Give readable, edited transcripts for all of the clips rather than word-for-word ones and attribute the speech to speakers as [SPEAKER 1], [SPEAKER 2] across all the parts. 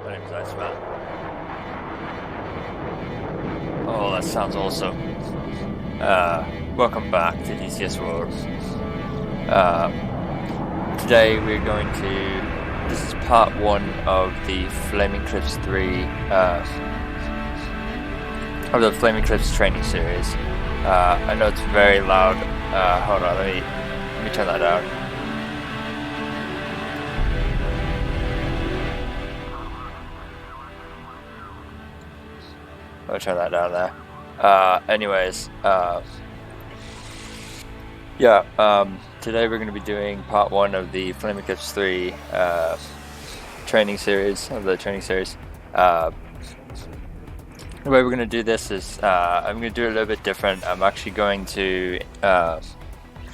[SPEAKER 1] My name is Iceman. Oh, that sounds awesome. Welcome back to DCS World. Today we're going to... This is part 1 of the Flaming Cliffs 3... of the Flaming Cliffs training series. I know it's very loud. Hold on, let me turn that down. I'll turn that down there. Anyways, today we're going to be doing part 1 of the Flaming Cliffs 3 training series, The way we're going to do this is, I'm going to do it a little bit different. I'm actually going to,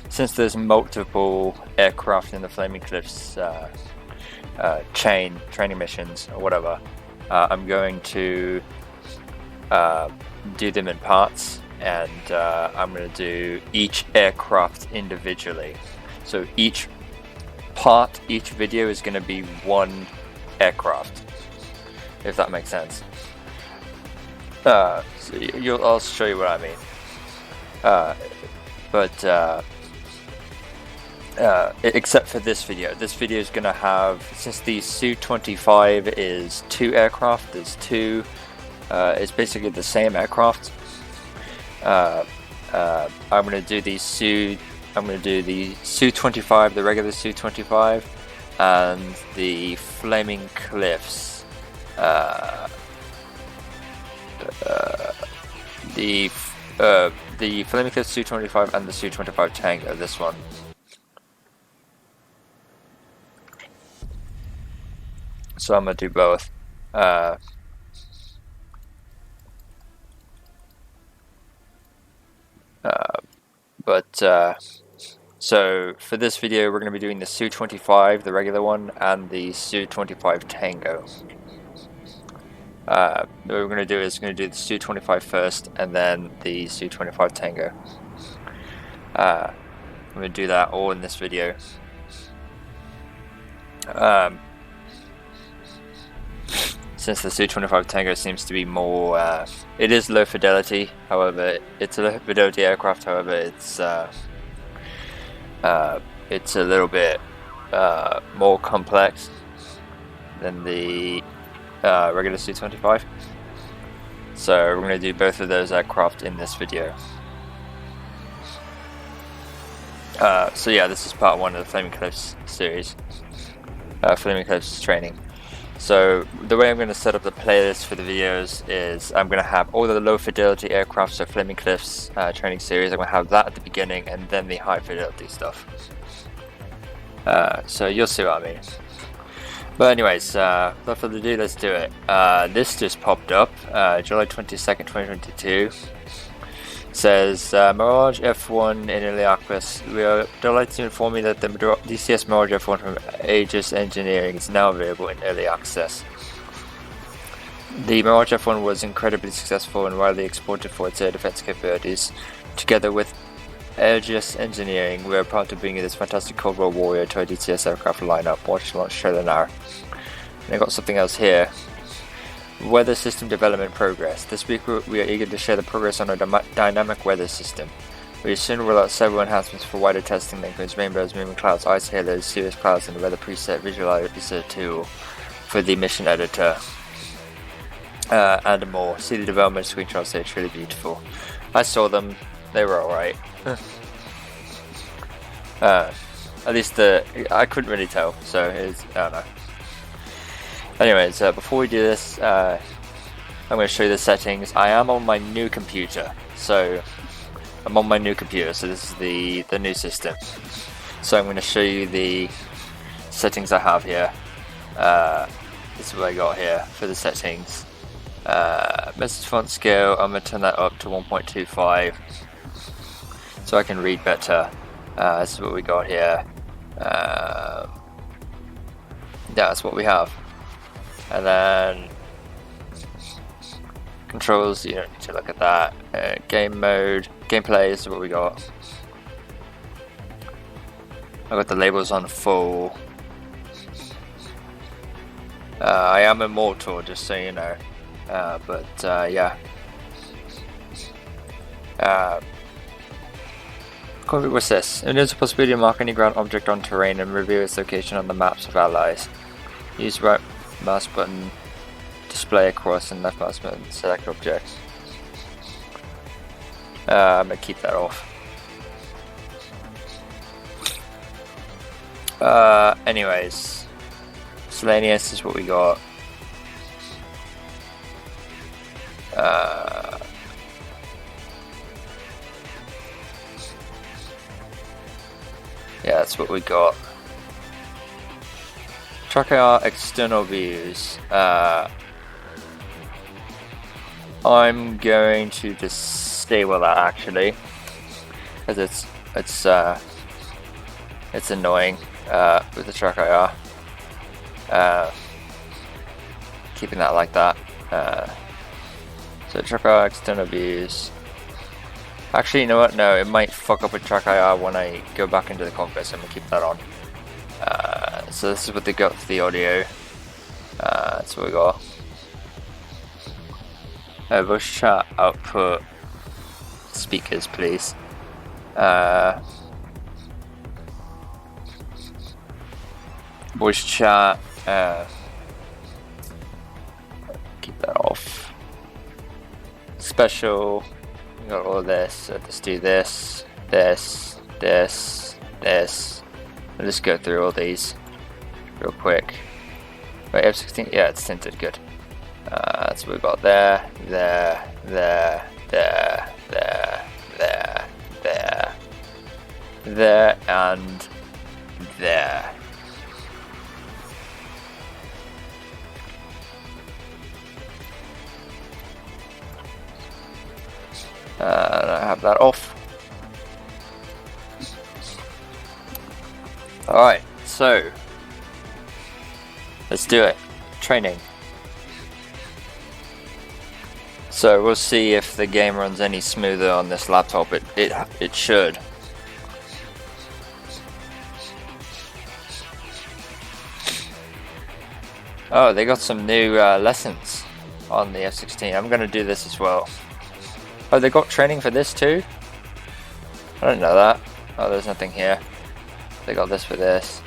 [SPEAKER 1] since there's multiple aircraft in the Flaming Cliffs training missions or whatever, I'm going to do them in parts, and I'm going to do each aircraft individually. So each video is going to be one aircraft, if that makes sense. So I'll show you what I mean. Except for this video. This video is going to have, since the Su-25 is 2 aircraft, there's 2. It's basically the same aircraft. I'm going to do the Su-25, the regular Su-25, and the Flaming Cliffs. The Flaming Cliffs Su-25 and the Su-25 Tango. This one. So I'm going to do both. So for this video we're going to be doing the Su-25, the regular one, and the Su-25 Tango. What we're going to do is the Su-25 first and then the Su-25 Tango. I'm going to do that all in this video. Since the Su-25 Tango seems to be more, it is low fidelity, however, it's a low fidelity aircraft, however, it's a little bit more complex than the regular Su-25. So we're going to do both of those aircraft in this video. So yeah, this is part 1 of the Flaming Cliffs series, Flaming Cliffs training. So the way I'm going to set up the playlist for the videos is I'm going to have all the low fidelity aircraft, so Flaming Cliffs training series. I'm going to have that at the beginning and then the high fidelity stuff. So you'll see what I mean. But anyways, without further ado, let's do it. This just popped up, July 22nd, 2022. Says, Mirage F1 in early access. We are delighted to inform you that the DCS Mirage F1 from Aegis Engineering is now available in early access. The Mirage F1 was incredibly successful and widely exported for its air defense capabilities. Together with Aegis Engineering, we are proud to bring you this fantastic Cold War warrior to our DCS aircraft lineup. Watch the launch trailer now. And I got something else here. Weather system development progress. This week we are eager to share the progress on our dynamic weather system. We will soon roll out several enhancements for wider testing that includes rainbows, moving clouds, ice halos, cirrus clouds, and the weather preset visualizer tool for the mission editor, and more. See the development screenshots, they're truly beautiful. I saw them, they were alright. At least I couldn't really tell, so I don't know. Anyways, before we do this, I'm going to show you the settings. I am on my new computer, so this is the new system. So I'm going to show you the settings I have here. This is what I got here for the settings. Message font scale, I'm going to turn that up to 1.25 so I can read better. This is what we got here. Yeah, that's what we have. And then controls, you don't need to look at that. Game mode, gameplay, this is what we got. I've got the labels on full. I am immortal, just so you know. Yeah. What's this? There's a possibility to mark any ground object on terrain and reveal its location on the maps of allies. Use right mouse button, display across, and left mouse button, select object. I'm gonna keep that off. Anyways, Selenius is what we got. Yeah, that's what we got. Check our external views. I'm going to just stay with that actually, because it's annoying with the track IR. Keeping that like that. So track IR external views. Actually, you know what? No, it might fuck up with track IR when I go back into the cockpit, so I'm gonna keep that on. So this is what they got for the audio. That's what we got. Voice chat output speakers, please. Voice chat. Keep that off. Special. We got all this. So let's do this. Let's just go through all these real quick. Wait, F16. Yeah, it's tinted. Good. So we've got there, and there. And I have that off. Alright, so let's do it. Training. So we'll see if the game runs any smoother on this laptop. It should. Oh, they got some new lessons on the F16. I'm gonna do this as well. Oh, they got training for this too? I don't know that. Oh, there's nothing here. They got this for this.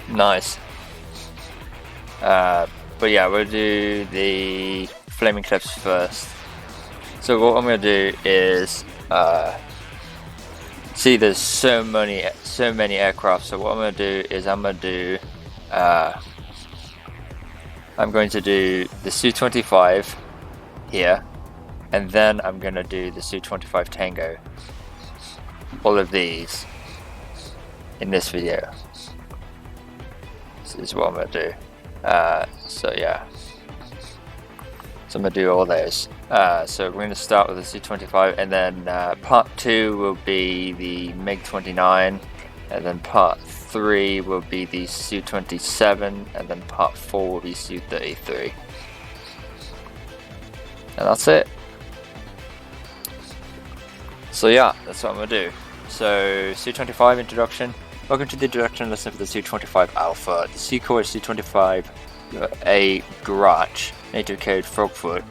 [SPEAKER 1] Nice. But yeah, we'll do the flaming clips first. So what I'm gonna do is see, there's so many aircraft. So what I'm gonna do is I'm going to do the Su-25 here, and then I'm gonna do the Su-25 Tango. All of these in this video. This is what I'm gonna do. So yeah, so I'm gonna do all those. So we're gonna start with the Su-25, and then part 2 will be the MiG-29, and then part 3 will be the Su-27, and then part 4 will be Su-33, and that's it. So yeah, that's what I'm gonna do. So Su-25 introduction. Welcome to the introduction lesson for the Su-25 Alpha. The C core is Su-25A Garage, native code Frogfoot.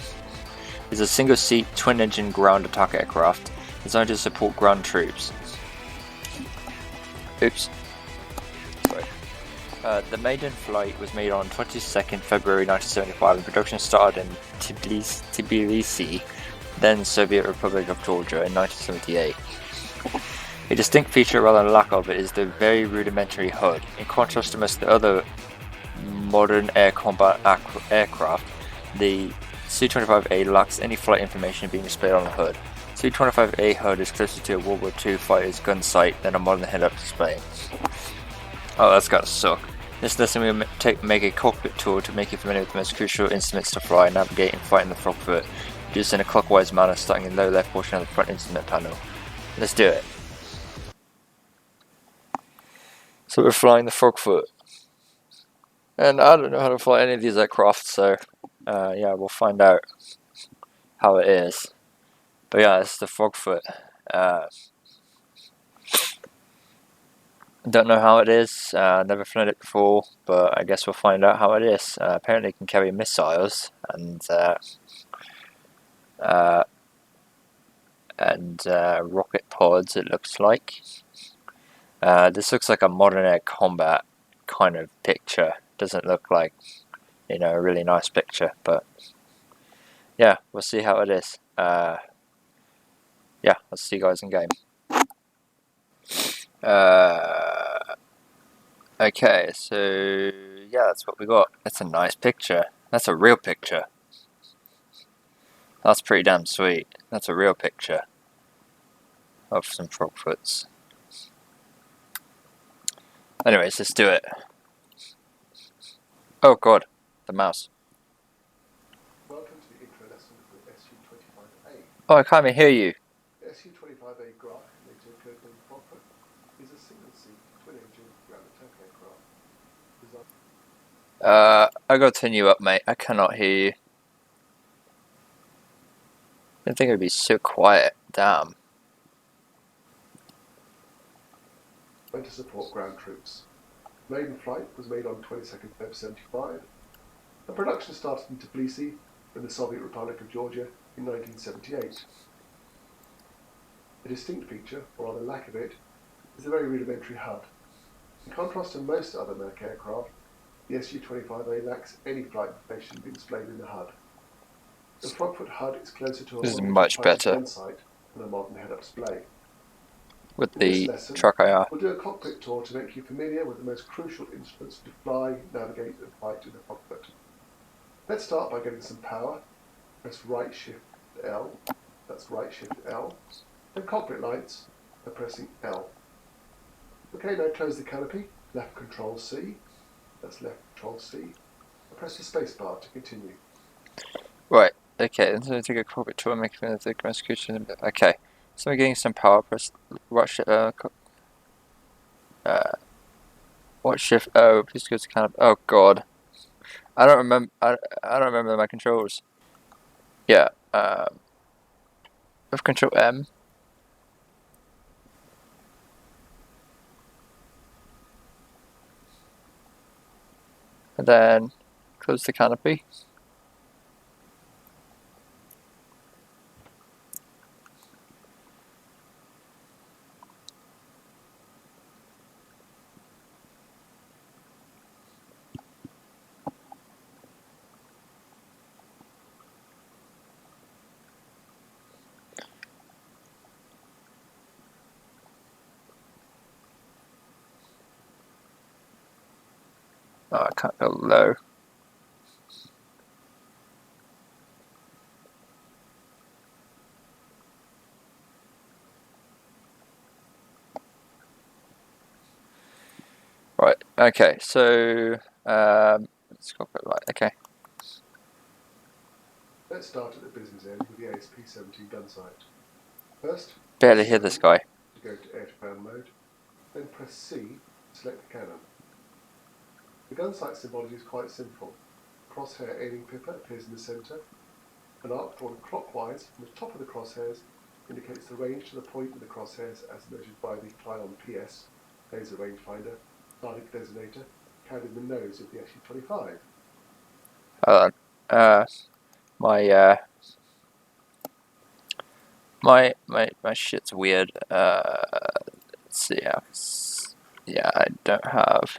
[SPEAKER 1] Is a single-seat, twin-engine ground attack aircraft designed to support ground troops. Oops. Sorry. The Maiden Flight was made on 22nd February 1975, and production started in Tbilisi, then Soviet Republic of Georgia, in 1978. A distinct feature, rather than lack of it, is the very rudimentary HUD. In contrast to most of the other modern air combat aircraft, the Su-25A lacks any flight information being displayed on the HUD. Su-25A HUD is closer to a World War II fighter's gun sight than a modern head-up display. Oh, that's gotta suck. This lesson we will make a cockpit tour to make you familiar with the most crucial instruments to fly, navigate, and fight in the Frogfoot. Do this in a clockwise manner, starting in the lower left portion of the front instrument panel. Let's do it. So we're flying the Frogfoot, and I don't know how to fly any of these aircraft, so yeah, we'll find out how it is. But yeah, it's the Frogfoot. Don't know how it is. Never flown it before, but I guess we'll find out how it is. Apparently, it can carry missiles and rocket pods. It looks like. This looks like a modern air combat kind of picture. Doesn't look like, you know, a really nice picture, but yeah, we'll see how it is. Yeah, I'll see you guys in game. Okay, so yeah, that's what we got. That's a nice picture. That's a real picture. That's pretty damn sweet. That's a real picture of some frogfoots. Anyways, let's do it. Oh god, the mouse.
[SPEAKER 2] Welcome to the intro lesson for SU-25A.
[SPEAKER 1] Oh, I can't even hear you.
[SPEAKER 2] SU-25A Grok, later codenamed Frogfoot, is a single-seat, twin-engine ground attack aircraft.
[SPEAKER 1] I gotta turn you up, mate. I cannot hear you. I didn't think it would be so quiet. Damn.
[SPEAKER 2] Designed to support ground troops. Maiden Flight was made on 22nd Feb 75, and production started in Tbilisi in the Soviet Republic of Georgia in 1978. A distinct feature, or rather lack of it, is the very rudimentary HUD. In contrast to most other Merc aircraft, the SU-25A lacks any flight information being displayed in the HUD. The Frogfoot HUD is closer to a
[SPEAKER 1] This is
[SPEAKER 2] modern
[SPEAKER 1] much better.
[SPEAKER 2] Gunsight than a modern head-up display.
[SPEAKER 1] With
[SPEAKER 2] In this
[SPEAKER 1] the
[SPEAKER 2] lesson,
[SPEAKER 1] truck IR.
[SPEAKER 2] we'll do a cockpit tour to make you familiar with the most crucial instruments to fly, navigate, and fight in the cockpit. Let's start by getting some power. Press right shift L, that's right shift L, and cockpit lights by pressing L. Okay, now close the canopy, left control C, that's left control C, and press the space bar to continue.
[SPEAKER 1] Right, okay, let's take a cockpit tour and make a execution. Okay, so we're getting some power. Press watch shift O, please go to kind of, oh god. I don't remember my controls. Yeah, with control M. And then close the canopy. Oh, I can't go low. Right, okay, so let's go right, okay.
[SPEAKER 2] Let's start at the business end with the ASP-17 Gunsight. First,
[SPEAKER 1] Barely hear this guy.
[SPEAKER 2] to go to air-to-ground mode, then press C to select the cannon. The Gunsight symbology is quite simple. Crosshair aiming pipper appears in the centre. An arc drawn clockwise from the top of the crosshairs indicates the range to the point of the crosshairs as measured by the Clion PS, laser rangefinder, target designator, carried in the nose of the SU-25.
[SPEAKER 1] Hold on. My shit's weird. Let's see. Yeah, I don't have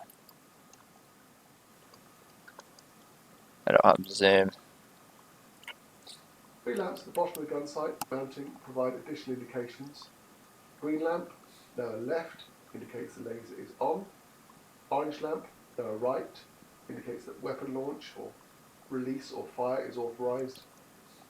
[SPEAKER 1] zoom.
[SPEAKER 2] Three lamps at the bottom of the Gunsight mounting provide additional indications. Green lamp, lower left, indicates the laser is on. Orange lamp, lower right, indicates that weapon launch or release or fire is authorized.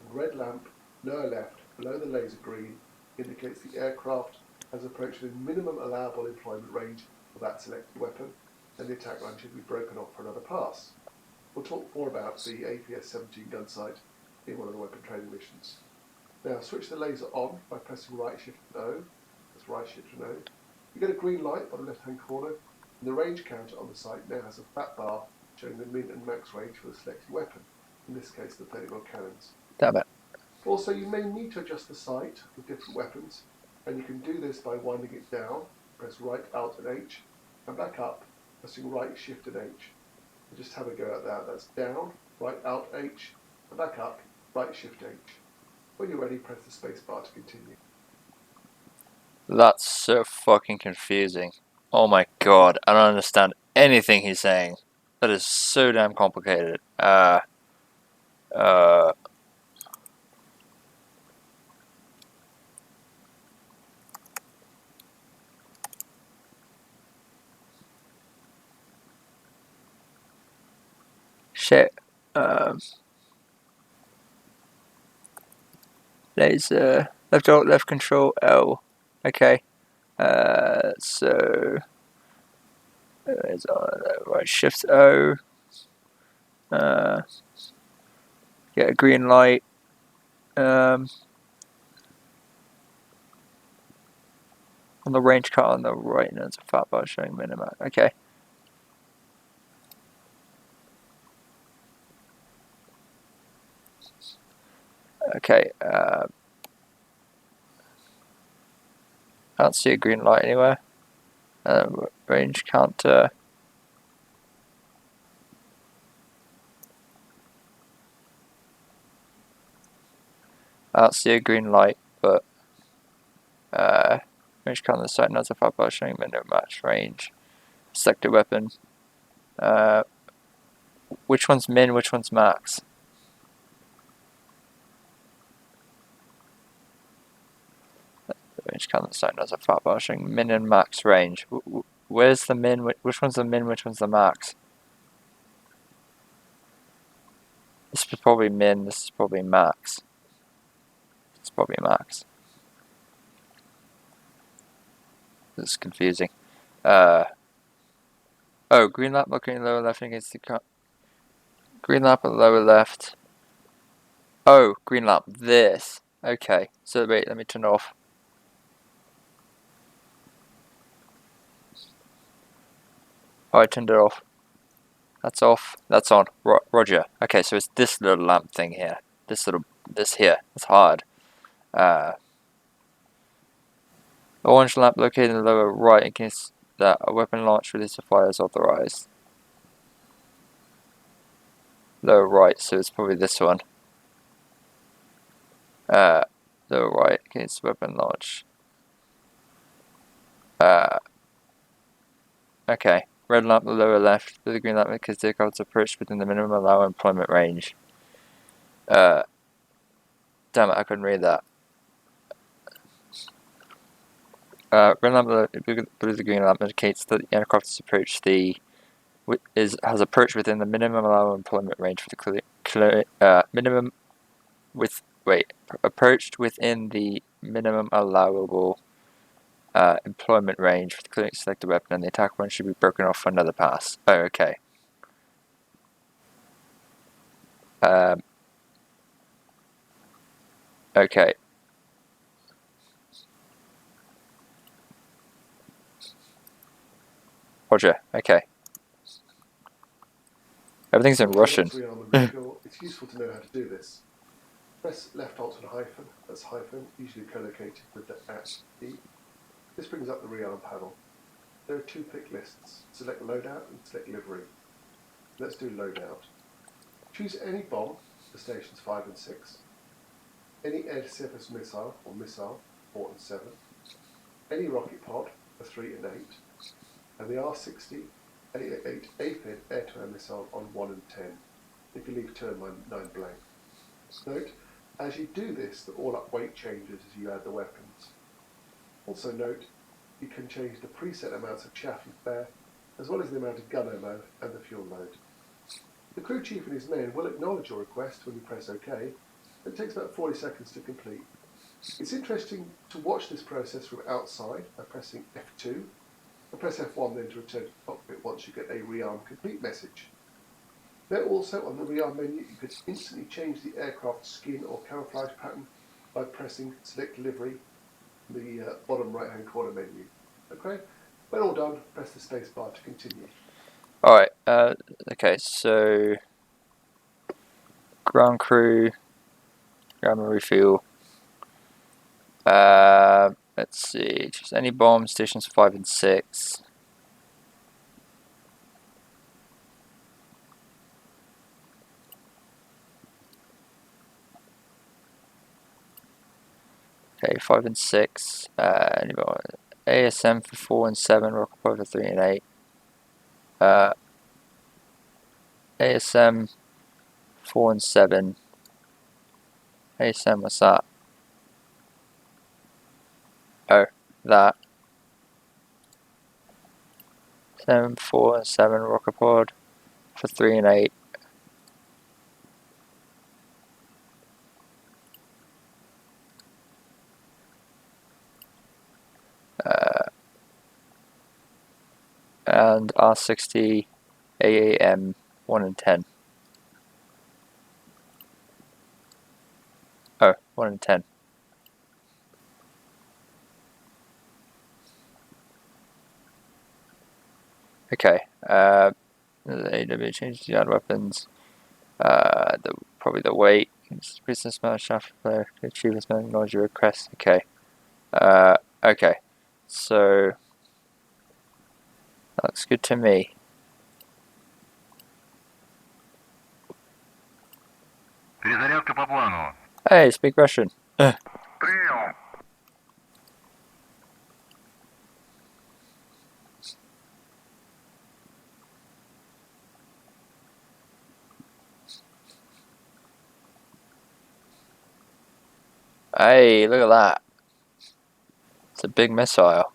[SPEAKER 2] And red lamp, lower left, below the laser green, indicates the aircraft has approached the minimum allowable employment range of that selected weapon, and the attack line should be broken off for another pass. We'll talk more about the APS-17 Gunsight in one of the weapon training missions. Now switch the laser on by pressing right shift and O. That's right shift and O. You get a green light on the left-hand corner, and the range counter on the site now has a fat bar showing the min and max range for the selected weapon, in this case the Pentagon cannons.
[SPEAKER 1] Damn it.
[SPEAKER 2] Also, you may need to adjust the sight with different weapons, and you can do this by winding it down. Press right Alt and H and back up, pressing right Shift and H. And just have a go at that. That's down, right Alt H, and back up, right Shift H. When you're ready, press the space bar to continue.
[SPEAKER 1] That's so fucking confusing. Oh my god, I don't understand anything he's saying. That is so damn complicated. Shit. Laser, left alt, left control, L. Okay. So it's right shift O. Get a green light. On the range cut on the right, and it's a fat bar showing minimum. Okay. Okay. I don't see a green light anywhere. Range counter. I don't see a green light, but range counter on the side, and that's a fat bar showing minimum match range. Select a weapon. Which one's min? Which one's max? Range count the sign as a fat bar showing min and max range. Where's the min? Which one's the min? Which one's the max? This is probably min. This is probably max. It's probably max. This is confusing. Oh, green lamp looking lower left against the green lamp at lower left. Oh, green lamp. This. Okay. So wait, let me turn it off. Oh, I turned it off. That's off. That's on. Roger. Okay, so it's this little lamp thing here. This here. It's hard. Orange lamp located in the lower right in case that a weapon launch release of fire is authorized. Lower right, so it's probably this one. Lower right in case weapon launch. Okay. Red lamp, the lower left. Blue green lamp because the cards approached within the minimum allowed employment range. Damn it, I couldn't read that. Red lamp, blue the green lamp indicates that the aircraft has approached within the minimum allowed employment range for the approached within the minimum allowable employment range for the clearly selected weapon, and the attack one should be broken off for another pass. Oh, okay. Okay. Roger. Okay. Everything's in Russian.
[SPEAKER 2] It's useful to know how to do this. Press left alt and hyphen. That's hyphen, usually co-located with the at key. This brings up the rearm panel. There are two pick lists. Select Loadout and select Livery. Let's do Loadout. Choose any bomb for stations 5 and 6. Any air-to-surface missile or missile 4 and 7. Any rocket pod for 3 and 8. And the R60 8 AFID air-to-air missile on 1 and 10. If you leave turn 9 blank. Note, as you do this, the all-up weight changes as you add the weapons. Also note, you can change the preset amounts of chaff and fare, as well as the amount of gun ammo and the fuel load. The crew chief and his men will acknowledge your request when you press OK, and it takes about 40 seconds to complete. It's interesting to watch this process from outside by pressing F2, and press F1 then to return to the cockpit once you get a rearm complete message. Note also on the rearm menu you could instantly change the aircraft's skin or camouflage pattern by pressing Select Livery in the bottom right hand corner menu. Okay, when all done, press the space bar to continue.
[SPEAKER 1] Alright, okay, so ground crew, grab and refuel. Let's see, just any bombs, stations 5 and 6. Okay, 5 and 6. Anybody? ASM for 4 and 7. Rocket Pod for 3 and 8. ASM 4 and 7. ASM, what's that? Oh, that. 7, 4 and 7. Rocket Pod for 3 and 8. And R60 AAM 1 and 10. Oh, 1 and 10. Okay. The AW changes the yard weapons. Probably the weight. Business man, shaft player, achievements man, acknowledge your request. Okay. Okay. So that looks good to me.
[SPEAKER 3] Перезарядка по плану.
[SPEAKER 1] Hey, speak Russian.
[SPEAKER 3] Принял.
[SPEAKER 1] Hey, look at that. It's a big missile.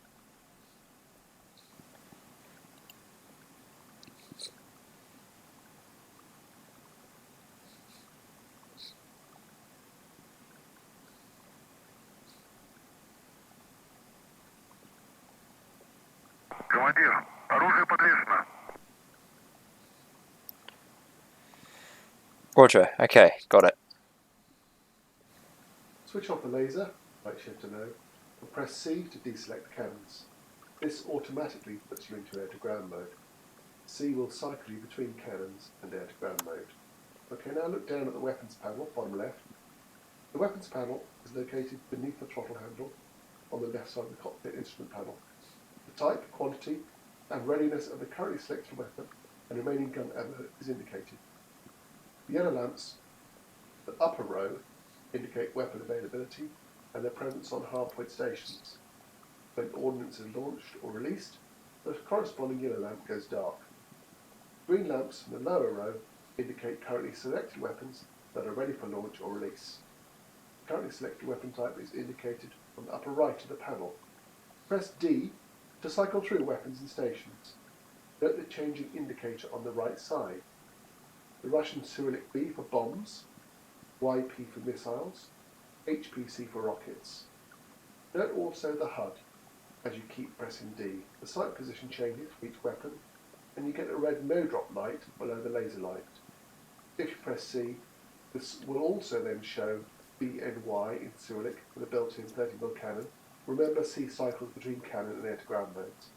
[SPEAKER 3] Командир, оружие подвешено.
[SPEAKER 1] Roger. Okay, got it.
[SPEAKER 2] Switch off the laser, right shift to no, and press C to deselect the cannons. This automatically puts you into air-to-ground mode. C will cycle you between cannons and air-to-ground mode. Okay, now look down at the weapons panel, bottom left. The weapons panel is located beneath the throttle handle on the left side of the cockpit instrument panel. The type, quantity, and readiness of the currently selected weapon and remaining gun ammo is indicated. The yellow lamps, the upper row, indicate weapon availability and their presence on hardpoint stations. When ordnance is launched or released, the corresponding yellow lamp goes dark. Green lamps in the lower row indicate currently selected weapons that are ready for launch or release. The currently selected weapon type is indicated on the upper right of the panel. Press D to cycle through weapons and stations. Note the changing indicator on the right side. The Russian Cyrillic B for bombs, YP for missiles, HPC for rockets. Note also the HUD as you keep pressing D. The sight position changes for each weapon, and you get a red no-drop light below the laser light. If you press C, this will also then show BNY in Cyrillic with a built-in 30mm cannon. Remember, C cycles between cannon and air-to-ground modes.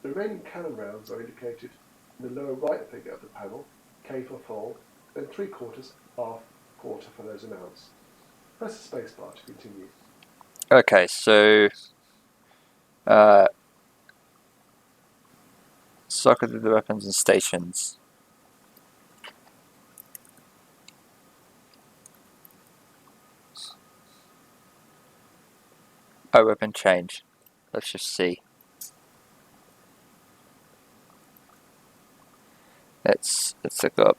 [SPEAKER 2] The remaining cannon rounds are indicated in the lower right figure of the panel, K for full, then 3/4, half, quarter for those amounts. Press the spacebar to continue.
[SPEAKER 1] Okay, so cycle through the weapons and stations. Oh, weapon change. Let's just see. Let's look up.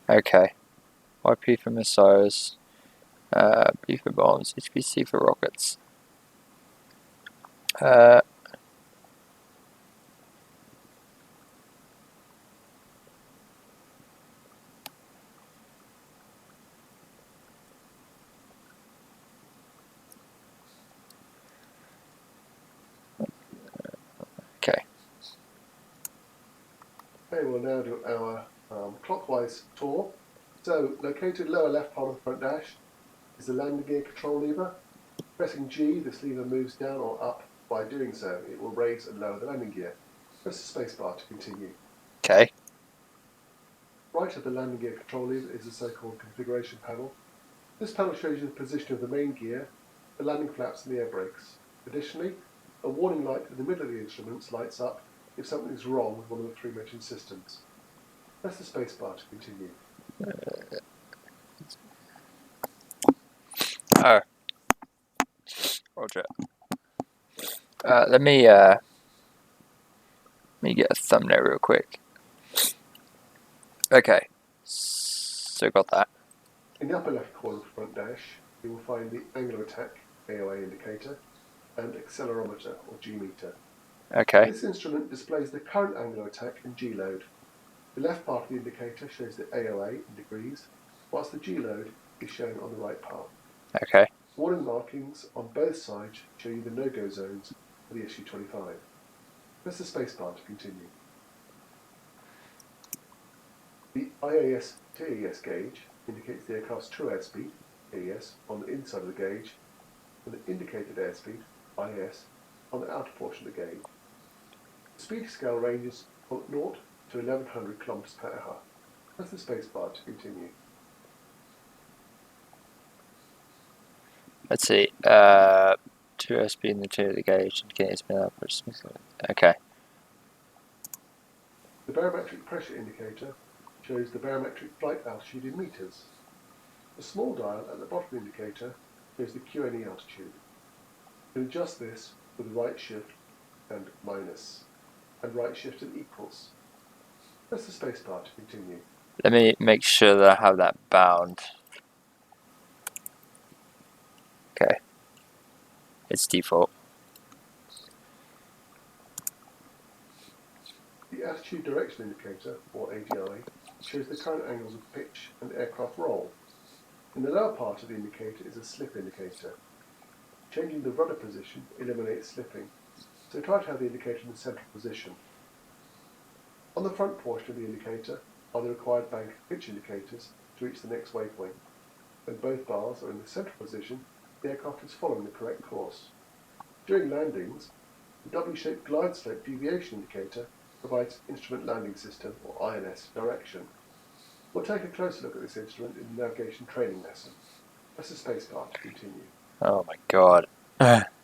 [SPEAKER 1] Okay. YP for missiles. B for bombs. HPC for rockets.
[SPEAKER 2] Okay, we'll now do our clockwise tour. So, located lower left part of the front dash is the landing gear control lever. Pressing G, this lever moves down or up. By doing so, it will raise and lower the landing gear. Press the spacebar to continue.
[SPEAKER 1] Okay.
[SPEAKER 2] Right of the landing gear control lever is the so-called configuration panel. This panel shows you the position of the main gear, the landing flaps and the air brakes. Additionally, a warning light in the middle of the instruments lights up if something is wrong with one of the three mentioned systems. Press the spacebar to continue.
[SPEAKER 1] Oh, Roger. Let me get a thumbnail real quick. Okay, so got that.
[SPEAKER 2] In the upper left corner of the front dash, you will find the angle of attack AOA indicator and accelerometer or G meter.
[SPEAKER 1] Okay.
[SPEAKER 2] This instrument displays the current angle of attack and G load. The left part of the indicator shows the AOA in degrees, whilst the G load is shown on the right part.
[SPEAKER 1] Okay.
[SPEAKER 2] Warning markings on both sides show you the no-go zones for the SU-25. Press the spacebar to continue. The IAS to AES gauge indicates the aircraft's true airspeed, AES, on the inside of the gauge, and the indicated airspeed, IAS, on the outer portion of the gauge. The speed scale ranges from 0 to 1100 km per hour. Press the spacebar to continue.
[SPEAKER 1] Let's see. 2 airspeed in the 2 of the gauge indicates been upwards. Okay.
[SPEAKER 2] The barometric pressure indicator shows the barometric flight altitude in meters. The small dial at the bottom of the indicator shows the QNE altitude. You can adjust this with right shift and minus, and right shift and equals. Press the spacebar to continue.
[SPEAKER 1] Let me make sure that I have that bound. Okay. It's default.
[SPEAKER 2] The attitude direction indicator, or ADI, shows the current angles of pitch and aircraft roll. In the lower part of the indicator is a slip indicator. Changing the rudder position eliminates slipping, so try to have the indicator in the central position. On the front portion of the indicator are the required bank of pitch indicators to reach the next waypoint. When both bars are in the central position, the aircraft is following the correct course. During landings, the W-shaped glide slope deviation indicator provides instrument landing system, or INS, direction. We'll take a closer look at this instrument in the navigation training lesson. Press the spacebar to continue.
[SPEAKER 1] Oh my god.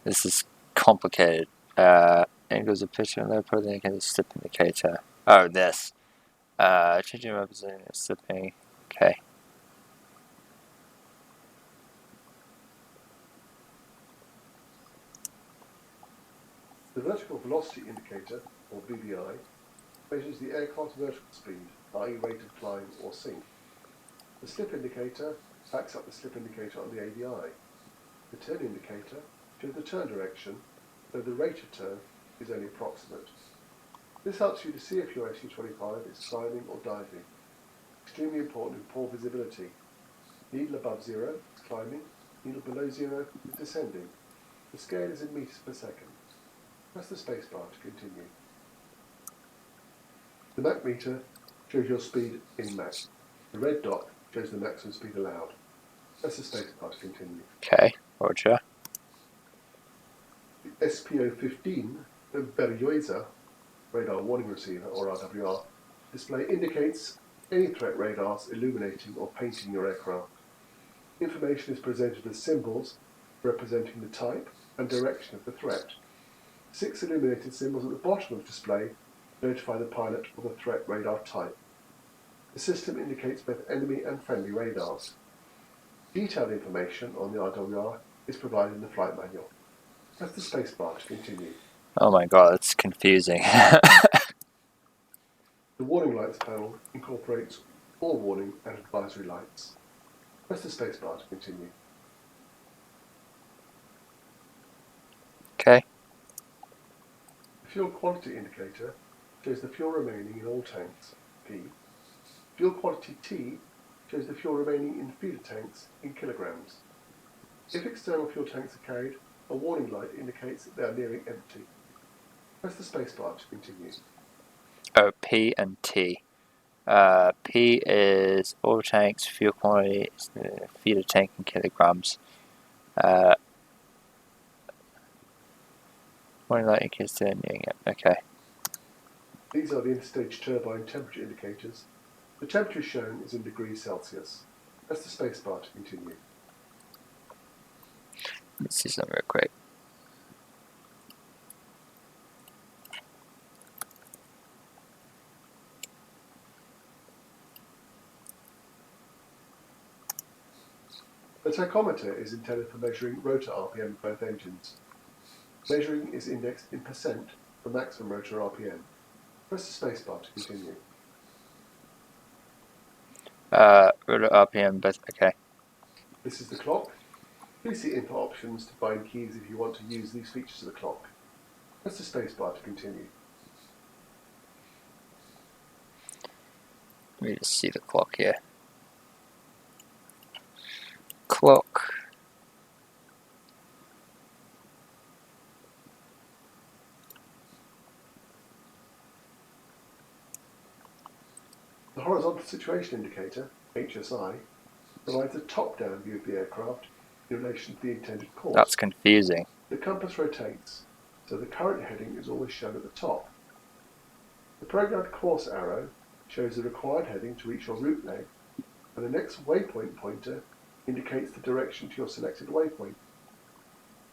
[SPEAKER 1] This is complicated. Angles of pitch and low point indicator, slip indicator. Oh, this. Changing my position, slipping. Okay.
[SPEAKER 2] The vertical velocity indicator, or VVI, measures the aircraft's vertical speed, i.e. rate of climb or sink. The slip indicator backs up the slip indicator on the ADI. The turn indicator shows the turn direction, though the rate of turn is only approximate. This helps you to see if your SU-25 is climbing or diving. Extremely important in poor visibility. Needle above 0 is climbing, needle below 0 is descending. The scale is in meters per second. Press the spacebar to continue. The Mach meter shows your speed in Mach. The red dot shows the maximum speed allowed. Press the spacebar to continue.
[SPEAKER 1] Okay, Roger.
[SPEAKER 2] The SPO-15, the Berioisa radar warning receiver, or RWR, display indicates any threat radars illuminating or painting your aircraft. Information is presented as symbols representing the type and direction of the threat. 6 illuminated symbols at the bottom of the display notify the pilot of the threat radar type. The system indicates both enemy and friendly radars. Detailed information on the RWR is provided in the flight manual. Press the spacebar to continue.
[SPEAKER 1] Oh my god, it's confusing.
[SPEAKER 2] The warning lights panel incorporates all warning and advisory lights. Press the spacebar to continue.
[SPEAKER 1] Okay.
[SPEAKER 2] The fuel quantity indicator shows the fuel remaining in all tanks, P. Fuel quantity T shows the fuel remaining in feeder tanks in kilograms. If external fuel tanks are carried, a warning light indicates that they are nearing empty. Press the spacebar to continue.
[SPEAKER 1] OP. P and T. P is all tanks, fuel quantity, feeder tank in kilograms. Morning lighting is doing it. Okay.
[SPEAKER 2] These are the Interstage turbine temperature indicators. The temperature shown is in degrees Celsius. Press the spacebar to continue.
[SPEAKER 1] Let's see something real quick.
[SPEAKER 2] The tachometer is intended for measuring rotor RPM of both engines. Measuring is indexed in percent for maximum rotor RPM. Press the spacebar to continue.
[SPEAKER 1] Rotor RPM, but okay.
[SPEAKER 2] This is the clock. Please see info options to find keys if you want to use these features of the clock. Press the spacebar to continue.
[SPEAKER 1] Let me just see the clock here. Clock.
[SPEAKER 2] The horizontal situation indicator, HSI, provides a top-down view of the aircraft in relation to the intended course.
[SPEAKER 1] That's confusing.
[SPEAKER 2] The compass rotates, so the current heading is always shown at the top. The programmed course arrow shows the required heading to reach your route leg, and the next waypoint pointer indicates the direction to your selected waypoint.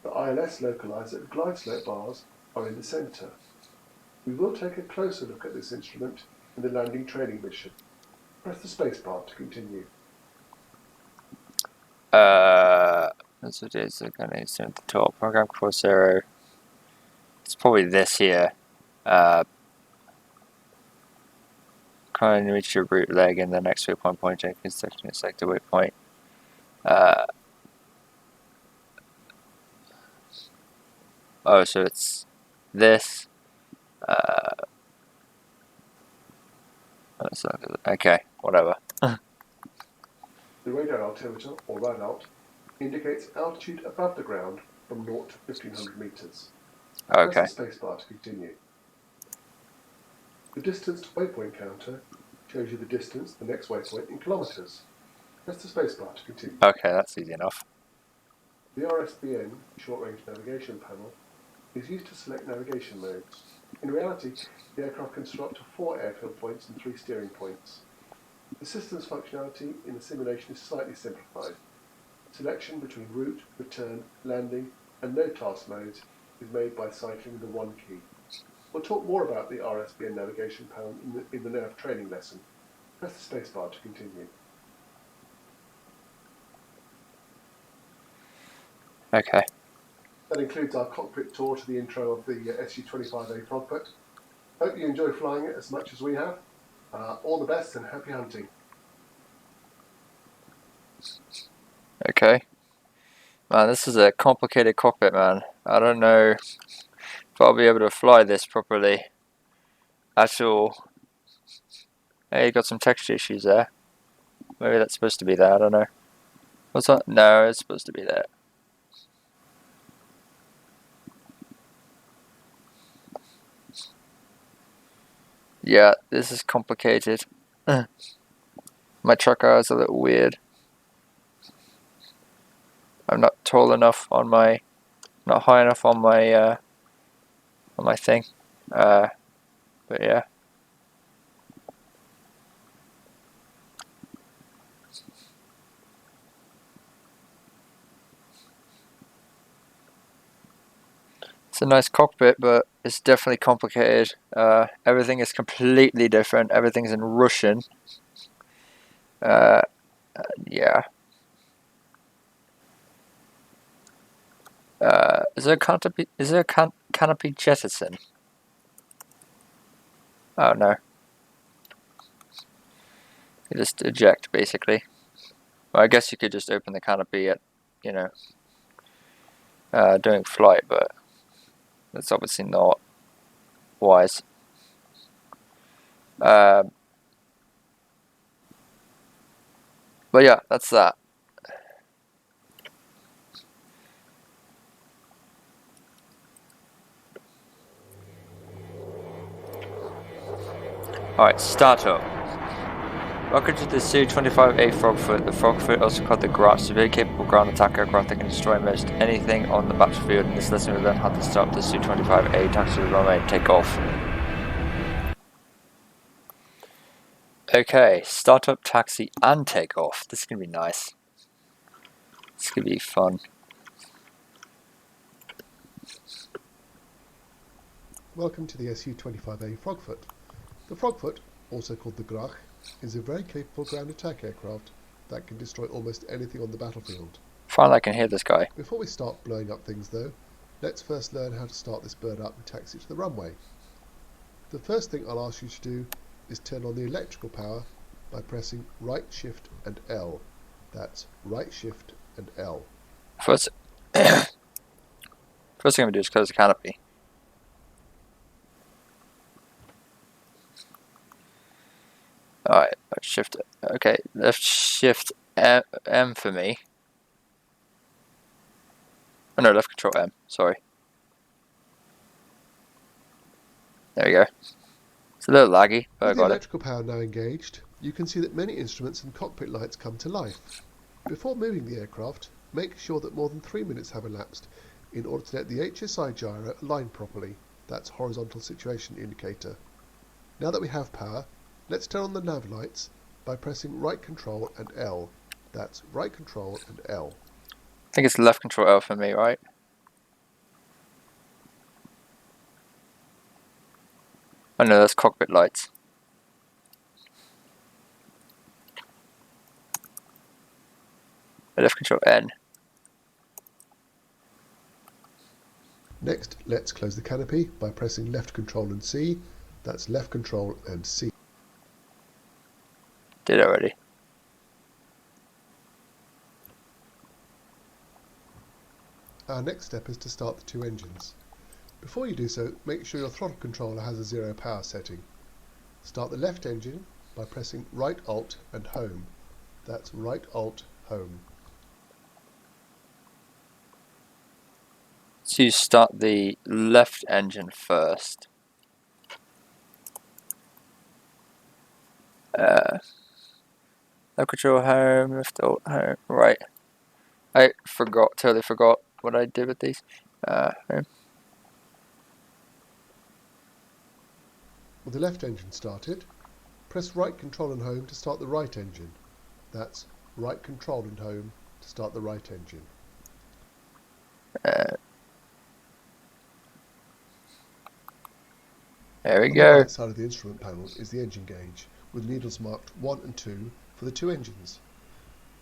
[SPEAKER 2] The ILS localizer and glide slope bars are in the centre. We will take a closer look at this instrument in the landing training mission. Press the spacebar to continue.
[SPEAKER 1] That's what it is. At the top. Program course arrow. It's probably this here. Kind of reach your route leg and the next waypoint pointing construction is like the waypoint. Oh, so it's this. Okay, whatever.
[SPEAKER 2] The radar altimeter, or Loadout, indicates altitude above the ground from 0 to 1500 metres.
[SPEAKER 1] Okay.
[SPEAKER 2] Press the spacebar to continue. The distance to waypoint counter shows you the distance to the next waypoint in kilometres. Press the spacebar to continue.
[SPEAKER 1] Okay, that's easy enough.
[SPEAKER 2] The RSBN, Short Range Navigation Panel, is used to select navigation modes. In reality, the aircraft can store up to 4 airfield points and 3 steering points. The system's functionality in the simulation is slightly simplified. Selection between route, return, landing, and no task modes is made by cycling the 1 key. We'll talk more about the RSBN navigation panel in the NAV training lesson. Press the spacebar to continue.
[SPEAKER 1] Okay.
[SPEAKER 2] That includes our cockpit tour to the intro of the SU-25A Cockpit. Hope you enjoy flying it as much as we have. All the best and happy hunting.
[SPEAKER 1] Okay. Man, this is a complicated cockpit, man. I don't know if I'll be able to fly this properly at all. Hey, you got some texture issues there. Maybe that's supposed to be there, I don't know. What's that? No, it's supposed to be there. Yeah, this is complicated. My trucker is a little weird. I'm not tall enough on my, not high enough on my thing. But yeah. It's a nice cockpit, but it's definitely complicated. Everything is completely different. Everything's in Russian. Yeah. Is there a canopy? Is there a canopy jettison? Oh no. You just eject basically. Well, I guess you could just open the canopy at, you know, doing flight, but that's obviously not wise. But yeah, that's that. Alright, start up. Welcome to the Su-25A Frogfoot. The Frogfoot, also called the Grot, is a very capable ground attack aircraft that can destroy most anything on the battlefield. In this lesson, we learn how to stop the Su-25A, taxi the runway, and take off. Okay, start up, taxi, and take off. This is going to be nice. This is going to be fun.
[SPEAKER 2] Welcome to the Su-25A Frogfoot. The Frogfoot, also called the Grach, is a very capable ground attack aircraft that can destroy almost anything on the battlefield.
[SPEAKER 1] Finally I can hear this guy.
[SPEAKER 2] Before we start blowing up things though, let's first learn how to start this bird up and taxi it to the runway. The first thing I'll ask you to do is turn on the electrical power by pressing right shift and L. That's right shift and L.
[SPEAKER 1] First thing I'm going to do is close the canopy. Alright, let's shift it. Okay, left shift M for me. Oh no, left control M, sorry. There we go. It's a little laggy, but I
[SPEAKER 2] With the
[SPEAKER 1] got it.
[SPEAKER 2] electrical power now engaged, you can see that many instruments and cockpit lights come to life. Before moving the aircraft, make sure that more than 3 minutes have elapsed in order to let the HSI gyro align properly. That's horizontal situation indicator. Now that we have power, let's turn on the nav lights by pressing right control and L. That's right control and L.
[SPEAKER 1] I think it's left control L for me, right? Oh no, that's cockpit lights. Left control N.
[SPEAKER 2] Next, let's close the canopy by pressing left control and C. That's left control and C.
[SPEAKER 1] Did already.
[SPEAKER 2] Our next step is to start the two engines. Before you do so, make sure your throttle controller has a 0 power setting. Start the left engine by pressing right Alt and Home. That's right Alt, Home.
[SPEAKER 1] So you start the left engine first. Left control home, left alt home, right. I totally forgot what I did with these. Home.
[SPEAKER 2] With the left engine started, press right control and home to start the right engine. That's right control and home to start the right engine.
[SPEAKER 1] There we
[SPEAKER 2] On
[SPEAKER 1] go.
[SPEAKER 2] the right side of the instrument panel is the engine gauge, with needles marked 1 and 2 for the two engines.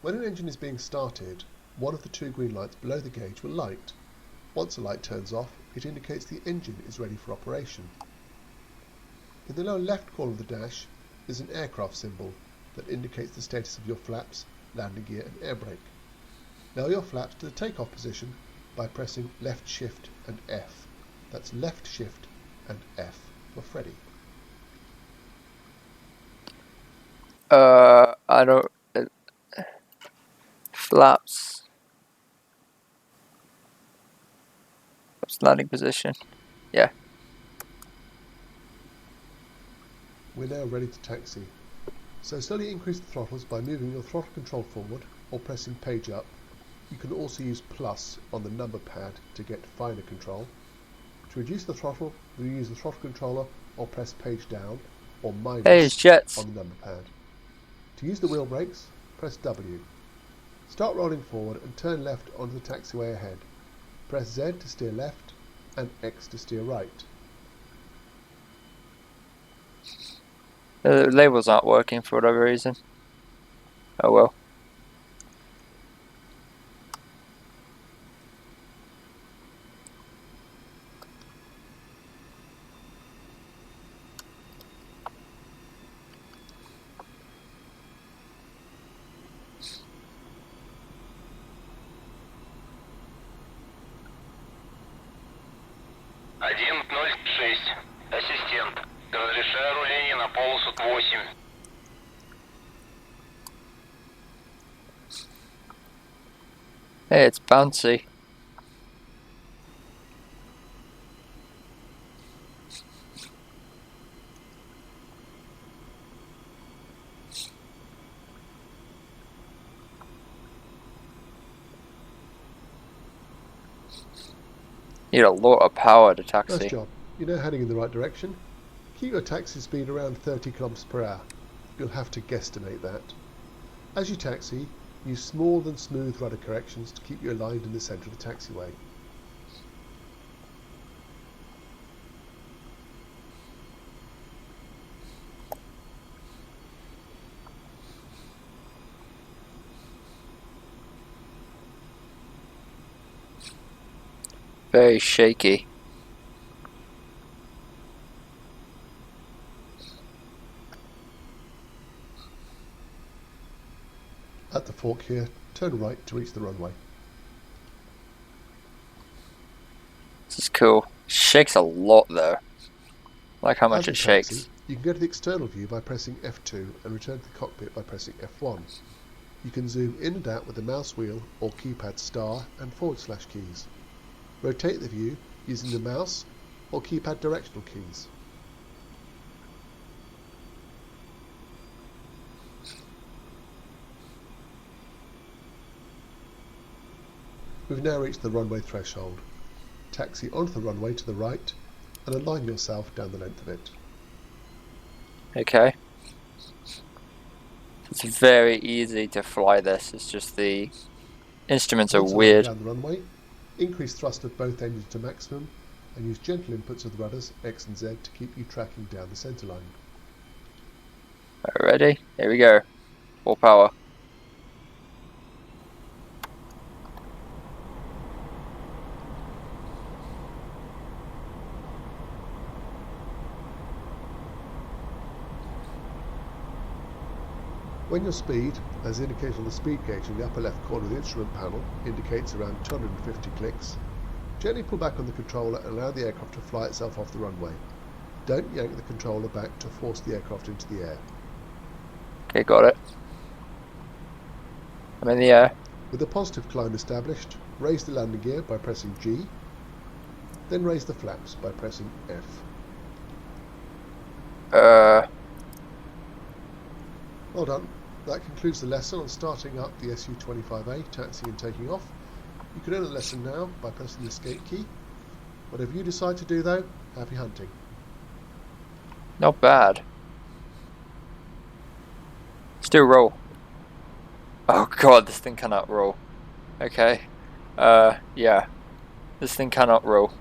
[SPEAKER 2] When an engine is being started, one of the two green lights below the gauge will light. Once the light turns off, it indicates the engine is ready for operation. In the lower left corner of the dash is an aircraft symbol that indicates the status of your flaps, landing gear and air brake. Lower your flaps to the takeoff position by pressing left shift and F. That's left shift and F for Freddy.
[SPEAKER 1] I don't... Flaps. Flaps landing position. Yeah.
[SPEAKER 2] We're now ready to taxi. So slowly increase the throttles by moving your throttle control forward or pressing page up. You can also use plus on the number pad to get finer control. To reduce the throttle, you use the throttle controller or press page down or minus
[SPEAKER 1] Hey, it's jets.
[SPEAKER 2] on the number pad. To use the wheel brakes, press W. Start rolling forward and turn left onto the taxiway ahead. Press Z to steer left and X to steer right.
[SPEAKER 1] The labels aren't working for whatever reason. Oh well.
[SPEAKER 3] Ассистент, разрешаю руление на полосу 8.
[SPEAKER 1] Hey, it's bouncy. Need a lot of power to
[SPEAKER 2] Nice
[SPEAKER 1] taxi.
[SPEAKER 2] job. You're now heading in the right direction. Keep your taxi speed around 30 km per hour. You'll have to guesstimate that. As you taxi, use small and smooth rudder corrections to keep you aligned in the centre of the taxiway.
[SPEAKER 1] Very shaky.
[SPEAKER 2] At the fork here, turn right to reach the runway.
[SPEAKER 1] This is cool. Shakes a lot though. Like how much
[SPEAKER 2] As
[SPEAKER 1] it
[SPEAKER 2] you
[SPEAKER 1] shakes.
[SPEAKER 2] taxi, you can go to the external view by pressing F2 and return to the cockpit by pressing F1. You can zoom in and out with the mouse wheel or keypad star and / keys. Rotate the view using the mouse or keypad directional keys. We've now reached the runway threshold. Taxi onto the runway to the right and align yourself down the length of it.
[SPEAKER 1] Okay. It's very easy to fly this. It's just the instruments are
[SPEAKER 2] Once
[SPEAKER 1] weird.
[SPEAKER 2] down the runway, increase thrust of both engines to maximum and use gentle inputs of the rudders X and Z to keep you tracking down the centre line.
[SPEAKER 1] Ready? Here we go. Full power.
[SPEAKER 2] When your speed, as indicated on the speed gauge in the upper left corner of the instrument panel, indicates around 250 clicks, gently pull back on the controller and allow the aircraft to fly itself off the runway. Don't yank the controller back to force the aircraft into the air.
[SPEAKER 1] Okay, got it. I'm in the air.
[SPEAKER 2] With the positive climb established, raise the landing gear by pressing G, then raise the flaps by pressing F. Well done. That concludes the lesson on starting up the Su-25A, taxiing and taking off. You can end the lesson now by pressing the escape key. Whatever you decide to do though, happy hunting.
[SPEAKER 1] Not bad. Let's do a roll. Oh god, this thing cannot roll. Okay. Yeah. This thing cannot roll.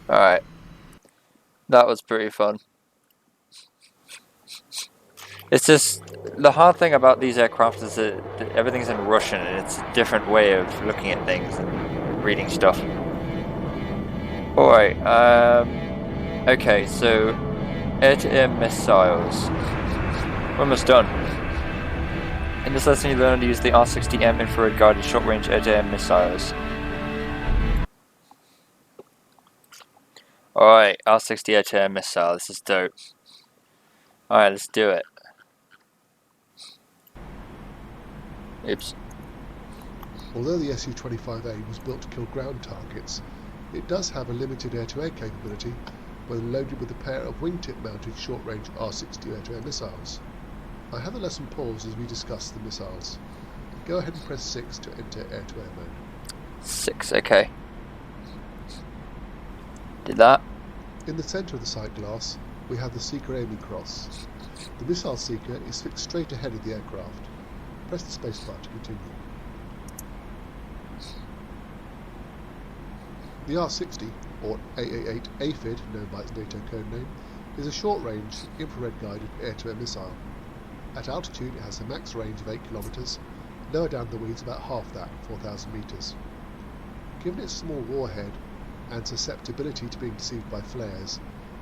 [SPEAKER 1] Alright. That was pretty fun. It's just, the hard thing about these aircraft is that everything's in Russian and it's a different way of looking at things and reading stuff. Alright, okay, so air-to-air missiles. We're almost done. In this lesson you learn to use the R60M infrared guided short-range air-to-air missiles. Alright, R60 air-to-air missile, this is dope. Alright, let's do it. Oops.
[SPEAKER 2] Although the Su-25A was built to kill ground targets, it does have a limited air-to-air capability when loaded with a pair of wingtip-mounted short-range R60 air-to-air missiles. I have the lesson paused as we discuss the missiles. Go ahead and press 6 to enter air-to-air mode.
[SPEAKER 1] 6, okay. Did that.
[SPEAKER 2] In the centre of the sight glass, we have the Seeker aiming cross. The missile seeker is fixed straight ahead of the aircraft. Press the spacebar to continue. The R60, or AA-8 Aphid, known by its NATO code name, is a short-range, infrared-guided air-to-air missile. At altitude it has a max range of 8 km, lower down the weeds about half that, 4,000 metres. Given its small warhead and susceptibility to being deceived by flares,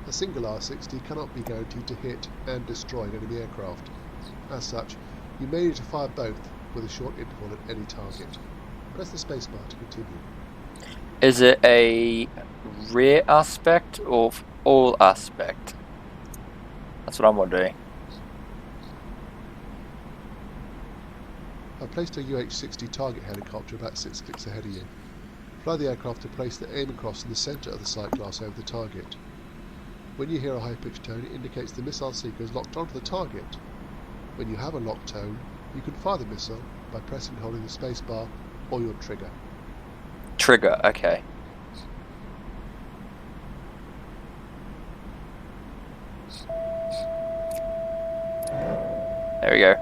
[SPEAKER 2] a single R60 cannot be guaranteed to hit and destroy an enemy aircraft. As such, you may need to fire both with a short interval at any target. Press the spacebar to continue.
[SPEAKER 1] Is it a rear aspect or all aspect? That's what I'm wondering.
[SPEAKER 2] I've placed a UH-60 target helicopter about 6 clicks ahead of you. Fly the aircraft to place the aim across in the centre of the sight glass over the target. When you hear a high-pitched tone, it indicates the missile seeker is locked onto the target. When you have a locked tone, You can fire the missile by pressing and holding the spacebar or your trigger.
[SPEAKER 1] Trigger, okay. There we go.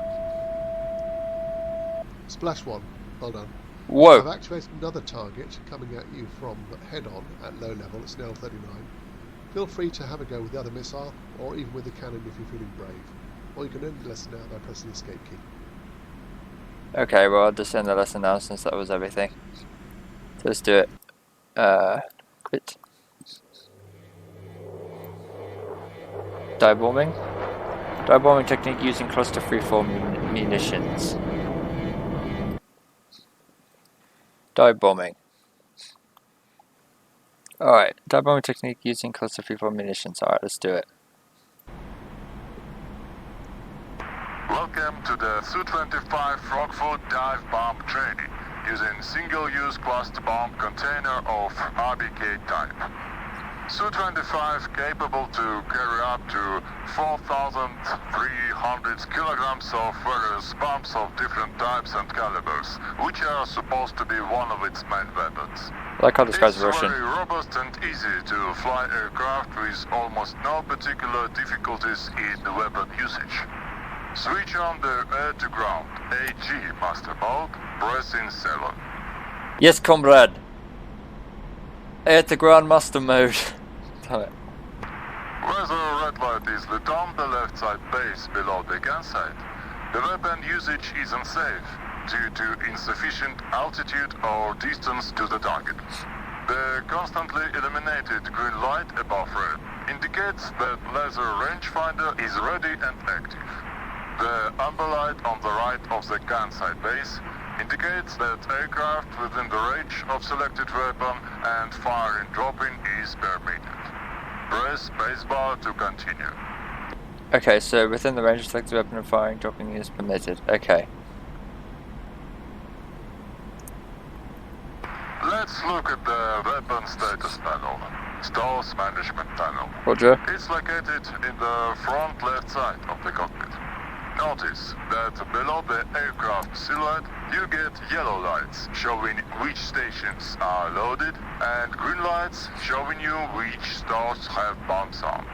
[SPEAKER 2] Splash 1, well done.
[SPEAKER 1] Whoa!
[SPEAKER 2] I've activated another target coming at you from head-on at low level, it's now 39. Feel free to have a go with the other missile, or even with the cannon if you're feeling brave. Or you can end the lesson now by pressing the escape key.
[SPEAKER 1] Okay, well I'll just end the lesson now since that was everything. So let's do it. Quit. Dive bombing. Dive bombing technique using cluster freeform munitions. Dive bombing. Alright, dive bombing technique using cluster freeform munitions. Alright, let's do it.
[SPEAKER 4] Welcome to the Su-25 Frogfoot dive bomb training using single-use cluster bomb container of RBK type. Su-25 capable to carry up to 4,300 kilograms of various bombs of different types and calibers, which are supposed to be one of its main weapons.
[SPEAKER 1] I like how this guy's
[SPEAKER 4] It's
[SPEAKER 1] Russian.
[SPEAKER 4] very robust and easy to fly aircraft with almost no particular difficulties in the weapon usage. Switch on the air-to-ground AG master mode, pressing 7.
[SPEAKER 1] Yes, comrade! Air to ground master mode. Damn it.
[SPEAKER 4] Where the red light is lit on the left side base below the gunsight, the weapon usage is unsafe due to insufficient altitude or distance to the target. The constantly illuminated green light above red indicates that laser rangefinder is ready and active. The amber light on the right of the gunsight base indicates that aircraft within the range of selected weapon and firing dropping is permitted. Press spacebar to continue.
[SPEAKER 1] Okay, so within the range of selected weapon and firing, dropping is permitted. Okay.
[SPEAKER 4] Let's look at the weapon status panel. Stores management panel.
[SPEAKER 1] Roger.
[SPEAKER 4] It's located in the front left side of the cockpit. Notice that below the aircraft silhouette, you get yellow lights showing which stations are loaded and green lights showing you which stores have bombs on.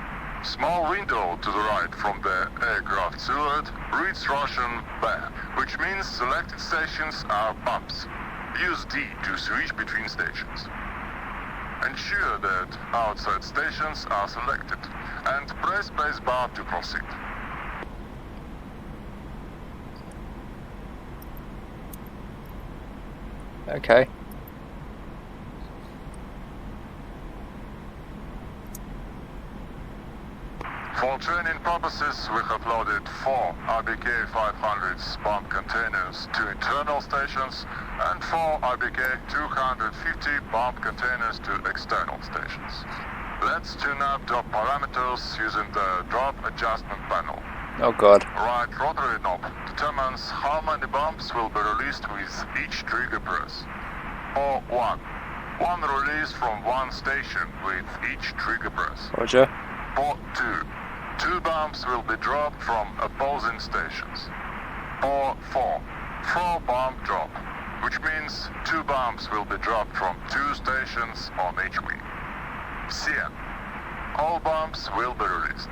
[SPEAKER 4] Small window to the right from the aircraft silhouette reads Russian ban, which means selected stations are bombs. Use D to switch between stations. Ensure that outside stations are selected and press spacebar to proceed.
[SPEAKER 1] Okay.
[SPEAKER 4] For training purposes, we have loaded 4 RBK 500s bomb containers to internal stations and 4 RBK 250 bomb containers to external stations. Let's tune up drop parameters using the drop adjustment panel.
[SPEAKER 1] Oh god.
[SPEAKER 4] Right rotary knob determines how many bombs will be released with each trigger press. Or 1. One release from one station with each trigger press.
[SPEAKER 1] Roger.
[SPEAKER 4] Or 2. 2 bombs will be dropped from opposing stations. Or 4. 4 bomb drop, which means 2 bombs will be dropped from 2 stations on each wing. 10. All bombs will be released.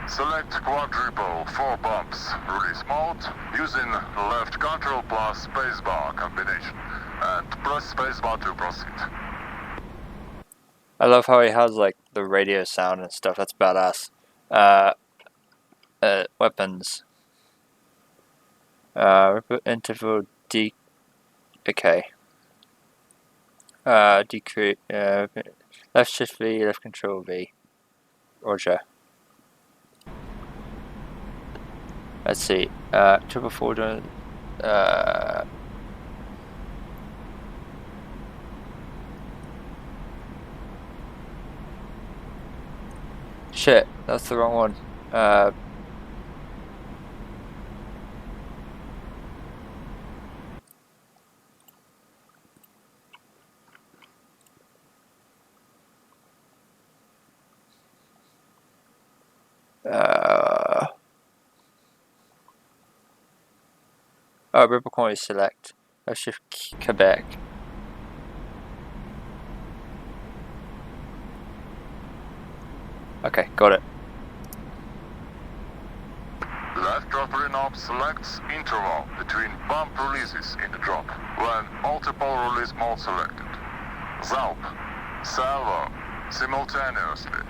[SPEAKER 4] Select quadruple 4 bombs release mode using left control plus spacebar combination and press spacebar to proceed.
[SPEAKER 1] I love how he has like the radio sound and stuff. That's badass. Weapons. Interval D. Okay. Decrease. Left shift V. Left control V. Roger. Let's see. Triple forward. Shit, that's the wrong one. Oh, Ripple Quantity select. Let's shift Quebec. Okay, got it.
[SPEAKER 4] Left dropper knob selects interval between bump releases in the drop when multiple release mode selected. Zalp, salvo, simultaneously.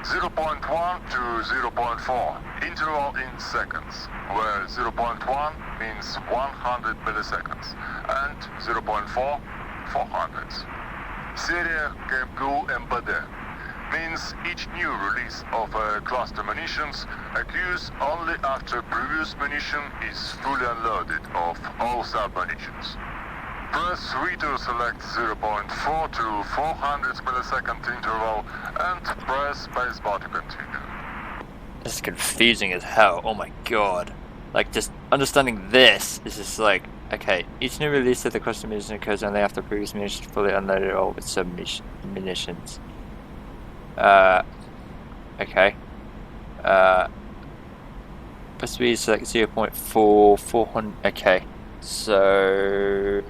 [SPEAKER 4] 0.1 to 0.4, interval in seconds, where 0.1 means 100 milliseconds and 0.4, 400. Serie Game MBD means each new release of a cluster munitions occurs only after previous munition is fully unloaded of all sub-munitions. Press 3 to select 0.4 to 400 millisecond interval and press spacebar to continue.
[SPEAKER 1] This is confusing as hell. Oh my god. Like, just understanding this is just like, okay, each new release of the cluster munition occurs only after previous munitions fully unloaded or with sub-munitions. Okay. Press 3 to select 0.4, 400, okay. So...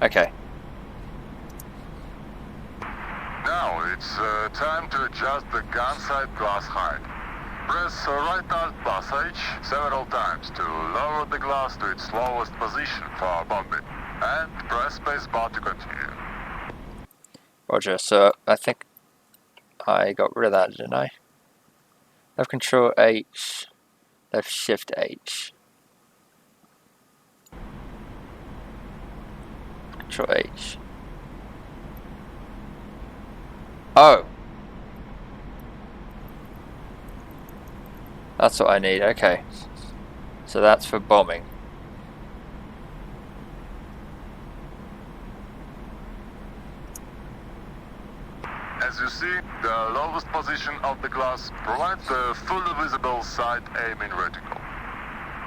[SPEAKER 1] Okay.
[SPEAKER 4] Now it's time to adjust the gunsight glass height. Press right alt plus H several times to lower the glass to its lowest position for bombing, and press spacebar to continue.
[SPEAKER 1] Roger, so I think I got rid of that, didn't I? Left control H, left shift H. Control H. Oh! That's what I need, okay. So that's for bombing.
[SPEAKER 4] As you see, the lowest position of the glass provides the fully visible side aiming reticle.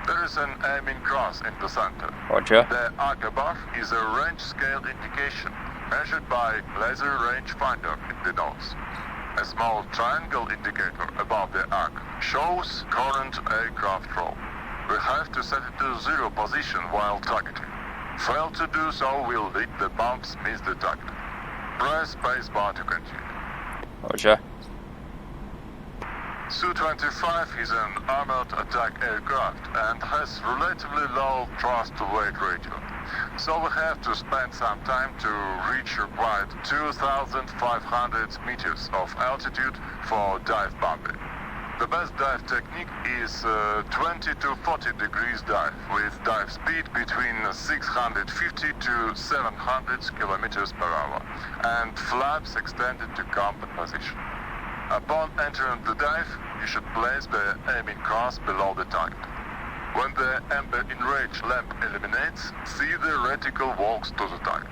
[SPEAKER 4] There is an aiming cross in the center.
[SPEAKER 1] Roger.
[SPEAKER 4] The arc above is a range scale indication measured by laser rangefinder in the nose. A small triangle indicator above the arc shows current aircraft roll. We have to set it to 0 position while targeting. Fail to do so will lead the bumps miss the target. Press spacebar to continue.
[SPEAKER 1] Roger.
[SPEAKER 4] Su-25 is an armored attack aircraft and has relatively low thrust-to-weight ratio, so we have to spend some time to reach required 2,500 meters of altitude for dive bombing. The best dive technique is 20 to 40 degrees dive with dive speed between 650 to 700 kilometers per hour and flaps extended to combat position. Upon entering the dive, you should place the aiming cross below the target. When the amber enrage lamp illuminates, see the reticle walks to the target.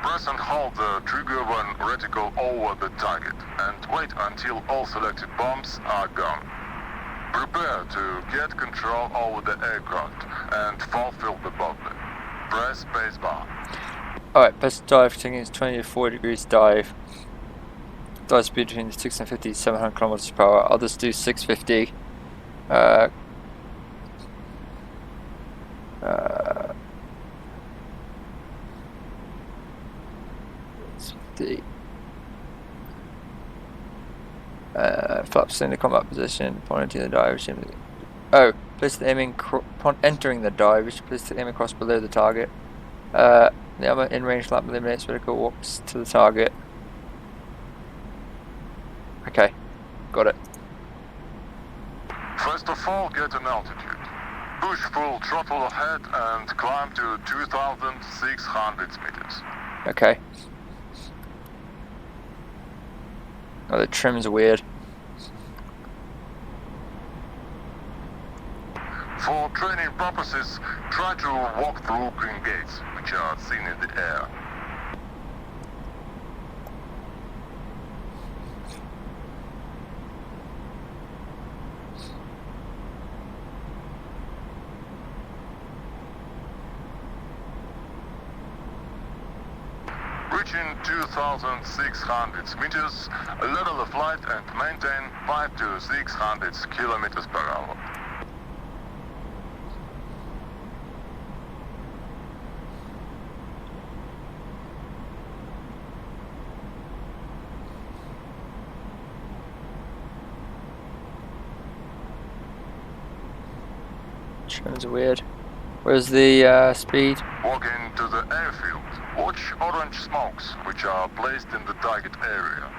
[SPEAKER 4] Press and hold the trigger when reticle over the target, and wait until all selected bombs are gone. Prepare to get control over the aircraft and fulfill the bombing. Press spacebar.
[SPEAKER 1] Alright, best dive taking is 20 to 40 degrees dive. Dive speed between 650 to 700 kilometers per hour. I'll just do 650. Flaps in the combat position, upon entering the dive. Oh, place the aiming upon entering the dive, you should place the aiming cross below the target. The other in-range lamp eliminates reticle walks to the target. Okay, got it.
[SPEAKER 4] First of all, get an altitude. Push full throttle ahead and climb to 2,600 meters.
[SPEAKER 1] Okay. Oh, the trim's weird.
[SPEAKER 4] For training purposes, try to walk through green gates, which are seen in the air. Reaching 2,600 meters, level of flight and maintain 5 to 600 kilometers per hour.
[SPEAKER 1] Sounds weird. Where's the speed?
[SPEAKER 4] Walk into the airfield. Watch orange smokes, which are placed in the target area.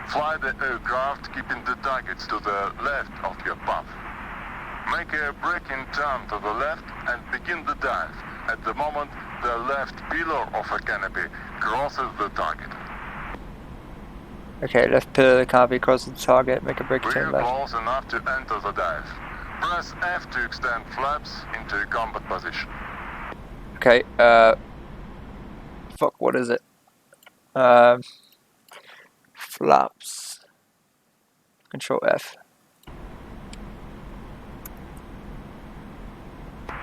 [SPEAKER 4] Fly the aircraft, keeping the targets to the left of your path. Make a braking turn to the left and begin the dive. At the moment, the left pillar of a canopy crosses the target.
[SPEAKER 1] Okay, left pillar of the canopy crosses the target, make a break
[SPEAKER 4] We're
[SPEAKER 1] turn left.
[SPEAKER 4] close enough to enter the dive. Press F to extend flaps into combat position.
[SPEAKER 1] Okay, fuck, what is it? Flaps. Control F.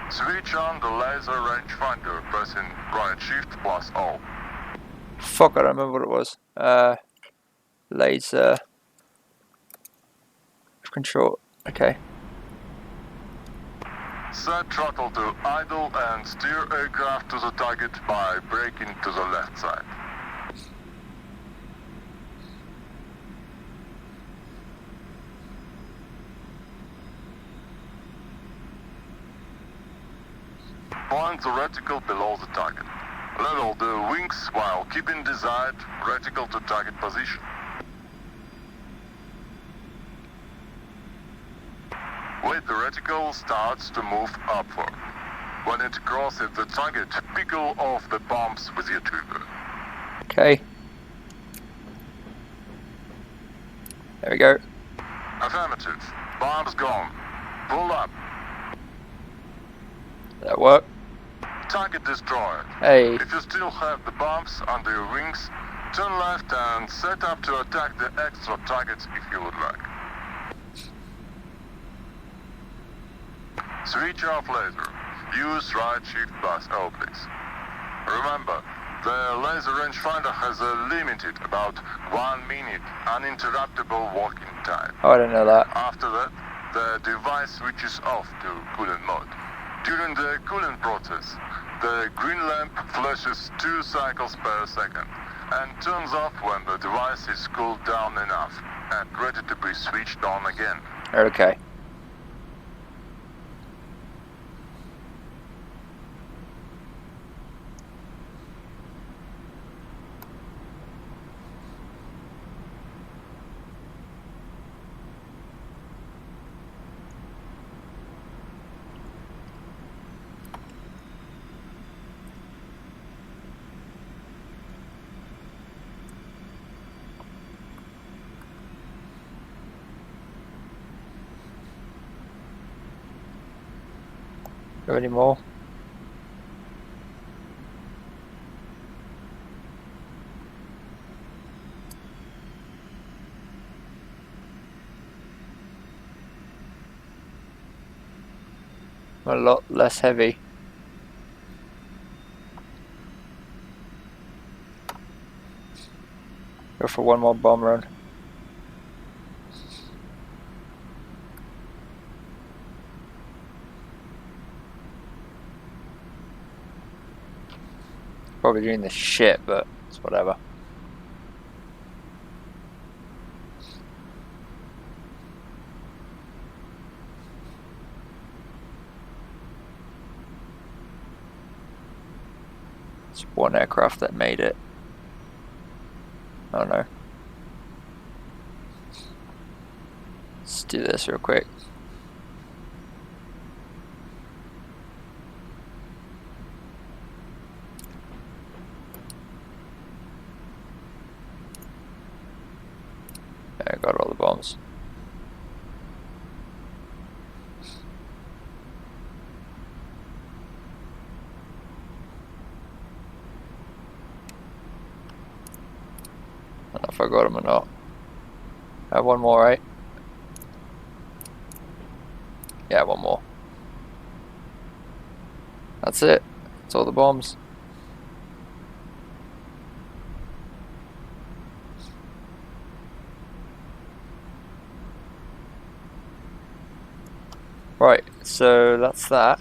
[SPEAKER 4] Switch on the laser rangefinder, pressing right shift plus O.
[SPEAKER 1] Fuck, I don't remember what it was. Laser. Control. Okay.
[SPEAKER 4] Set throttle to idle and steer aircraft to the target by braking to the left side. Point the reticle below the target. Level the wings while keeping desired reticle to target position. Wait, the reticle starts to move upward. When it crosses the target, peel off the bombs with your trigger.
[SPEAKER 1] Okay. There we go.
[SPEAKER 4] Affirmative. Bombs gone. Pull up.
[SPEAKER 1] That worked.
[SPEAKER 4] Target destroyed.
[SPEAKER 1] Hey.
[SPEAKER 4] If you still have the bombs under your wings, turn left and set up to attack the extra targets if you would like. Switch off laser. Use right shift plus O, please. Remember, the laser rangefinder has a limited, about 1 minute, uninterruptible working time.
[SPEAKER 1] Oh, I didn't know that.
[SPEAKER 4] After that, the device switches off to coolant mode. During the coolant process, the green lamp flashes 2 cycles per second and turns off when the device is cooled down enough and ready to be switched on again.
[SPEAKER 1] Okay. Got any more? A lot less heavy. Go for one more bomb run. Probably doing this shit, but it's whatever. It's one aircraft that made it. Oh no. Let's do this real quick. I got all the bombs. I don't know if I got them or not. I have one more, right? Yeah, one more. That's it. That's all the bombs. Right, so that's that.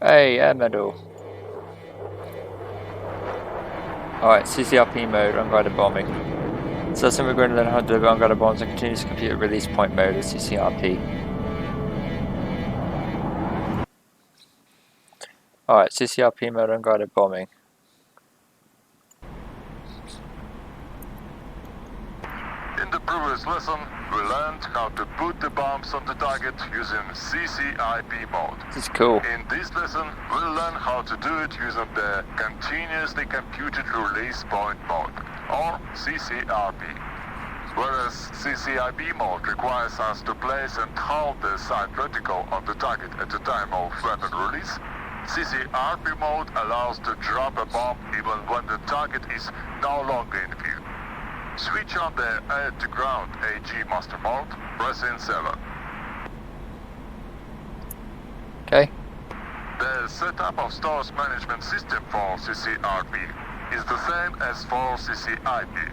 [SPEAKER 1] Hey, air medal. Alright, CCRP mode, unguided bombing. So that's we're going to learn how to deliver unguided bombs and continuous computer release point mode with CCRP. Alright, CCRP mode, unguided bombing.
[SPEAKER 4] In the previous lesson, we learned how to put the bombs on the target using Ccip mode.
[SPEAKER 1] This is cool.
[SPEAKER 4] In this lesson, we'll learn how to do it using the Continuously Computed Release Point mode, or CCRP. Whereas Ccip mode requires us to place and hold the sight reticle on the target at the time of weapon release, CCRP mode allows to drop a bomb even when the target is no longer in view. Switch on the air-to-ground AG master mode, pressing 7.
[SPEAKER 1] Okay.
[SPEAKER 4] The setup of stores management system for CCRP is the same as for CCIP.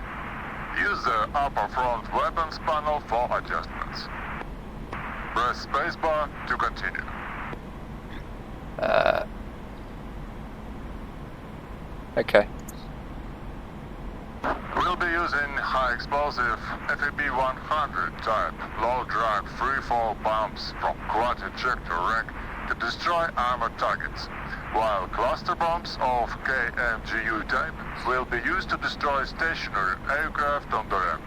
[SPEAKER 4] Use the upper front weapons panel for adjustments. Press spacebar to continue.
[SPEAKER 1] Okay.
[SPEAKER 4] We'll be using high-explosive FAB-100 type low-drag free-fall bombs from quad ejector rank to destroy armored targets, while cluster bombs of KMGU type will be used to destroy stationary aircraft on the ramp.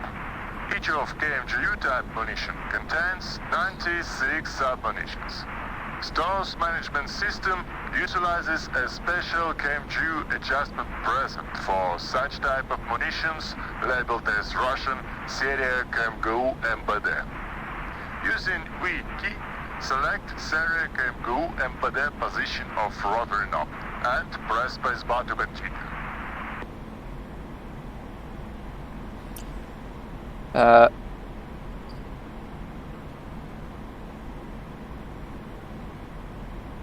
[SPEAKER 4] Each of KMGU type munition contains 96 sub-munitions. Stores management system utilizes a special KMGU adjustment present for such type of munitions labeled as Russian Seria KMGU MBD. Using V key, select Seria KMGU MBD position of rotary knob and press spacebar to continue.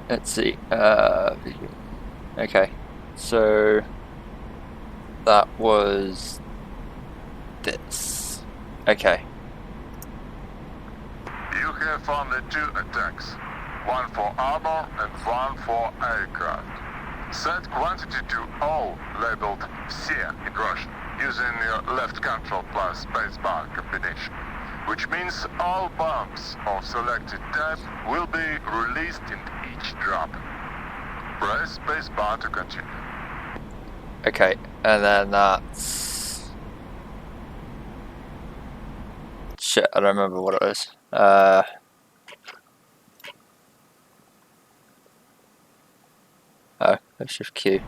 [SPEAKER 1] Let's see. Okay. So that was this. Okay.
[SPEAKER 4] You have only 2 attacks, one for armor and one for aircraft. Set quantity to all labeled Все in Russian, using your left control plus spacebar combination, which means all bombs of selected type will be released in each drop. Press spacebar to continue.
[SPEAKER 1] Okay, and then that's... Shit, I don't remember what it was. Oh, let's shift Q.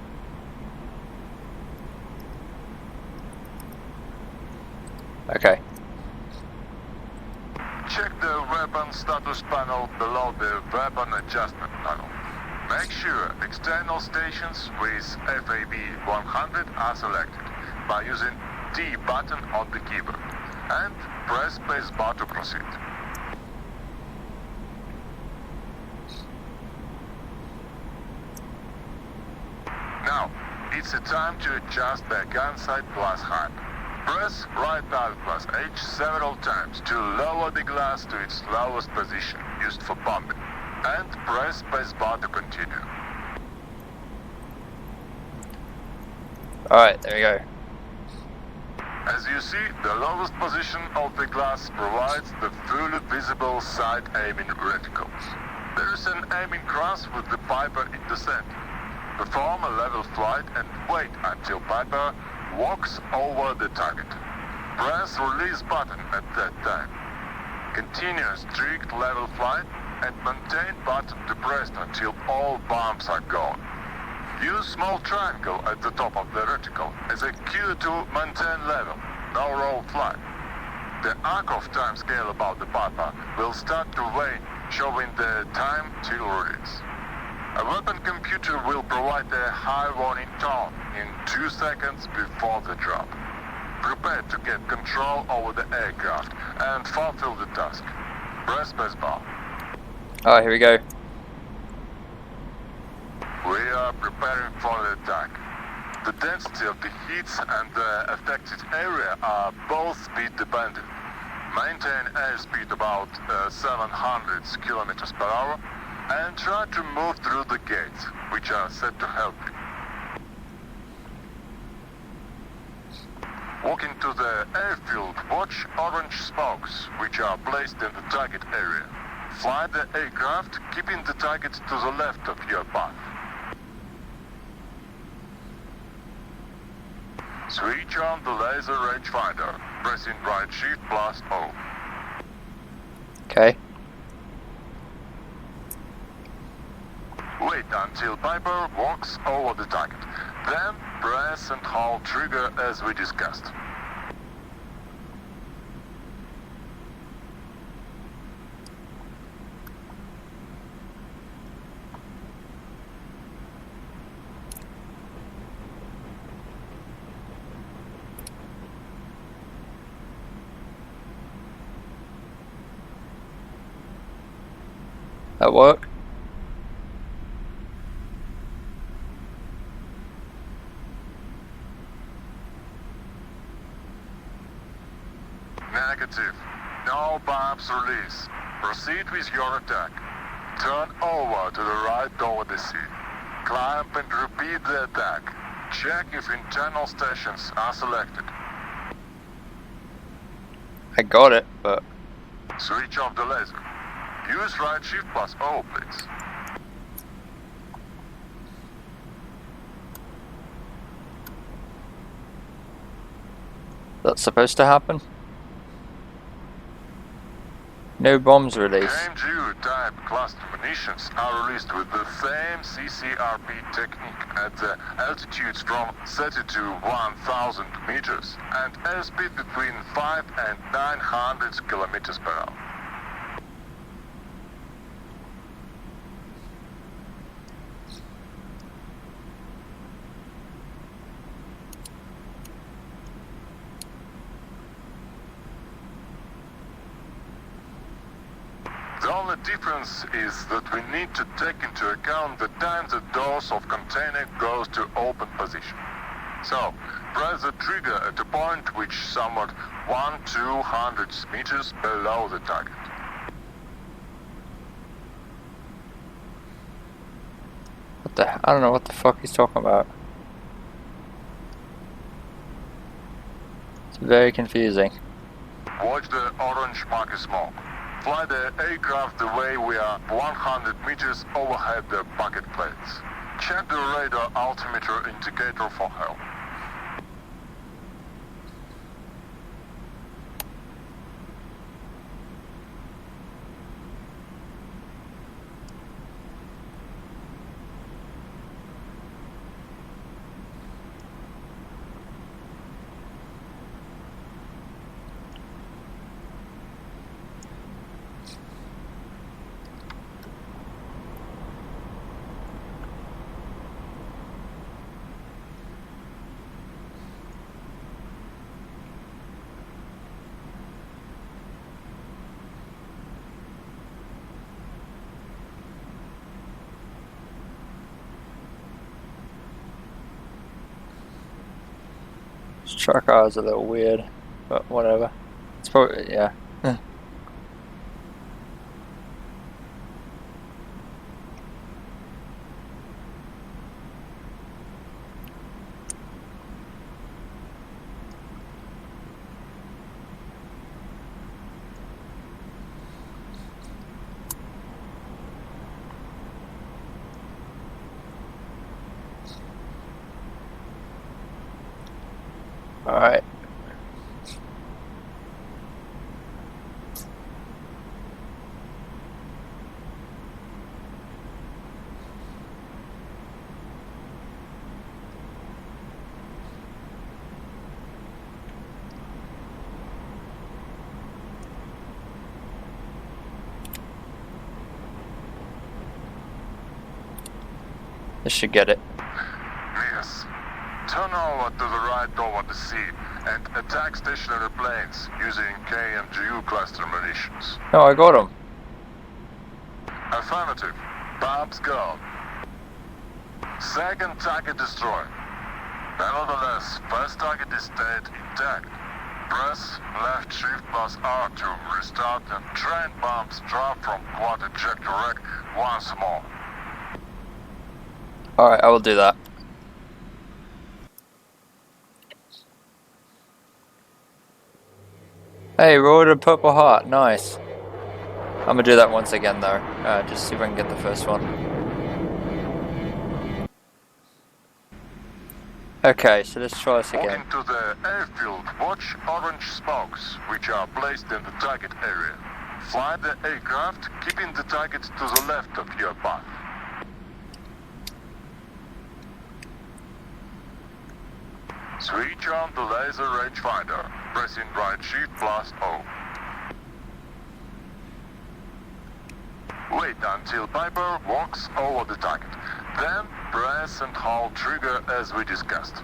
[SPEAKER 1] Okay.
[SPEAKER 4] Check the weapon status panel below the weapon adjustment panel. Make sure external stations with FAB 100 are selected by using D button on the keyboard and press spacebar to proceed. Now, it's a time to adjust the gunsight plus height. Press right alt plus H several times to lower the glass to its lowest position used for bombing, and press spacebar to continue.
[SPEAKER 1] Alright, there we go.
[SPEAKER 4] As you see, the lowest position of the glass provides the fully visible side aiming reticles. There is an aiming cross with the Piper in the center. Perform a level flight and wait until Piper walks over the target. Press release button at that time. Continue strict level flight and maintain button depressed until all bombs are gone. Use small triangle at the top of the reticle as a cue to maintain level, no roll flight. The arc of time scale about the Piper will start to wane, showing the time till release. A weapon computer will provide a high warning tone in 2 seconds before the drop. Prepare to get control over the aircraft and fulfill the task. Press spacebar.
[SPEAKER 1] Alright, here we go.
[SPEAKER 4] We are preparing for the attack. The density of the hits and the affected area are both speed dependent. Maintain airspeed about 700 kilometers per hour and try to move through the gates, which are set to help you. Walking to the airfield, watch orange spokes, which are placed in the target area. Fly the aircraft, keeping the target to the left of your path. Switch on the laser rangefinder, pressing right shift plus O.
[SPEAKER 1] Okay.
[SPEAKER 4] Wait until Piper walks over the target. Then press and hold trigger as we discussed.
[SPEAKER 1] That work?
[SPEAKER 4] Negative. No bombs release. Proceed with your attack. Turn over to the right over the sea. Climb and repeat the attack. Check if internal stations are selected.
[SPEAKER 1] I got it, but
[SPEAKER 4] Switch off the laser. Use right shift plus O, please.
[SPEAKER 1] that's supposed to happen? No bombs released.
[SPEAKER 4] KMGU type cluster munitions are released with the same CCRP technique at the altitudes from 30 to 1000 meters and airspeed between 5 and 900 kilometers per hour. The only difference is that we need to take into account the time the doors of container goes to open position. So, press the trigger at a point which somewhat 1-200 meters below the target.
[SPEAKER 1] What the? I don't know what the fuck he's talking about. It's very confusing.
[SPEAKER 4] Watch the orange marker smoke. Fly the aircraft the way we are 100 meters overhead the bucket plates. Check the radar altimeter indicator for help.
[SPEAKER 1] This truck car is a little weird, but whatever. It's probably, yeah. Alright. This should get it.
[SPEAKER 4] Yes. Turn over to the right over the sea and attack stationary planes using KMGU cluster munitions.
[SPEAKER 1] No, I got him.
[SPEAKER 4] Affirmative. Bombs go. Second target destroyed. Nevertheless, first target is dead intact. Press left shift plus R to restart and train bumps drop from quad ejector rack once more.
[SPEAKER 1] Alright, I will do that. Hey, rolled a purple heart, nice. I'm gonna do that once again though, just see if I can get the first one. Okay, so let's try this again.
[SPEAKER 4] Walking to the airfield, watch orange spokes, which are placed in the target area. Fly the aircraft, keeping the target to the left of your path. Switch on the laser rangefinder, pressing right shift plus O. Wait until Piper walks over the target. Then press and hold trigger as we discussed.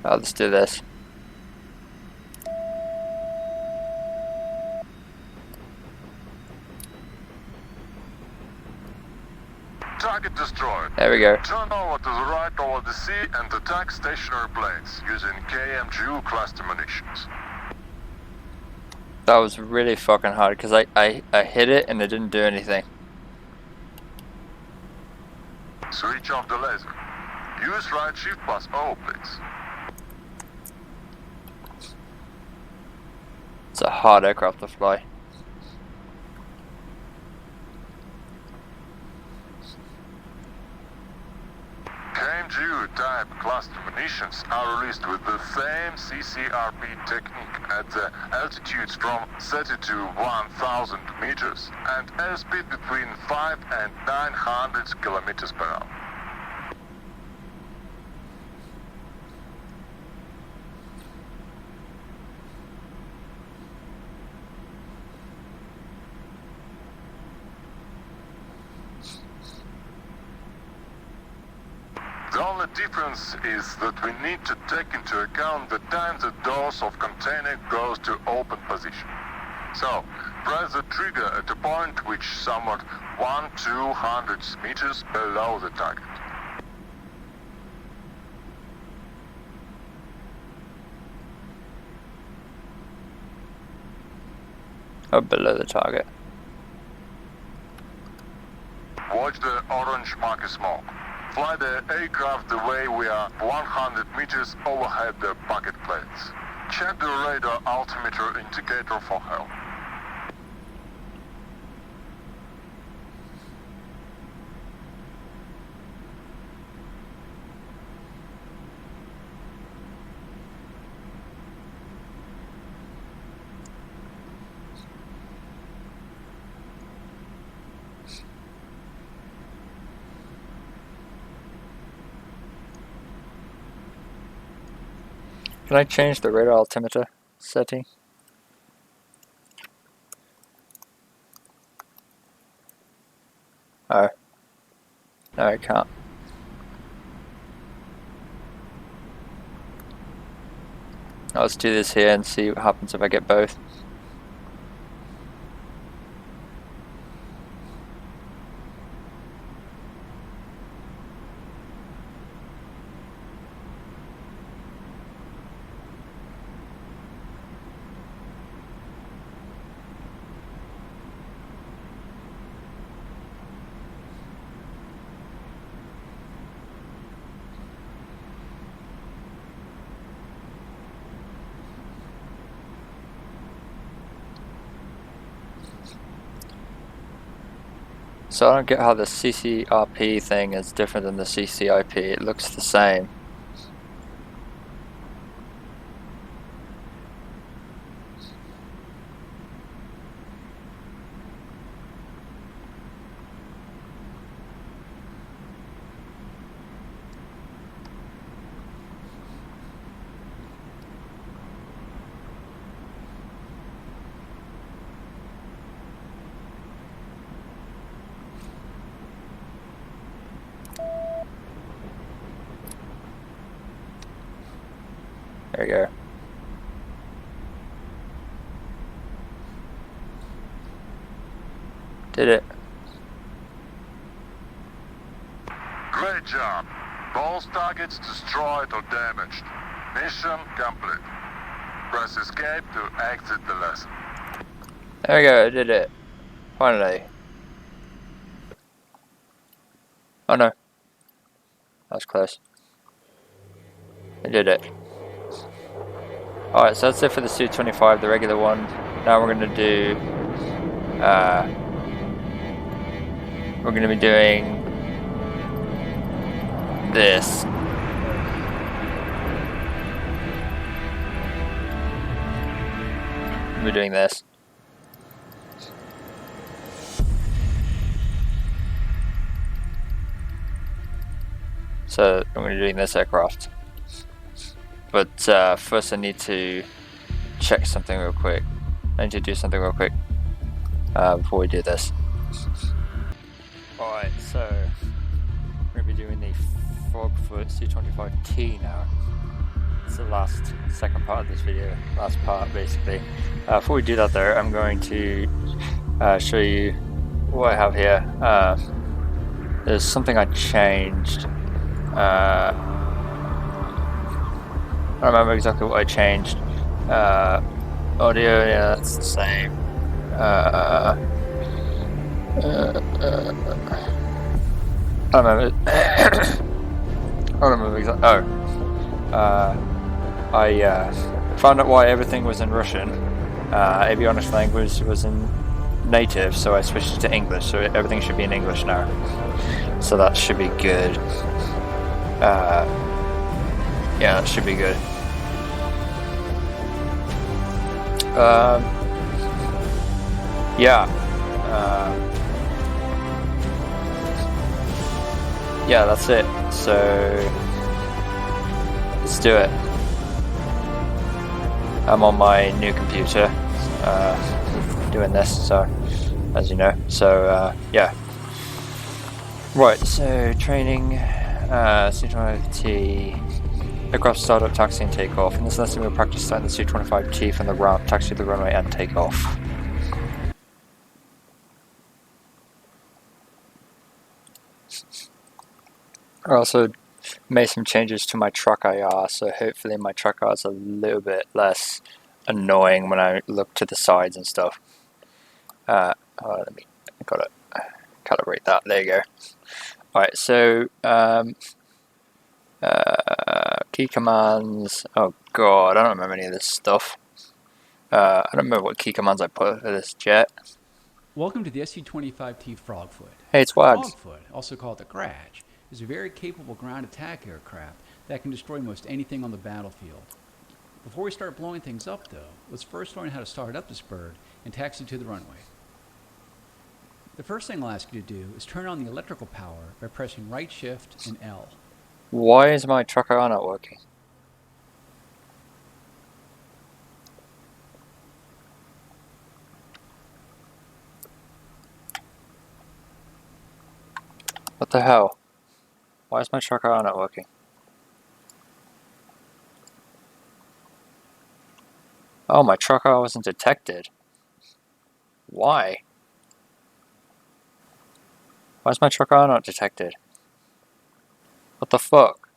[SPEAKER 1] Let's do this.
[SPEAKER 4] Target destroyed.
[SPEAKER 1] There we go.
[SPEAKER 4] Turn over to the right over the sea and attack stationary planes using KMGU cluster munitions.
[SPEAKER 1] That was really fucking hard because I hit it and it didn't do anything.
[SPEAKER 4] Switch off the laser. Use right shift plus O, please.
[SPEAKER 1] It's a hard aircraft to fly.
[SPEAKER 4] KMGU type cluster munitions are released with the same CCRP technique at the altitudes from 30 to 1000 meters and airspeed between 5 and 900 kilometers per hour. The only difference is that we need to take into account the time the doors of container goes to open position. So, press the trigger at a point which somewhat 1-200 meters below the target.
[SPEAKER 1] Or below the target.
[SPEAKER 4] Watch the orange marker smoke. Fly the aircraft the way we are 100 meters overhead the bucket plates. Check the radar altimeter indicator for help.
[SPEAKER 1] Can I change the radar altimeter setting? Oh. No, I can't. Let's do this here and see what happens if I get both. So I don't get how the CCRP thing is different than the CCIP. It looks the same. There we go. Did it.
[SPEAKER 4] Great job. Both targets destroyed or damaged. Mission complete. Press escape to exit the lesson.
[SPEAKER 1] There we go, I did it. Finally. Oh no. That was close. I did it. Alright, so that's it for the Su-25, the regular one. Now we're going to do... we're going to be doing... this. We're doing this. So I'm going to be doing this aircraft. But first I need to check something real quick. I need to do something real quick before we do this. Alright, so we're going to be doing the Frogfoot Su-25T now. It's the second part of this video, last part basically. Before we do that though, I'm going to show you what I have here. There's something I changed. I don't remember exactly what I changed. Audio, yeah, that's the same. I don't remember. I don't remember exactly. I found out why everything was in Russian. Avionics language was in native, so I switched it to English. So everything should be in English now. So that should be good. Yeah, that should be good. Yeah. Yeah, that's it. So let's do it. I'm on my new computer doing this, so as you know. So yeah. Right, so training Su-25T aircraft startup, taxi and takeoff. In this lesson we'll practice starting the Su-25T from the ground, taxi to the runway and takeoff. I also made some changes to my truck IR, so hopefully my truck IR is a little bit less annoying when I look to the sides and stuff. I gotta calibrate that. There you go. Alright, so key commands. Oh god, I don't remember any of this stuff. I don't remember what key commands I put for this jet.
[SPEAKER 5] Welcome to the Su-25T Frogfoot.
[SPEAKER 1] Hey, it's Wags.
[SPEAKER 5] Frogfoot, also called the Grudge, is a very capable ground attack aircraft that can destroy most anything on the battlefield. Before we start blowing things up though, let's first learn how to start up this bird and taxi to the runway. The first thing I'll ask you to do is turn on the electrical power by pressing right shift and L.
[SPEAKER 1] Why is my truck IR not working? What the hell? Why is my truck IR not working? Oh, my truck IR wasn't detected. Why? Why is my truck IR not detected? What the fuck?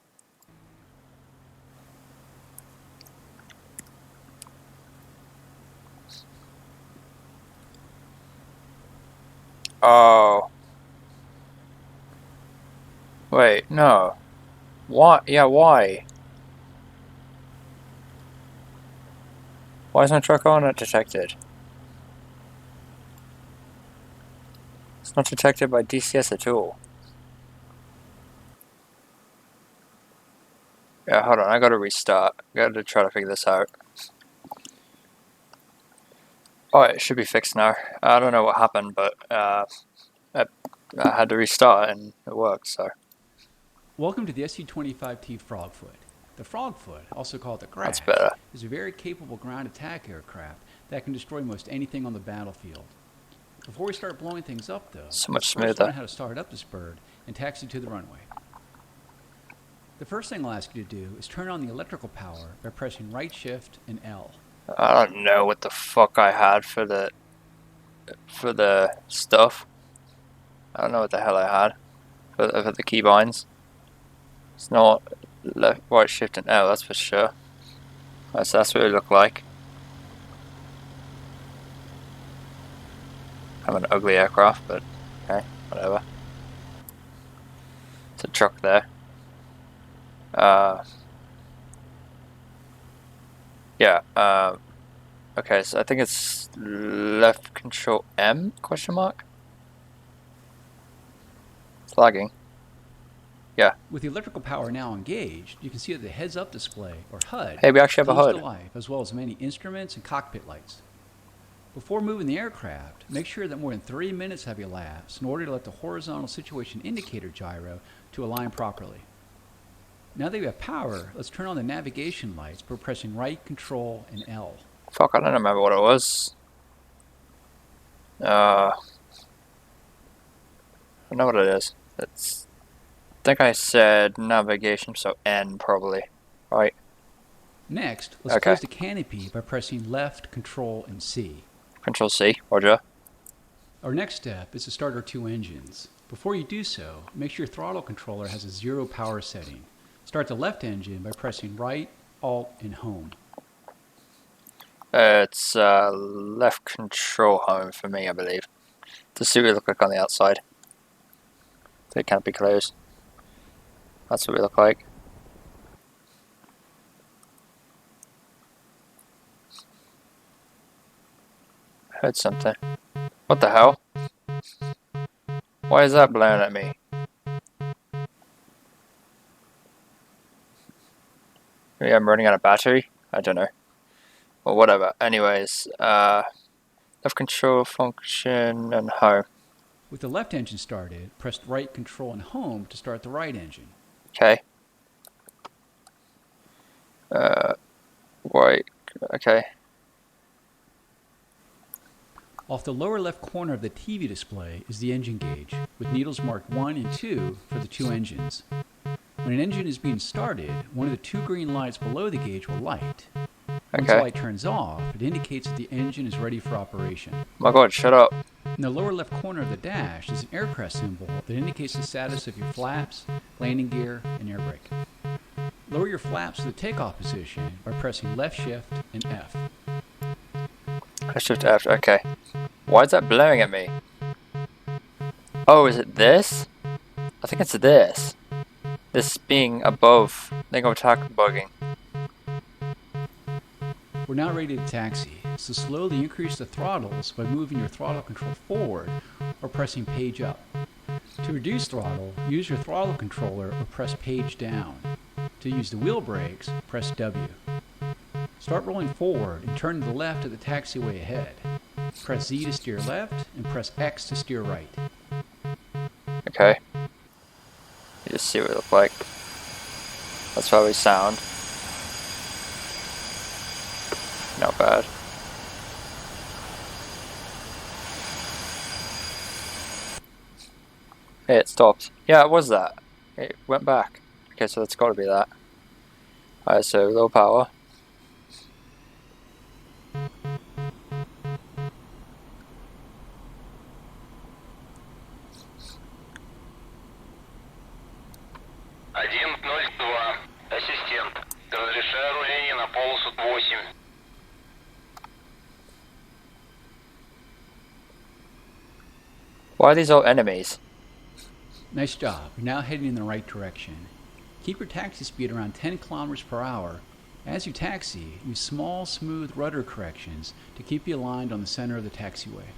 [SPEAKER 1] Oh. Wait, no. Why? Yeah, why? Why is my truck IR not detected? It's not detected by DCS at all. Yeah, hold on, I gotta restart. I gotta try to figure this out. Alright, it should be fixed now. I don't know what happened, but I had to restart and it worked, so.
[SPEAKER 5] Welcome to the Su-25T Frogfoot. The Frogfoot, also called the Grudge,
[SPEAKER 1] That's better.
[SPEAKER 5] is a very capable ground attack aircraft that can destroy most anything on the battlefield. Before we start blowing things up though,
[SPEAKER 1] So much
[SPEAKER 5] let's
[SPEAKER 1] smoother.
[SPEAKER 5] learn how to start up this bird and taxi to the runway. The first thing I'll ask you to do is turn on the electrical power by pressing right shift and L.
[SPEAKER 1] I don't know what the fuck I had for the stuff. I don't know what the hell I had for the keybinds. It's not left, right shift and L, that's for sure. That's what it looked like. I'm an ugly aircraft, but okay, whatever. It's a truck there. Yeah, okay, so I think it's left control M, question mark? It's lagging. Yeah.
[SPEAKER 5] With the electrical power now engaged, you can see that the heads-up display, or HUD,
[SPEAKER 1] Hey, we actually have a
[SPEAKER 5] comes
[SPEAKER 1] HUD.
[SPEAKER 5] to life, as well as many instruments and cockpit lights. Before moving the aircraft, make sure that more than 3 minutes have elapsed in order to let the horizontal situation indicator gyro to align properly. Now that you have power, let's turn on the navigation lights by pressing right, control, and L.
[SPEAKER 1] Fuck, I don't remember what it was. I know what it is. I think I said navigation, so N probably. Right.
[SPEAKER 5] Next, let's
[SPEAKER 1] Okay.
[SPEAKER 5] close the canopy by pressing left, control, and C.
[SPEAKER 1] Control C, Roger.
[SPEAKER 5] Our next step is to start our two engines. Before you do so, make sure your throttle controller has a 0 power setting. Start the left engine by pressing right, Alt, and Home.
[SPEAKER 1] It's left control home for me, I believe. To see what it look like on the outside. They can't be closed. That's what we look like. I heard something. What the hell? Why is that blowing at me? Maybe I'm running out of battery? I don't know. Well, whatever. Anyways, left control function and home.
[SPEAKER 5] With the left engine started, press right, control, and Home to start the right engine.
[SPEAKER 1] Okay. Right. Okay.
[SPEAKER 5] Off the lower left corner of the TV display is the engine gauge, with needles marked 1 and 2 for the two engines. When an engine is being started, one of the two green lights below the gauge will light. Once the
[SPEAKER 1] Okay.
[SPEAKER 5] light turns off, it indicates that the engine is ready for operation.
[SPEAKER 1] My god, shut up.
[SPEAKER 5] In the lower left corner of the dash is an aircraft symbol that indicates the status of your flaps, landing gear, and air brake. Lower your flaps to the takeoff position by pressing left shift and F.
[SPEAKER 1] Let's shift F. Okay. Why is that blowing at me? Oh, is it this? I think it's this. This being above. I think I'm attack bugging.
[SPEAKER 5] We're now ready to taxi, so slowly increase the throttles by moving your throttle control forward or pressing page up. To reduce throttle, use your throttle controller or press page down. To use the wheel brakes, press W. Start rolling forward and turn to the left at the taxiway ahead. Press Z to steer left and press X to steer right.
[SPEAKER 1] Okay. You just see what it looks like. That's how we sound. Not bad. Hey, it stopped. Yeah, it was that. It went back. Okay, so that's got to be that. Alright, so low power.
[SPEAKER 3] Ассистент, разрешаю руление на полосу 8.
[SPEAKER 1] Why are these all enemies?
[SPEAKER 5] Nice job. You're now heading in the right direction. Keep your taxi speed around 10 kilometers per hour. As you taxi, use small, smooth rudder corrections to keep you aligned on the center of the taxiway.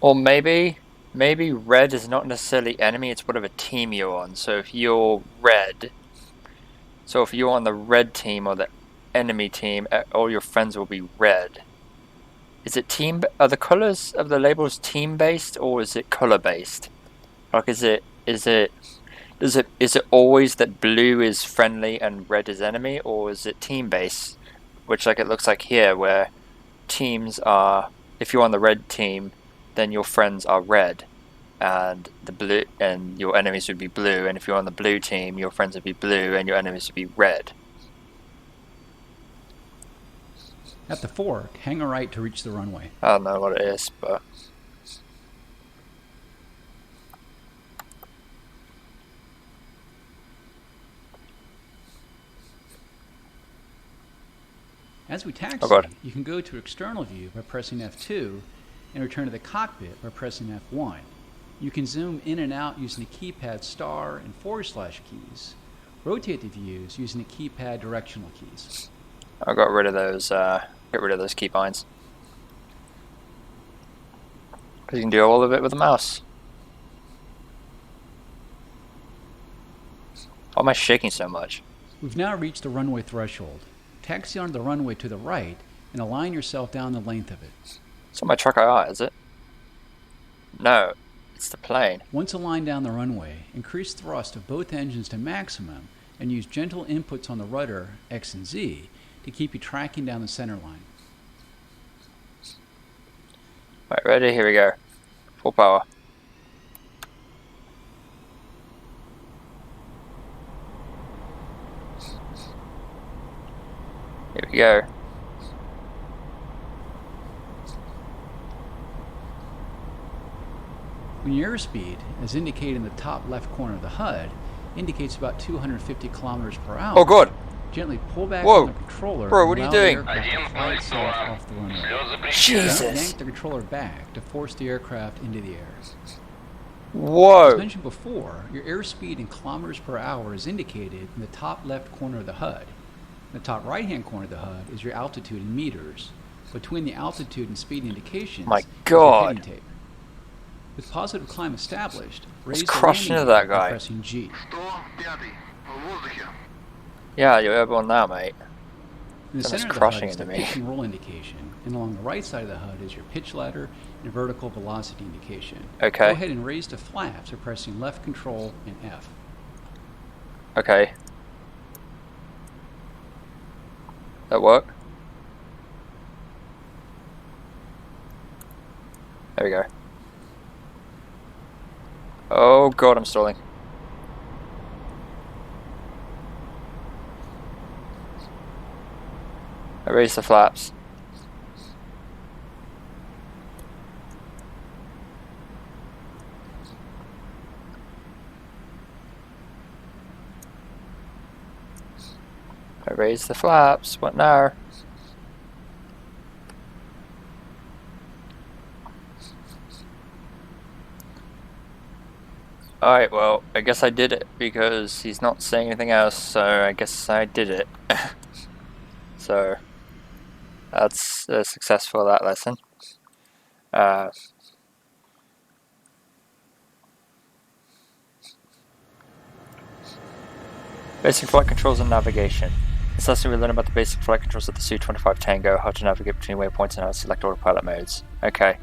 [SPEAKER 1] Or maybe red is not necessarily enemy, it's whatever team you're on. So if you're red, so if you're on the red team or the enemy team, all your friends will be red. Is it team? Are the colors of the labels team based or is it color based? Like, is it always that blue is friendly and red is enemy, or is it team based? Which, like, it looks like here, where teams are, if you're on the red team, then your friends are red, and the blue, and your enemies would be blue, and if you're on the blue team, your friends would be blue, and your enemies would be red.
[SPEAKER 5] At the fork, hang a right to reach the runway.
[SPEAKER 1] I don't know what it is, but
[SPEAKER 5] As we taxi,
[SPEAKER 1] Oh, God.
[SPEAKER 5] you can go to external view by pressing F2 and return to the cockpit by pressing F1. You can zoom in and out using the keypad star and / keys. Rotate the views using the keypad directional keys.
[SPEAKER 1] I got rid of those. Get rid of those keybinds. Because you can do all of it with the mouse. Why am I shaking so much?
[SPEAKER 5] We've now reached the runway threshold. Taxi onto the runway to the right and align yourself down the length of it.
[SPEAKER 1] It's on my truck IR, is it? No, it's the plane.
[SPEAKER 5] Once aligned down the runway, increase thrust of both engines to maximum and use gentle inputs on the rudder, X and Z, to keep you tracking down the center line.
[SPEAKER 1] Right, ready? Here we go. Full power. Here we go.
[SPEAKER 5] When your airspeed, as indicated in the top left corner of the HUD, indicates about 250 kilometers per hour,
[SPEAKER 1] Oh god!
[SPEAKER 5] gently pull back
[SPEAKER 1] Whoa.
[SPEAKER 5] on the controller
[SPEAKER 1] Bro,
[SPEAKER 5] and
[SPEAKER 1] what are you
[SPEAKER 5] allow the
[SPEAKER 1] doing?
[SPEAKER 5] aircraft to fly itself off the runway.
[SPEAKER 3] Слет
[SPEAKER 5] Don't
[SPEAKER 1] Jesus!
[SPEAKER 5] yank the controller back to force the aircraft into the air. As
[SPEAKER 1] Whoa!
[SPEAKER 5] mentioned before, your airspeed in kilometers per hour is indicated in the top left corner of the HUD. In the top right-hand corner of the HUD is your altitude in meters. Between the altitude and speed indications
[SPEAKER 1] My
[SPEAKER 5] is your
[SPEAKER 1] God.
[SPEAKER 5] heading tape. With positive climb established, raise the
[SPEAKER 1] crushing
[SPEAKER 5] landing
[SPEAKER 1] into that
[SPEAKER 5] gear by
[SPEAKER 1] guy.
[SPEAKER 5] pressing G.
[SPEAKER 4] 105 в воздухе.
[SPEAKER 1] Yeah, you're airborne now, mate.
[SPEAKER 5] In the
[SPEAKER 1] Someone's
[SPEAKER 5] center of the HUD
[SPEAKER 1] crushing
[SPEAKER 5] is the
[SPEAKER 1] into me.
[SPEAKER 5] pitch and roll indication, and along the right side of the HUD is your pitch ladder and vertical velocity indication.
[SPEAKER 1] Okay.
[SPEAKER 5] Go ahead and raise the flaps by pressing left control and F.
[SPEAKER 1] Okay. That work? There we go. Oh god, I'm stalling. I raised the flaps. I raised the flaps. What now? Alright, well, I guess I did it because he's not saying anything else, so I guess I did it. So, that's successful, that lesson. Basic flight controls and navigation. This lesson we learn about the basic flight controls of the Su-25 Tango, how to navigate between waypoints and how to select autopilot modes. Okay.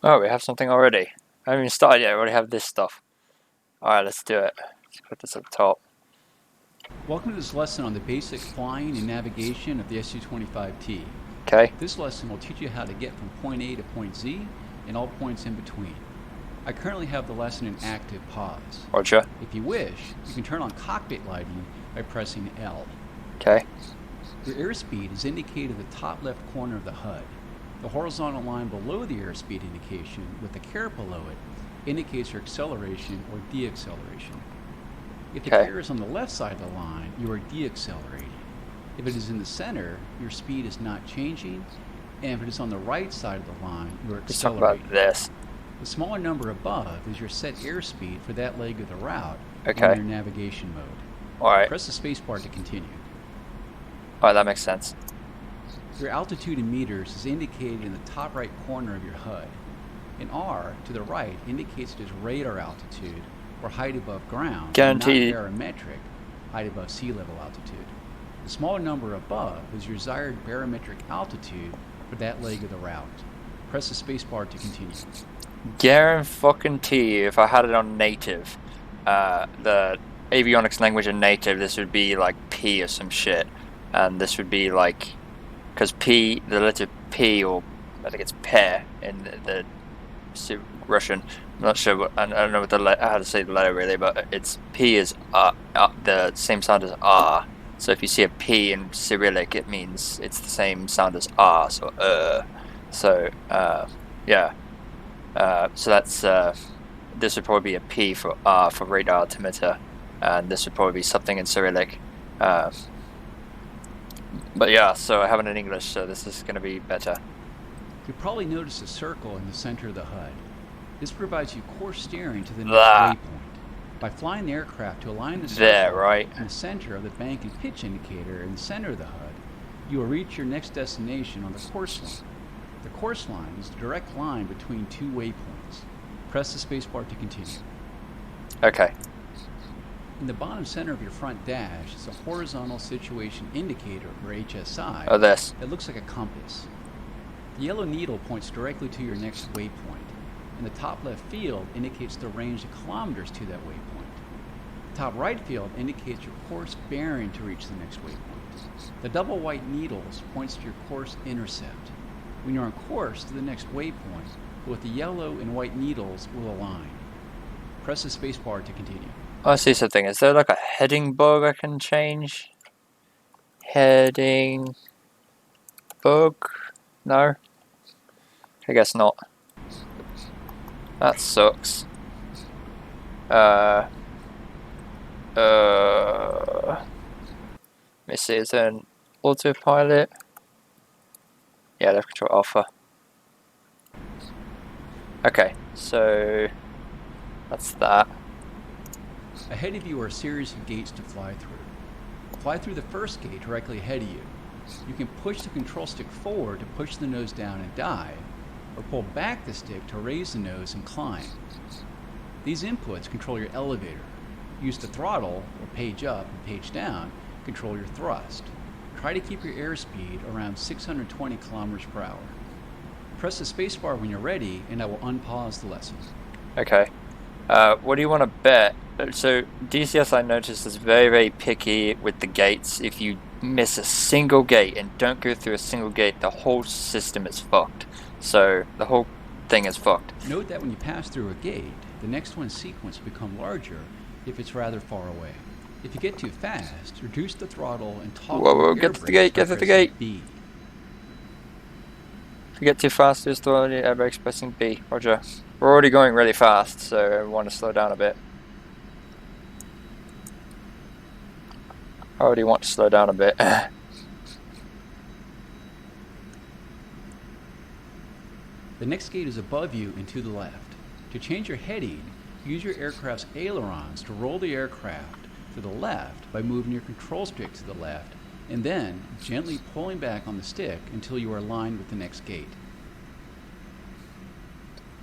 [SPEAKER 1] Oh, we have something already. I haven't even started yet, I already have this stuff. Alright, let's do it. Let's put this at the top.
[SPEAKER 5] Welcome to this lesson on the basic flying and navigation of the Su-25T.
[SPEAKER 1] Okay.
[SPEAKER 5] This lesson will teach you how to get from point A to point Z and all points in between. I currently have the lesson in active pause.
[SPEAKER 1] Roger.
[SPEAKER 5] If you wish, you can turn on cockpit lighting by pressing L.
[SPEAKER 1] Okay.
[SPEAKER 5] Your airspeed is indicated at the top left corner of the HUD. The horizontal line below the airspeed indication with the caret below it indicates your acceleration or deceleration. If the
[SPEAKER 1] Okay.
[SPEAKER 5] caret is on the left side of the line, you are deaccelerating. If it is in the center, your speed is not changing, and if it is on the right side of the line, you are
[SPEAKER 1] Let's talk
[SPEAKER 5] accelerating.
[SPEAKER 1] about this.
[SPEAKER 5] The smaller number above is your set airspeed for that leg of the route
[SPEAKER 1] Okay.
[SPEAKER 5] in your navigation mode.
[SPEAKER 1] Alright.
[SPEAKER 5] Press the spacebar to continue.
[SPEAKER 1] Alright, that makes sense.
[SPEAKER 5] Your altitude in meters is indicated in the top right corner of your HUD. An R to the right indicates it is radar altitude, or height above ground,
[SPEAKER 1] Guaranteed.
[SPEAKER 5] not barometric, height above sea level altitude. The smaller number above is your desired barometric altitude for that leg of the route. Press the spacebar to continue.
[SPEAKER 1] Guarantee if I had it on native, the avionics language in native, this would be like P or some shit, and this would be like, because P, the letter P, or I think it's pair in the Russian. I'm not sure what, I don't know what how to say the letter really, but it's P is the same sound as R. So if you see a P in Cyrillic, it means it's the same sound as R, so So yeah. So that's this would probably be a P for R for radar altimeter, and this would probably be something in Cyrillic. But yeah, so I have it in English, so this is going to be better.
[SPEAKER 5] You probably notice a circle in the center of the HUD. This provides you course steering to the next
[SPEAKER 1] Blah.
[SPEAKER 5] waypoint. By flying the aircraft to align the
[SPEAKER 1] There,
[SPEAKER 5] circle
[SPEAKER 1] right.
[SPEAKER 5] in the center of the bank and pitch indicator in the center of the HUD, you will reach your next destination on the course line. The course line is the direct line between two waypoints. Press the spacebar to continue.
[SPEAKER 1] Okay.
[SPEAKER 5] In the bottom center of your front dash is a horizontal situation indicator, or HSI,
[SPEAKER 1] Oh, this.
[SPEAKER 5] that looks like a compass. The yellow needle points directly to your next waypoint, and the top left field indicates the range of kilometers to that waypoint. The top right field indicates your course bearing to reach the next waypoint. The double white needles points to your course intercept. When you're on course to the next waypoint, both the yellow and white needles will align. Press the spacebar to continue.
[SPEAKER 1] Oh, I see something. Is there like a heading bug I can change? Heading bug? No? I guess not. That sucks. Let me see, is there an autopilot? Yeah, left control alpha. Okay, so that's that.
[SPEAKER 5] Ahead of you are a series of gates to fly through. Fly through the first gate directly ahead of you. You can push the control stick forward to push the nose down and dive, or pull back the stick to raise the nose and climb. These inputs control your elevator. Use the throttle, or page up and page down, to control your thrust. Try to keep your airspeed around 620 kilometers per hour. Press the spacebar when you're ready, and I will unpause the lesson.
[SPEAKER 1] Okay. What do you want to bet? So DCS, I noticed, is very, very picky with the gates. If you miss a single gate and don't go through a single gate, the whole system is fucked. So the whole thing is fucked.
[SPEAKER 5] Note that when you pass through a gate, the next one's sequence will become larger if it's rather far away. If you get too fast, reduce the throttle and toggle
[SPEAKER 1] Whoa,
[SPEAKER 5] your
[SPEAKER 1] get
[SPEAKER 5] air
[SPEAKER 1] to the
[SPEAKER 5] brakes
[SPEAKER 1] gate,
[SPEAKER 5] by
[SPEAKER 1] get to the
[SPEAKER 5] pressing
[SPEAKER 1] gate.
[SPEAKER 5] B.
[SPEAKER 1] If you get too fast, just throw the air brakes pressing B. Roger. We're already going really fast, so we want to slow down a bit. I already want to slow down a bit.
[SPEAKER 5] The next gate is above you and to the left. To change your heading, use your aircraft's ailerons to roll the aircraft to the left by moving your control stick to the left, and then gently pulling back on the stick until you are aligned with the next gate.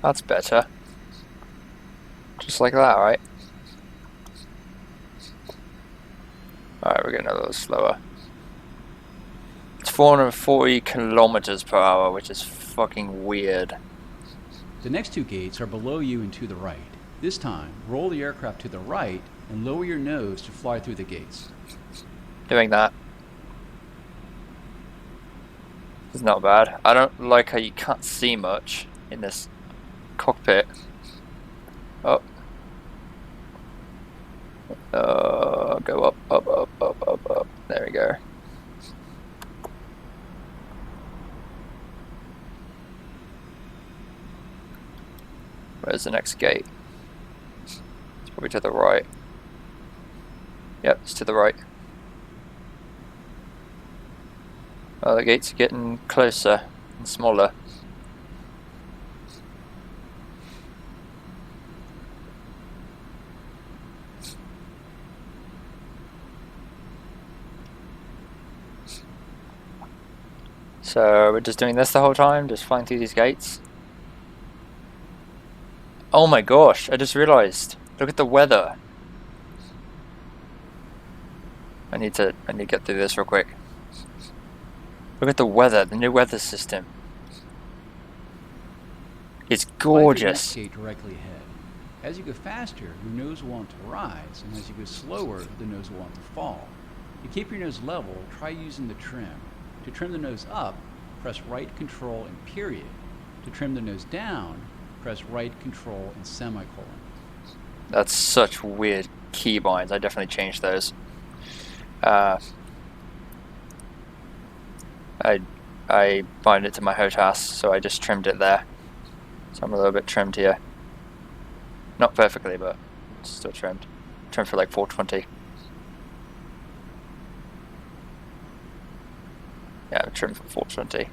[SPEAKER 1] That's better. Just like that, right? Alright, we're getting a little slower. It's 440 kilometers per hour, which is fucking weird.
[SPEAKER 5] The next two gates are below you and to the right. This time, roll the aircraft to the right and lower your nose to fly through the gates.
[SPEAKER 1] Doing that is not bad. I don't like how you can't see much in this cockpit. Oh. Go up, up, up, up, up, up. There we go. Where's the next gate? It's probably to the right. Yep, it's to the right. Oh, the gates are getting closer and smaller. So we're just doing this the whole time, just flying through these gates. Oh my gosh, I just realized. Look at the weather. I need to get through this real quick. Look at the weather, the new weather system. It's gorgeous.
[SPEAKER 5] Fly through the next gate directly ahead. As you go faster, your nose will want to rise, and as you go slower, the nose will want to fall. To keep your nose level, try using the trim. To trim the nose up, press right control and period. To trim the nose down, press right control and semicolon.
[SPEAKER 1] That's such weird keybinds. I definitely changed those. I bind it to my HOTAS, so I just trimmed it there. So I'm a little bit trimmed here. Not perfectly, but still trimmed. Trimmed for like 420. Yeah, I'm trimmed for 420.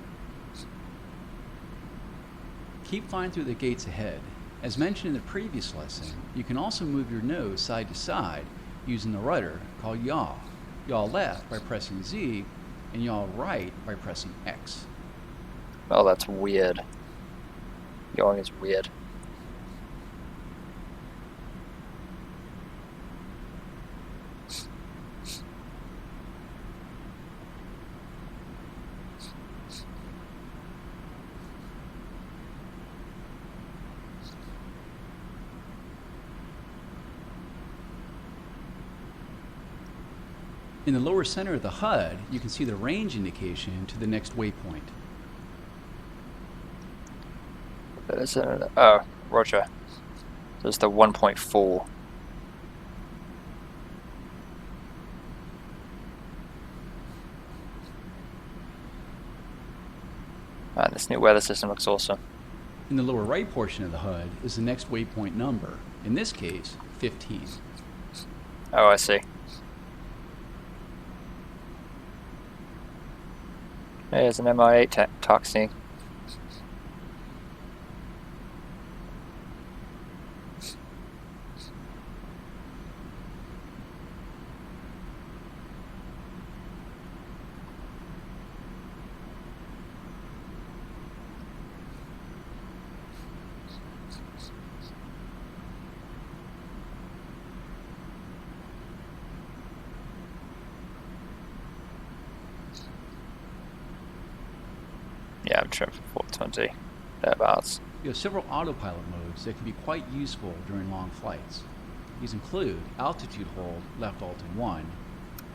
[SPEAKER 5] Keep flying through the gates ahead. As mentioned in the previous lesson, you can also move your nose side to side using the rudder called yaw. Yaw left by pressing Z, and yaw right by pressing X.
[SPEAKER 1] Oh, that's weird. Yawing is weird.
[SPEAKER 5] In the lower center of the HUD, you can see the range indication to the next waypoint.
[SPEAKER 1] Oh, roger. So it's the 1.4. Man, this new weather system looks awesome.
[SPEAKER 5] In the lower right portion of the HUD is the next waypoint number, in this case, 15.
[SPEAKER 1] Oh, I see. There's an MI8 taxiing. Yeah, I'm trimmed for 420. Thereabouts.
[SPEAKER 5] You have several autopilot modes that can be quite useful during long flights. These include altitude hold, left alt and 1,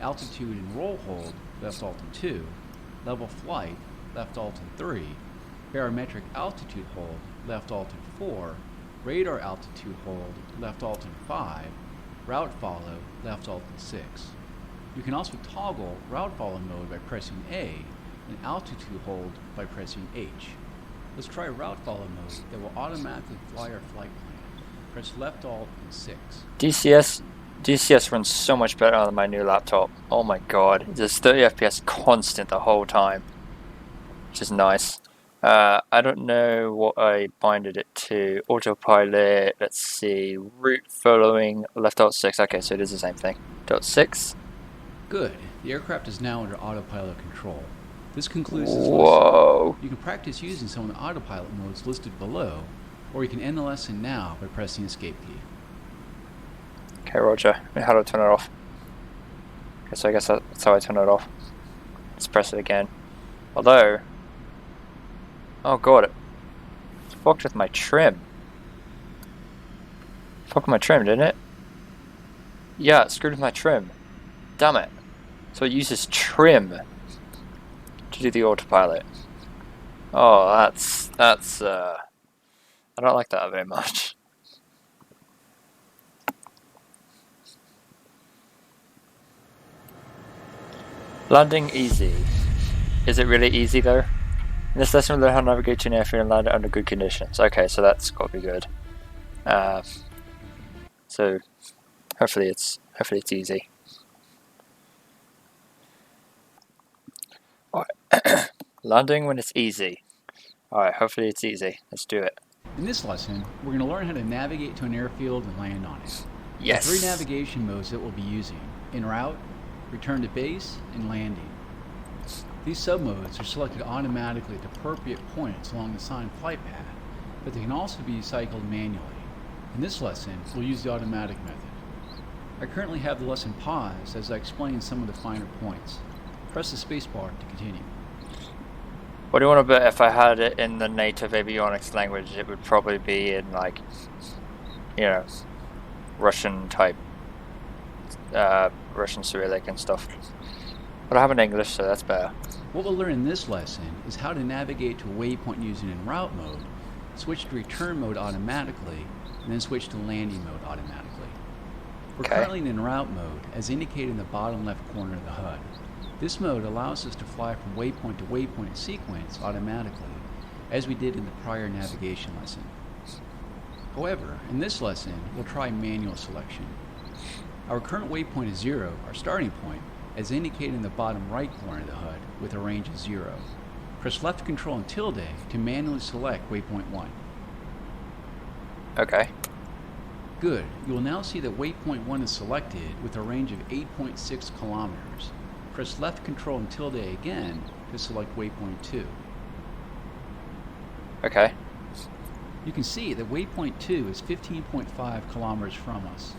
[SPEAKER 5] altitude and roll hold, left alt and 2, level flight, left alt and 3, barometric altitude hold, left alt and 4, radar altitude hold, left alt and 5, route follow, left alt and 6. You can also toggle route follow mode by pressing A, and altitude hold by pressing H. Let's try route follow mode that will automatically fly our flight plan. Press left alt and 6.
[SPEAKER 1] DCS runs so much better on my new laptop. Oh my god. It's 30 FPS constant the whole time, which is nice. I don't know what I binded it to. Autopilot, let's see, route following, left alt 6. Okay, so it is the same thing. Dot 6.
[SPEAKER 5] Good. The aircraft is now under autopilot control. This concludes this
[SPEAKER 1] Whoa.
[SPEAKER 5] lesson. You can practice using some of the autopilot modes listed below, or you can end the lesson now by pressing the escape key.
[SPEAKER 1] Okay, roger. How do I turn it off? Okay, so I guess that's how I turn it off. Let's press it again. Although, oh god, it fucked with my trim. Fucked with my trim, didn't it? Yeah, it screwed with my trim. Damn it. So it uses trim to do the autopilot. Oh, that's I don't like that very much. Landing easy. Is it really easy though? In this lesson we'll learn how to navigate to an airfield and land it under good conditions. Okay, so that's got to be good. So hopefully it's easy. Alright. Landing when it's easy. Alright, hopefully it's easy. Let's do it.
[SPEAKER 5] In this lesson, we're going to learn how to navigate to an airfield and land on it.
[SPEAKER 1] Yes.
[SPEAKER 5] There are 3 navigation modes that we'll be using: en route, return to base, and landing. These submodes are selected automatically at appropriate points along the assigned flight path, but they can also be cycled manually. In this lesson, we'll use the automatic method. I currently have the lesson paused as I explain some of the finer points. Press the spacebar to continue.
[SPEAKER 1] What do you want to bet if I had it in the native avionics language? It would probably be in, like, you know, Russian type, Russian Cyrillic and stuff. But I have it in English, so that's better.
[SPEAKER 5] What we'll learn in this lesson is how to navigate to a waypoint using en route mode, switch to return mode automatically, and then switch to landing mode automatically. We're
[SPEAKER 1] Okay.
[SPEAKER 5] currently in en route mode, as indicated in the bottom left corner of the HUD. This mode allows us to fly from waypoint to waypoint in sequence automatically, as we did in the prior navigation lesson. However, in this lesson, we'll try manual selection. Our current waypoint is 0, our starting point, as indicated in the bottom right corner of the HUD, with a range of 0. Press left control and tilde to manually select waypoint 1.
[SPEAKER 1] Okay.
[SPEAKER 5] Good. You will now see that waypoint 1 is selected with a range of 8.6 kilometers. Press left control and tilde again to select waypoint 2.
[SPEAKER 1] Okay.
[SPEAKER 5] You can see that waypoint 2 is 15.5 kilometers from us.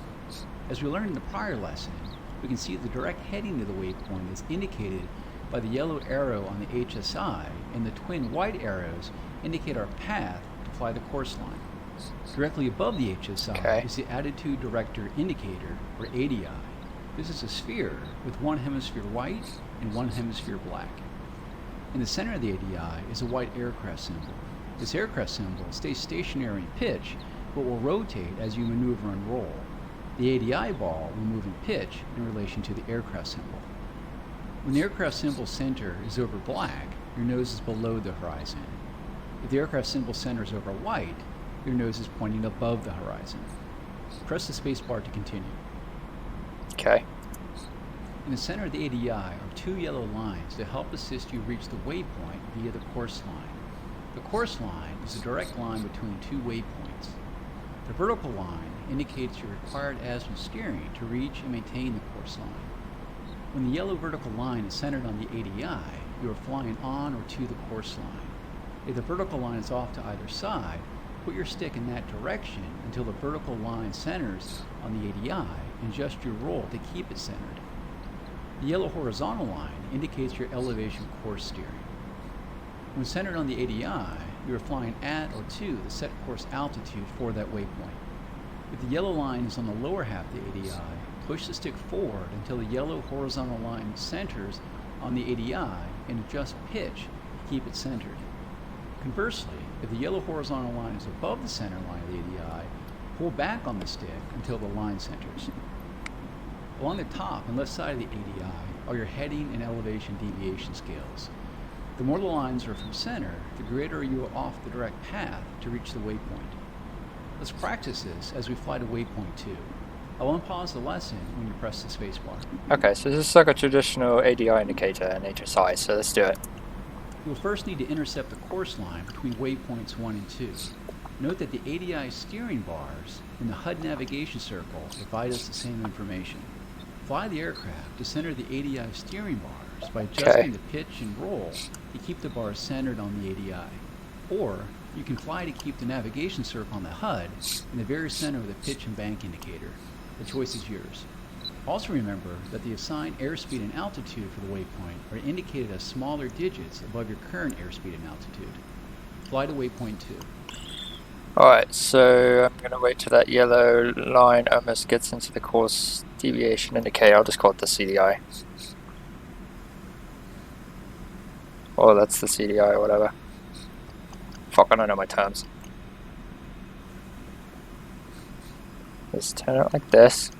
[SPEAKER 5] As we learned in the prior lesson, we can see the direct heading to the waypoint is indicated by the yellow arrow on the HSI, and the twin white arrows indicate our path to fly the course line. Directly above the HSI
[SPEAKER 1] Okay.
[SPEAKER 5] is the Attitude Director Indicator, or ADI. This is a sphere with one hemisphere white and one hemisphere black. In the center of the ADI is a white aircraft symbol. This aircraft symbol stays stationary in pitch, but will rotate as you maneuver and roll. The ADI ball will move in pitch in relation to the aircraft symbol. When the aircraft symbol center is over black, your nose is below the horizon. If the aircraft symbol center is over white, your nose is pointing above the horizon. Press the spacebar to continue.
[SPEAKER 1] Okay.
[SPEAKER 5] In the center of the ADI are two yellow lines to help assist you reach the waypoint via the course line. The course line is a direct line between two waypoints. The vertical line indicates your required azimuth steering to reach and maintain the course line. When the yellow vertical line is centered on the ADI, you are flying on or to the course line. If the vertical line is off to either side, put your stick in that direction until the vertical line centers on the ADI and adjust your roll to keep it centered. The yellow horizontal line indicates your elevation course steering. When centered on the ADI, you are flying at or to the set course altitude for that waypoint. If the yellow line is on the lower half of the ADI, push the stick forward until the yellow horizontal line centers on the ADI and adjust pitch to keep it centered. Conversely, if the yellow horizontal line is above the center line of the ADI, pull back on the stick until the line centers. Along the top and left side of the ADI are your heading and elevation deviation scales. The more the lines are from center, the greater you are off the direct path to reach the waypoint. Let's practice this as we fly to waypoint 2. I will unpause the lesson when you press the spacebar.
[SPEAKER 1] Okay, so this is like a traditional ADI indicator and HSI, so let's do it.
[SPEAKER 5] You will first need to intercept the course line between waypoints 1 and 2. Note that the ADI steering bars and the HUD navigation circle provide us the same information. Fly the aircraft to center the ADI steering bars by adjusting the pitch and roll to keep the bars centered on the ADI. Or, you can fly to keep the navigation circle on the HUD in the very center of the pitch and bank indicator. The choice is yours. Also remember that the assigned airspeed and altitude for the waypoint are indicated as smaller digits above your current airspeed and altitude. Fly to waypoint 2.
[SPEAKER 1] Alright, so I'm going to wait till that yellow line almost gets into the course deviation indicator. I'll just call it the CDI. Or that's the CDI or whatever. Fuck, I don't know my terms. Let's turn it like this.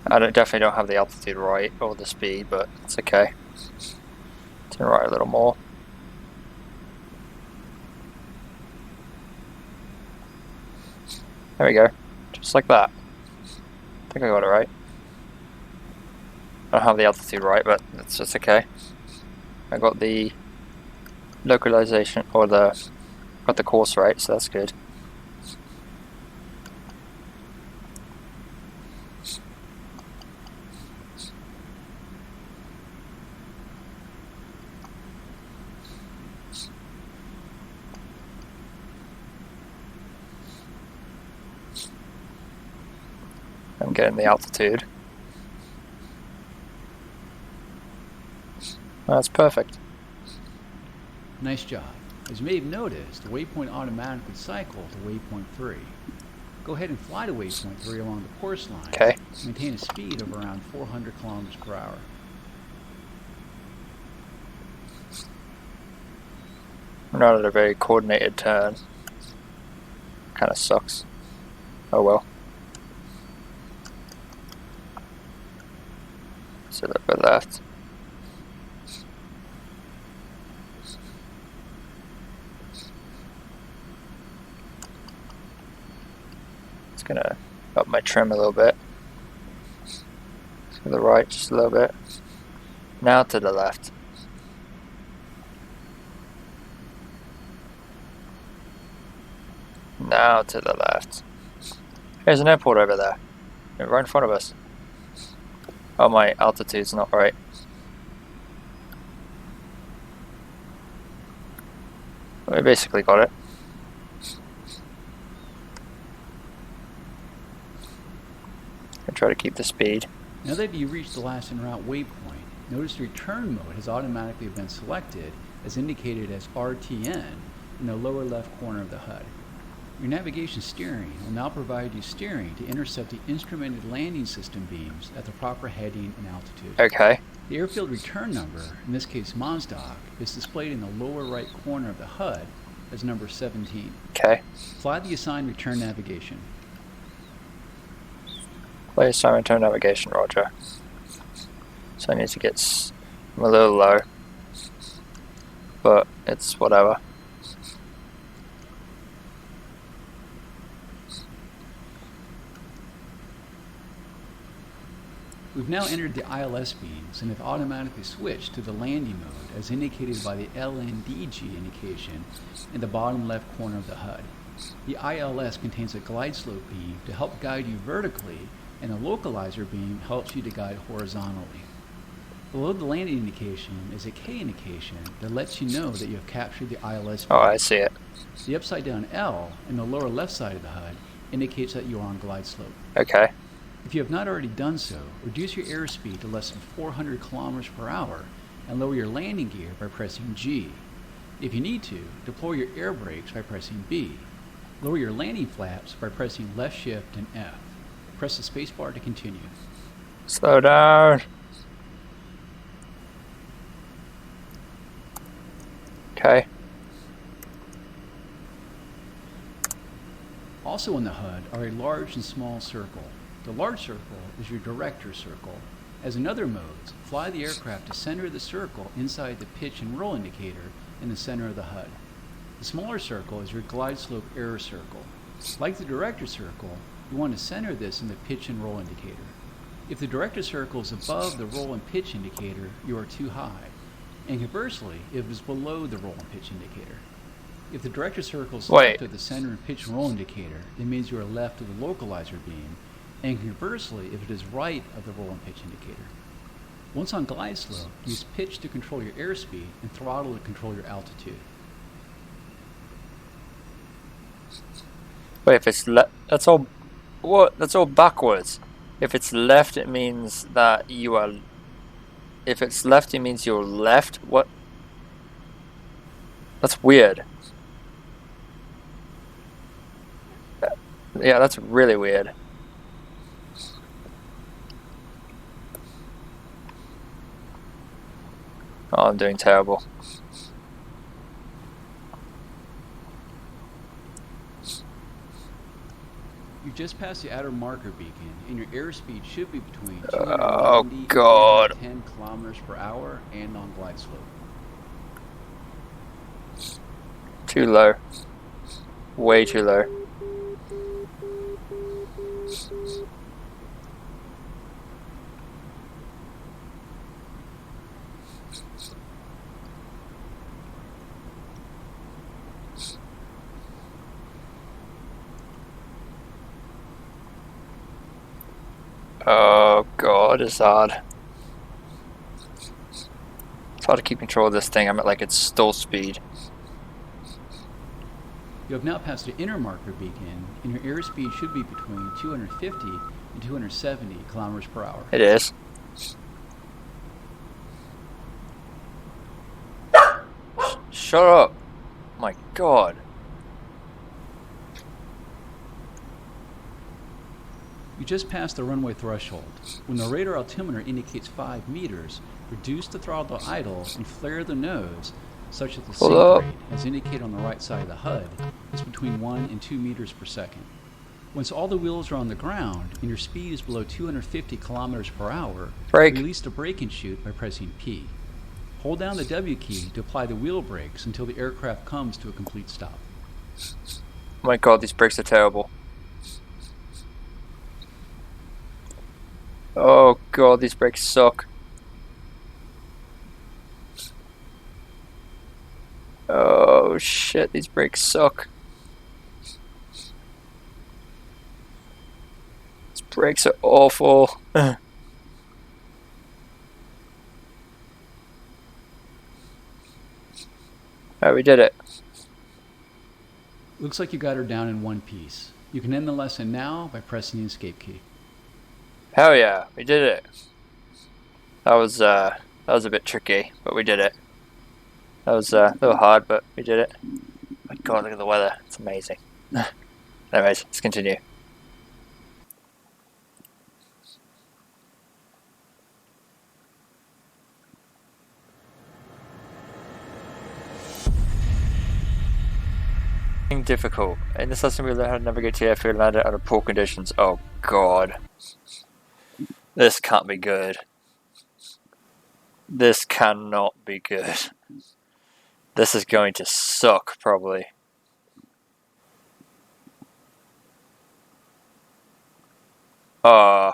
[SPEAKER 1] I definitely don't have the altitude right or the speed, but it's okay. Turn right a little more. There we go. Just like that. I think I got it right. I don't have the altitude right, but it's just okay. I got the localization, or got the course right, so that's good. I'm getting the altitude. That's perfect.
[SPEAKER 5] Nice job. As you may have noticed, the waypoint automatically cycled to waypoint 3. Go ahead and fly to waypoint 3 along the course line.
[SPEAKER 1] Okay.
[SPEAKER 5] Maintain a speed of around 400 kilometers per hour.
[SPEAKER 1] not at a very coordinated turn. Kind of sucks. Oh well. So a little bit left. It's gonna up my trim a little bit. To the right, just a little bit. Now to the left. Now to the left. There's an airport over there. Right in front of us. Oh, my altitude's not right. We basically got it. I try to keep the speed.
[SPEAKER 5] Now that you've reached the last en route waypoint, notice the return mode has automatically been selected as indicated as RTN in the lower left corner of the HUD. Your navigation steering will now provide you steering to intercept the instrumented landing system beams at the proper heading and altitude.
[SPEAKER 1] Okay.
[SPEAKER 5] The airfield return number, in this case MOSDOC, is displayed in the lower right corner of the HUD as number 17.
[SPEAKER 1] Okay.
[SPEAKER 5] Fly the assigned return navigation.
[SPEAKER 1] Play assignment turn navigation, roger. So I need to get I'm a little low. But it's whatever.
[SPEAKER 5] We've now entered the ILS beams and have automatically switched to the landing mode as indicated by the LNDG indication in the bottom left corner of the HUD. The ILS contains a glide slope beam to help guide you vertically, and a localizer beam helps you to guide horizontally. Below the landing indication is a K indication that lets you know that you have captured the ILS beam.
[SPEAKER 1] Oh, I see it.
[SPEAKER 5] The upside down L in the lower left side of the HUD indicates that you are on glide slope.
[SPEAKER 1] Okay.
[SPEAKER 5] If you have not already done so, reduce your airspeed to less than 400 kilometers per hour and lower your landing gear by pressing G. If you need to, deploy your air brakes by pressing B. Lower your landing flaps by pressing left shift and F. Press the spacebar to continue.
[SPEAKER 1] Slow down. Okay.
[SPEAKER 5] Also in the HUD are a large and small circle. The large circle is your director circle. As in other modes, fly the aircraft to center the circle inside the pitch and roll indicator in the center of the HUD. The smaller circle is your glide slope error circle. Like the director circle, you want to center this in the pitch and roll indicator. If the director circle is above the roll and pitch indicator, you are too high. And conversely, if it is below the roll and pitch indicator. If the director circle is left of the center and pitch and roll indicator, it means you are left of the localizer beam. And conversely, if it is right of the roll and pitch indicator. Once on glide slope, use pitch to control your airspeed and throttle to control your altitude.
[SPEAKER 1] Wait, if it's that's all. What? That's all backwards. If it's left, it means that you are. If it's left, it means you're left. What? That's weird. Yeah, that's really weird. Oh, I'm doing terrible.
[SPEAKER 5] You just passed the outer marker beacon, and your airspeed should be between
[SPEAKER 1] Oh
[SPEAKER 5] 290
[SPEAKER 1] God.
[SPEAKER 5] and 10 kilometers per hour and on glide slope.
[SPEAKER 1] Too low. Way too low. Oh God, it's hard. It's hard to keep control of this thing. I'm at like its stall speed.
[SPEAKER 5] You have now passed the inner marker beacon, and your airspeed should be between 250 and 270 kilometers per hour.
[SPEAKER 1] It is. Shut up. My God.
[SPEAKER 5] You just passed the runway threshold. When the radar altimeter indicates 5 meters, reduce the throttle to idle and flare the nose such that the
[SPEAKER 1] Hold
[SPEAKER 5] sink
[SPEAKER 1] up.
[SPEAKER 5] rate, as indicated on the right side of the HUD, is between 1 and 2 meters per second. Once all the wheels are on the ground and your speed is below 250 kilometers per hour,
[SPEAKER 1] Brake.
[SPEAKER 5] release the brake and chute by pressing P. Hold down the W key to apply the wheel brakes until the aircraft comes to a complete stop.
[SPEAKER 1] Oh my god, these brakes are terrible. Oh god, these brakes suck. Oh shit, these brakes suck. These brakes are awful. Alright, we did it.
[SPEAKER 5] Looks like you got her down in one piece. You can end the lesson now by pressing the escape key.
[SPEAKER 1] Hell yeah, we did it. That was a bit tricky, but we did it. That was a little hard, but we did it. My god, look at the weather. It's amazing. Anyways, let's continue. Difficult. In this lesson we learn how to navigate to airfield and land it under poor conditions. Oh god. This can't be good. This cannot be good. This is going to suck, probably. I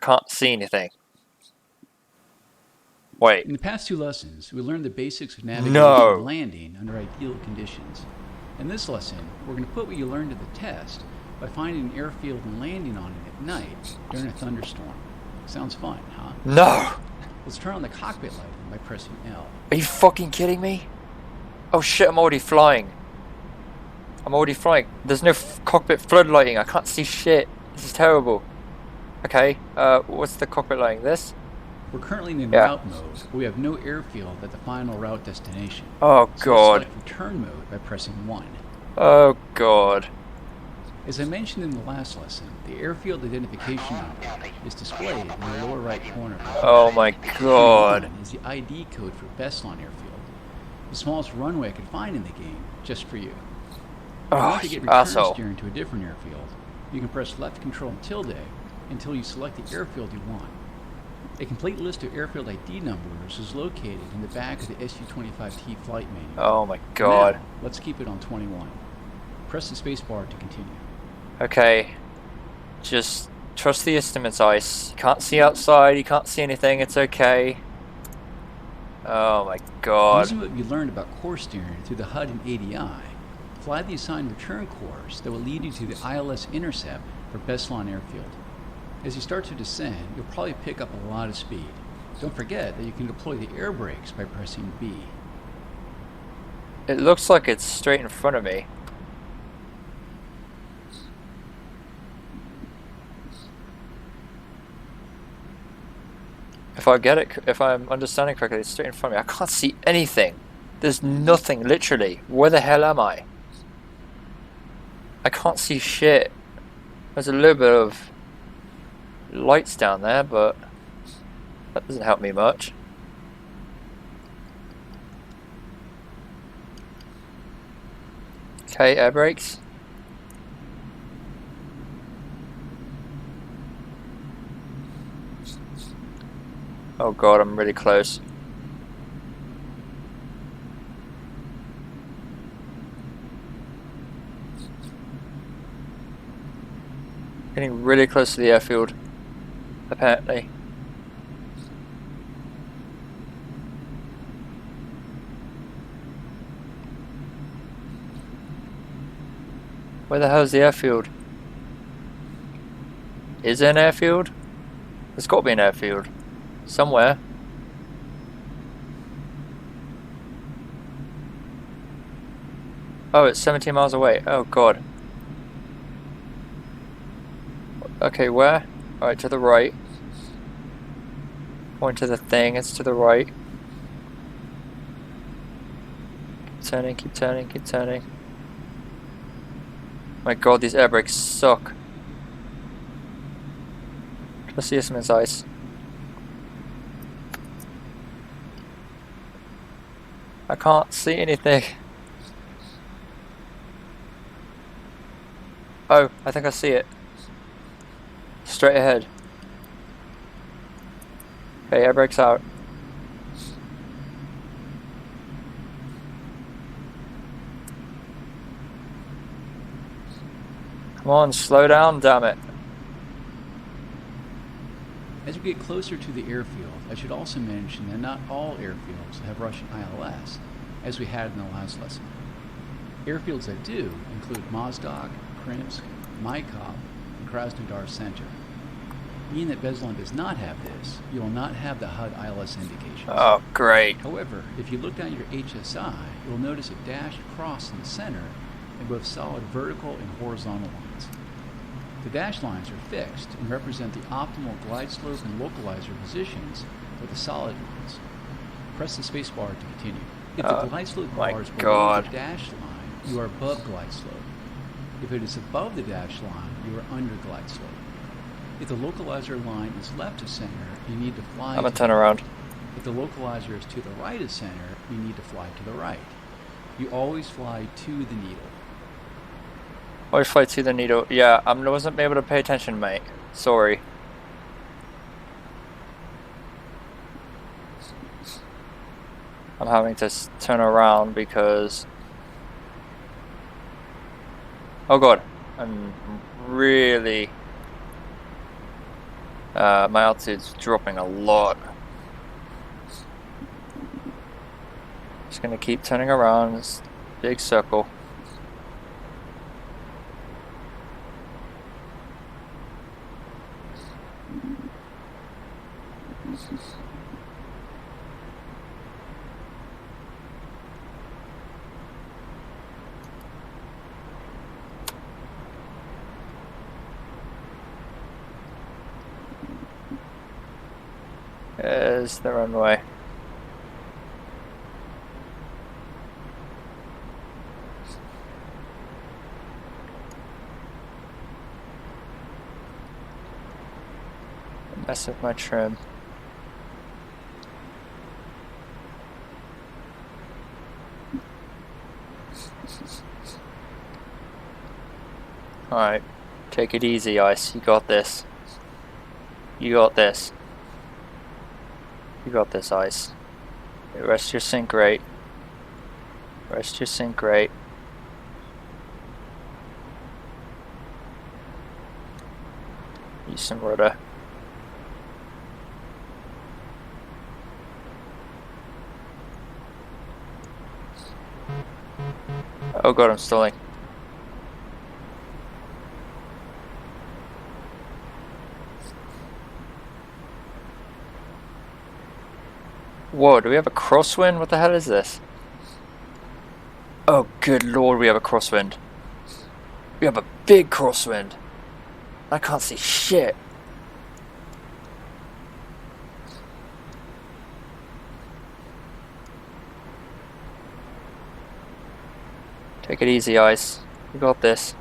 [SPEAKER 1] can't see anything. Wait.
[SPEAKER 5] In the past two lessons, we learned the basics of navigation
[SPEAKER 1] No.
[SPEAKER 5] and landing under ideal conditions. In this lesson, we're going to put what you learned to the test by finding an airfield and landing on it at night during a thunderstorm. Sounds fun, huh?
[SPEAKER 1] No!
[SPEAKER 5] Let's turn on the cockpit lighting by pressing L.
[SPEAKER 1] Are you fucking kidding me? Oh shit, I'm already flying. I'm already flying. There's no cockpit floodlighting. I can't see shit. This is terrible. Okay, what's the cockpit lighting? This?
[SPEAKER 5] We're currently in
[SPEAKER 1] Yeah.
[SPEAKER 5] route mode, but we have no airfield at the final route destination.
[SPEAKER 1] Oh
[SPEAKER 5] So let's
[SPEAKER 1] god.
[SPEAKER 5] select return mode by pressing 1.
[SPEAKER 1] Oh god.
[SPEAKER 5] As I mentioned in the last lesson, the airfield identification number is displayed in the lower right corner.
[SPEAKER 1] Oh my god.
[SPEAKER 5] 1 is the ID code for Beslan Airfield, the smallest runway I could find in the game, just for you. If you
[SPEAKER 1] Oh,
[SPEAKER 5] want to get
[SPEAKER 1] you
[SPEAKER 5] return
[SPEAKER 1] asshole.
[SPEAKER 5] steering to a different airfield, you can press left control and tilde until you select the airfield you want. A complete list of airfield ID numbers is located in the back of the SU-25T flight manual.
[SPEAKER 1] Oh my god.
[SPEAKER 5] Now, let's keep it on 21. Press the spacebar to continue.
[SPEAKER 1] Okay. Just trust the instruments, Ice. You can't see outside, you can't see anything, it's okay. Oh my god.
[SPEAKER 5] Using what you learned about course steering through the HUD and ADI, fly the assigned return course that will lead you to the ILS intercept for Beslan Airfield. As you start to descend, you'll probably pick up a lot of speed. Don't forget that you can deploy the air brakes by pressing B.
[SPEAKER 1] It looks like it's straight in front of me. If I'm understanding correctly, it's straight in front of me. I can't see anything. There's nothing, literally. Where the hell am I? I can't see shit. There's a little bit of lights down there, but that doesn't help me much. Okay, air brakes. Oh god, I'm really close. Getting really close to the airfield, apparently. Where the hell is the airfield? Is there an airfield? There's got to be an airfield. Somewhere. Oh, it's 17 miles away. Oh god. Okay, where? Alright, to the right. Point to the thing, it's to the right. Keep turning, keep turning, keep turning. My god, these air brakes suck. Let's see some ice. I can't see anything. Oh, I think I see it. Straight ahead. Okay, air brake's out. Come on, slow down, damn it.
[SPEAKER 5] As we get closer to the airfield, I should also mention that not all airfields have Russian ILS, as we had in the last lesson. Airfields that do include Mozdok, Krimsk, Maikop, and Krasnodar Center. Being that Beslan does not have this, you will not have the HUD ILS indications.
[SPEAKER 1] Oh, great.
[SPEAKER 5] However, if you look down your HSI, you'll notice a dashed cross in the center and both solid vertical and horizontal lines. The dashed lines are fixed and represent the optimal glide slope and localizer positions for the solid lines. Press the space bar to continue. If the glide slope bar is below the dashed line, you are above glide slope. If it is above the dashed line, you are under glide slope. If the localizer line is left of center, you need to fly.
[SPEAKER 1] I'm gonna turn around.
[SPEAKER 5] If the localizer is to the right of center, you need to fly to the right. You always fly to the needle.
[SPEAKER 1] Always fly to the needle. Yeah, I wasn't able to pay attention, mate. Sorry. I'm having to turn around because... Oh god. I'm really... my altitude's dropping a lot. Just gonna keep turning around this big circle. There's the runway. Mess with my trim. Alright, take it easy, Ice. You got this. You got this. You got this, Ice. Rest your sync rate. Rest your sync rate. Use some rudder. Oh god, I'm stalling. Whoa, do we have a crosswind? What the hell is this? Oh good lord, we have a crosswind. We have a big crosswind. I can't see shit. Take it easy, Ice. You got this.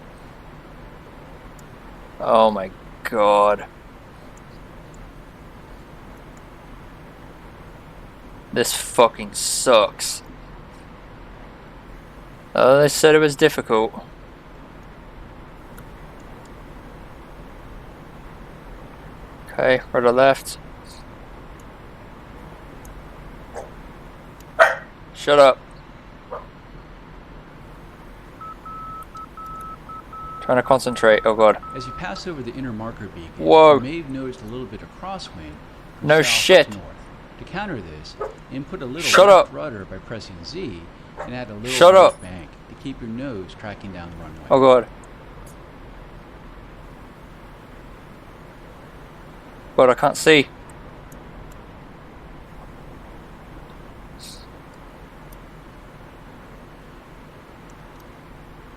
[SPEAKER 1] Oh my god. This fucking sucks. Oh, they said it was difficult. Okay, rudder left. Shut up. Trying to concentrate. Oh god.
[SPEAKER 5] As you pass over the inner marker beacon,
[SPEAKER 1] whoa,
[SPEAKER 5] you may have noticed a little bit of crosswind from
[SPEAKER 1] no
[SPEAKER 5] south
[SPEAKER 1] shit.
[SPEAKER 5] to north. To counter this, input a little
[SPEAKER 1] shut
[SPEAKER 5] left
[SPEAKER 1] up.
[SPEAKER 5] rudder by pressing Z and add a little
[SPEAKER 1] shut
[SPEAKER 5] left
[SPEAKER 1] up.
[SPEAKER 5] bank to keep your nose tracking down the runway.
[SPEAKER 1] Oh god. God, I can't see.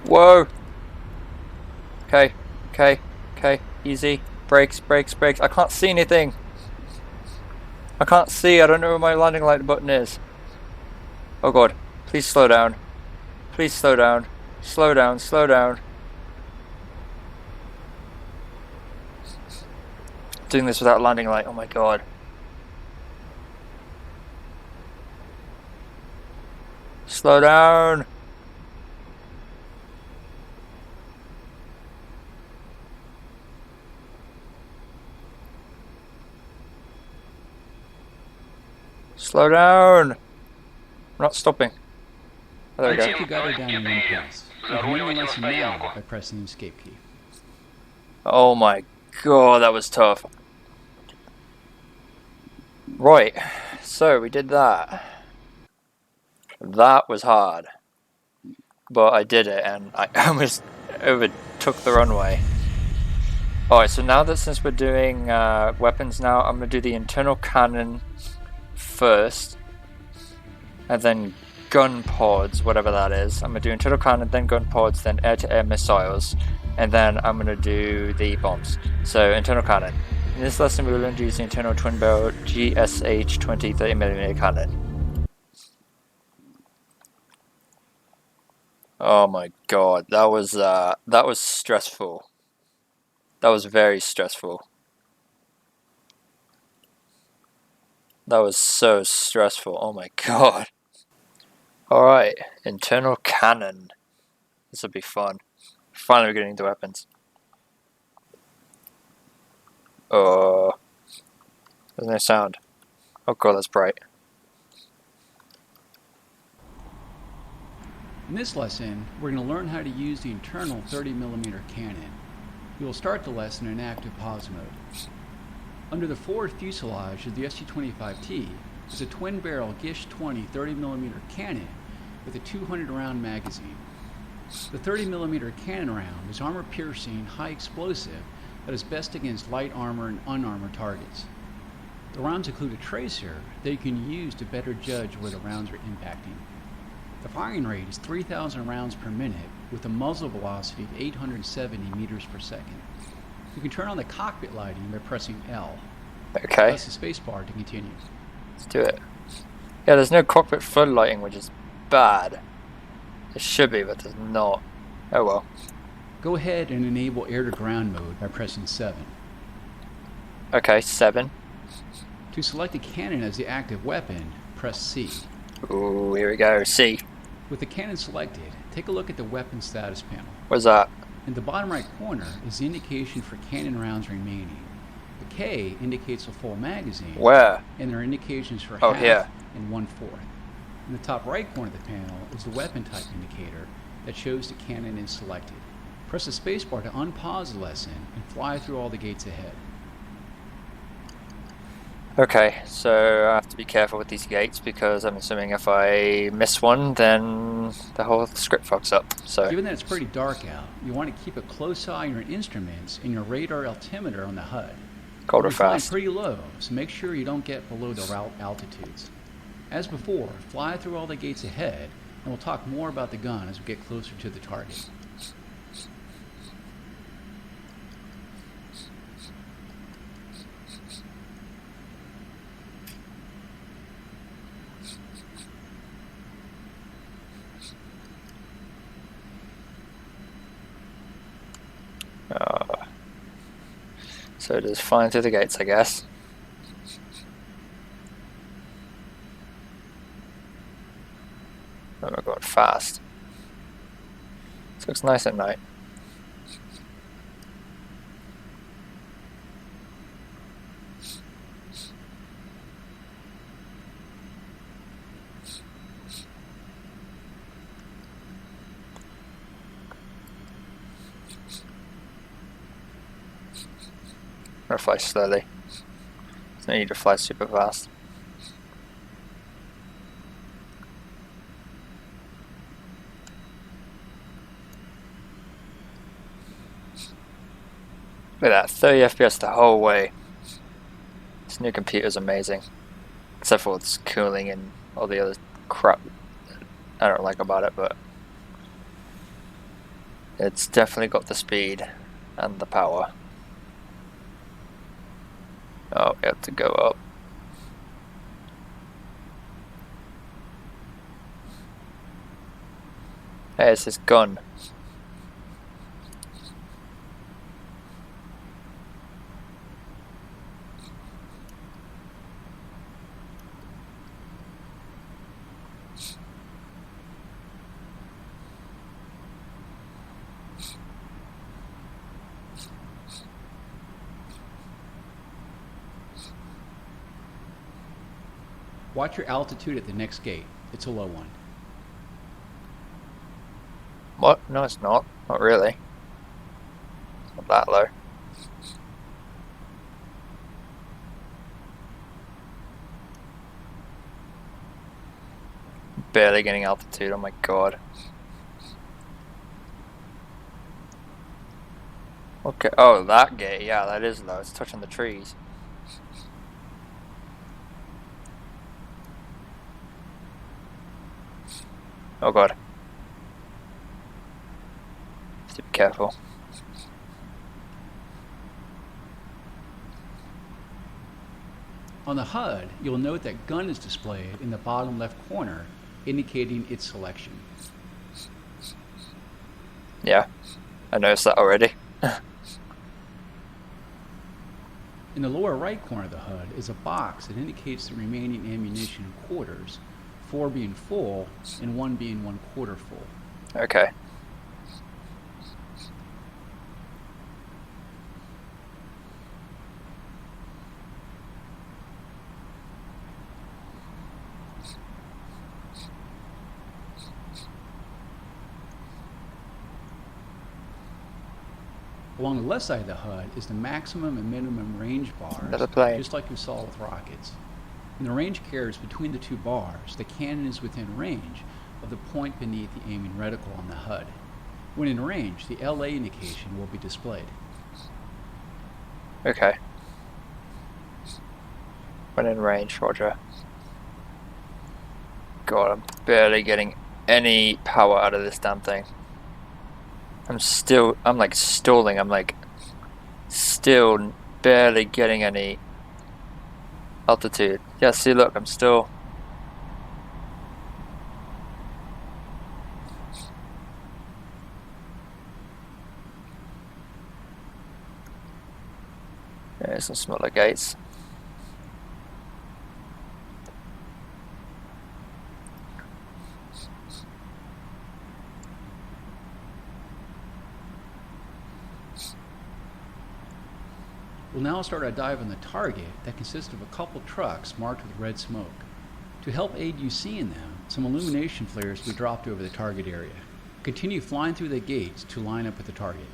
[SPEAKER 1] Whoa. Okay, okay, okay, easy. Brakes, brakes, brakes. I can't see anything. I can't see. I don't know where my landing light button is. Oh god. Please slow down. Please slow down. Slow down, slow down. Doing this without landing light. Oh my god. Slow down! Slow down! I'm not stopping. Oh, there we
[SPEAKER 5] Looks
[SPEAKER 1] go.
[SPEAKER 5] like you got her down in one piece. You can learn the lesson now by pressing the escape key.
[SPEAKER 1] Oh my god, that was tough. Right, so we did that. That was hard. But I did it, and I almost overtook the runway. Alright, so now that since we're doing weapons now, I'm going to do the internal cannon first. And then gun pods, whatever that is. I'm going to do internal cannon, then gun pods, then air-to-air missiles. And then I'm going to do the bombs. So, internal cannon. In this lesson, we will learn to use the internal twin-barrel GSH 20 30mm cannon. Oh my god, that was stressful. That was very stressful. That was so stressful. Oh my god. Alright, internal cannon. This will be fun. Finally getting into weapons. Oh, there's no sound. Oh god, that's bright.
[SPEAKER 5] In this lesson, we're going to learn how to use the internal 30mm cannon. We will start the lesson in active pause mode. Under the forward fuselage of the SU-25T is a twin-barrel GISH-20 30mm cannon with a 200-round magazine. The 30mm cannon round is armor-piercing, high-explosive that is best against light armor and unarmored targets. The rounds include a tracer that you can use to better judge where the rounds are impacting. The firing rate is 3,000 rounds per minute with a muzzle velocity of 870 meters per second. You can turn on the cockpit lighting by pressing L.
[SPEAKER 1] Okay.
[SPEAKER 5] Press the spacebar to continue.
[SPEAKER 1] Let's do it. Yeah, there's no cockpit floodlighting, which is bad. There should be, but there's not. Oh well.
[SPEAKER 5] Go ahead and enable air-to-ground mode by pressing 7.
[SPEAKER 1] Okay, 7.
[SPEAKER 5] To select the cannon as the active weapon, press C.
[SPEAKER 1] Ooh, here we go. C.
[SPEAKER 5] With the cannon selected, take a look at the weapon status panel.
[SPEAKER 1] What's that?
[SPEAKER 5] In the bottom right corner is the indication for cannon rounds remaining. The K indicates a full magazine.
[SPEAKER 1] Where?
[SPEAKER 5] And there are indications for
[SPEAKER 1] Oh,
[SPEAKER 5] half
[SPEAKER 1] here.
[SPEAKER 5] and 1/4. In the top right corner of the panel is the weapon type indicator that shows the cannon is selected. Press the spacebar to unpause the lesson and fly through all the gates ahead.
[SPEAKER 1] Okay, so I have to be careful with these gates because I'm assuming if I miss one, then the whole script fucks up. So
[SPEAKER 5] Given that it's pretty dark out, you want to keep a close eye on your instruments and your radar altimeter on the HUD.
[SPEAKER 1] cold or
[SPEAKER 5] You're flying
[SPEAKER 1] fast.
[SPEAKER 5] pretty low, so make sure you don't get below the route altitudes. As before, fly through all the gates ahead, and we'll talk more about the gun as we get closer to the target.
[SPEAKER 1] So just flying through the gates, I guess. Oh, we're going fast. This looks nice at night. I'm gonna fly slowly. There's no need to fly super fast. Look at that, 30 FPS the whole way. This new computer is amazing. Except for its cooling and all the other crap I don't like about it, but it's definitely got the speed and the power. Oh, we have to go up. Hey, it's this gun.
[SPEAKER 5] Watch your altitude at the next gate. It's a low one.
[SPEAKER 1] What? No, it's not. Not really. It's not that low. Barely getting altitude, oh my god. Okay, oh, that gate, yeah, that is low. It's touching the trees. Oh god. Have to be careful.
[SPEAKER 5] On the HUD, you'll note that gun is displayed in the bottom left corner, indicating its selection.
[SPEAKER 1] Yeah, I noticed that already.
[SPEAKER 5] In the lower right corner of the HUD is a box that indicates the remaining ammunition in quarters, 4 being full and 1 being 1/4 full.
[SPEAKER 1] Okay.
[SPEAKER 5] Along the left side of the HUD is the maximum and minimum range
[SPEAKER 1] Another
[SPEAKER 5] bars,
[SPEAKER 1] plane.
[SPEAKER 5] just like we saw with rockets. In the range carriers between the two bars, the cannon is within range of the point beneath the aiming reticle on the HUD. When in range, the LA indication will be displayed.
[SPEAKER 1] Okay. When in range, roger. God, I'm barely getting any power out of this damn thing. I'm like stalling, I'm like still barely getting any altitude. Yeah, see look, I'm still... Yeah, some smaller gates.
[SPEAKER 5] We'll now start our dive on the target that consists of a couple trucks marked with red smoke. To help aid you seeing them, some illumination flares will be dropped over the target area. Continue flying through the gates to line up with the target.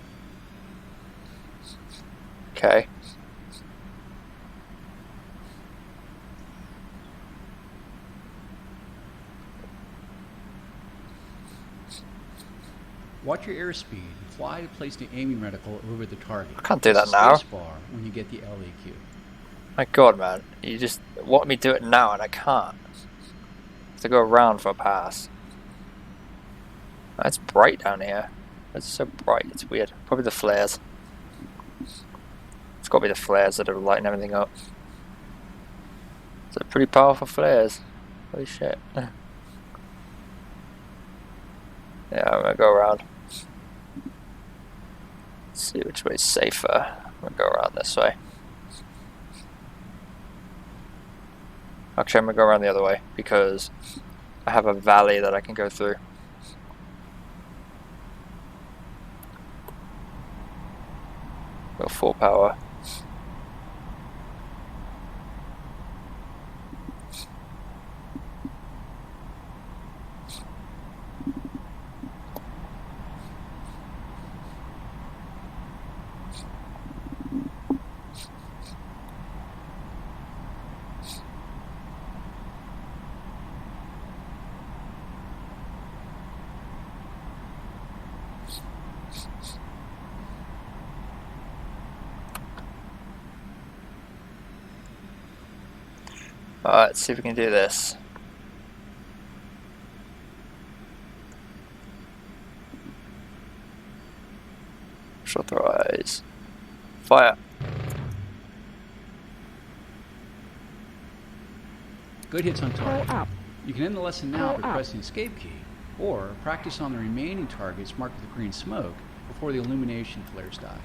[SPEAKER 1] Okay.
[SPEAKER 5] Watch your airspeed and fly to place the aiming reticle over the target.
[SPEAKER 1] I can't do that
[SPEAKER 5] Press
[SPEAKER 1] now.
[SPEAKER 5] Spacebar when you get the LEQ.
[SPEAKER 1] My god, man. You just want me to do it now and I can't. I have to go around for a pass. It's bright down here. It's so bright, it's weird. Probably the flares. It's got to be the flares that are lighting everything up. They're pretty powerful flares. Holy shit. Yeah, I'm gonna go around. Let's see which way's safer. I'm gonna go around this way. Actually, I'm gonna go around the other way because I have a valley that I can go through. Go full power. Alright, let's see if we can do this. Authorize. Fire.
[SPEAKER 5] Good hits on target. You can end the lesson now by pressing Escape key, or practice on the remaining targets marked with green smoke before the illumination flares die.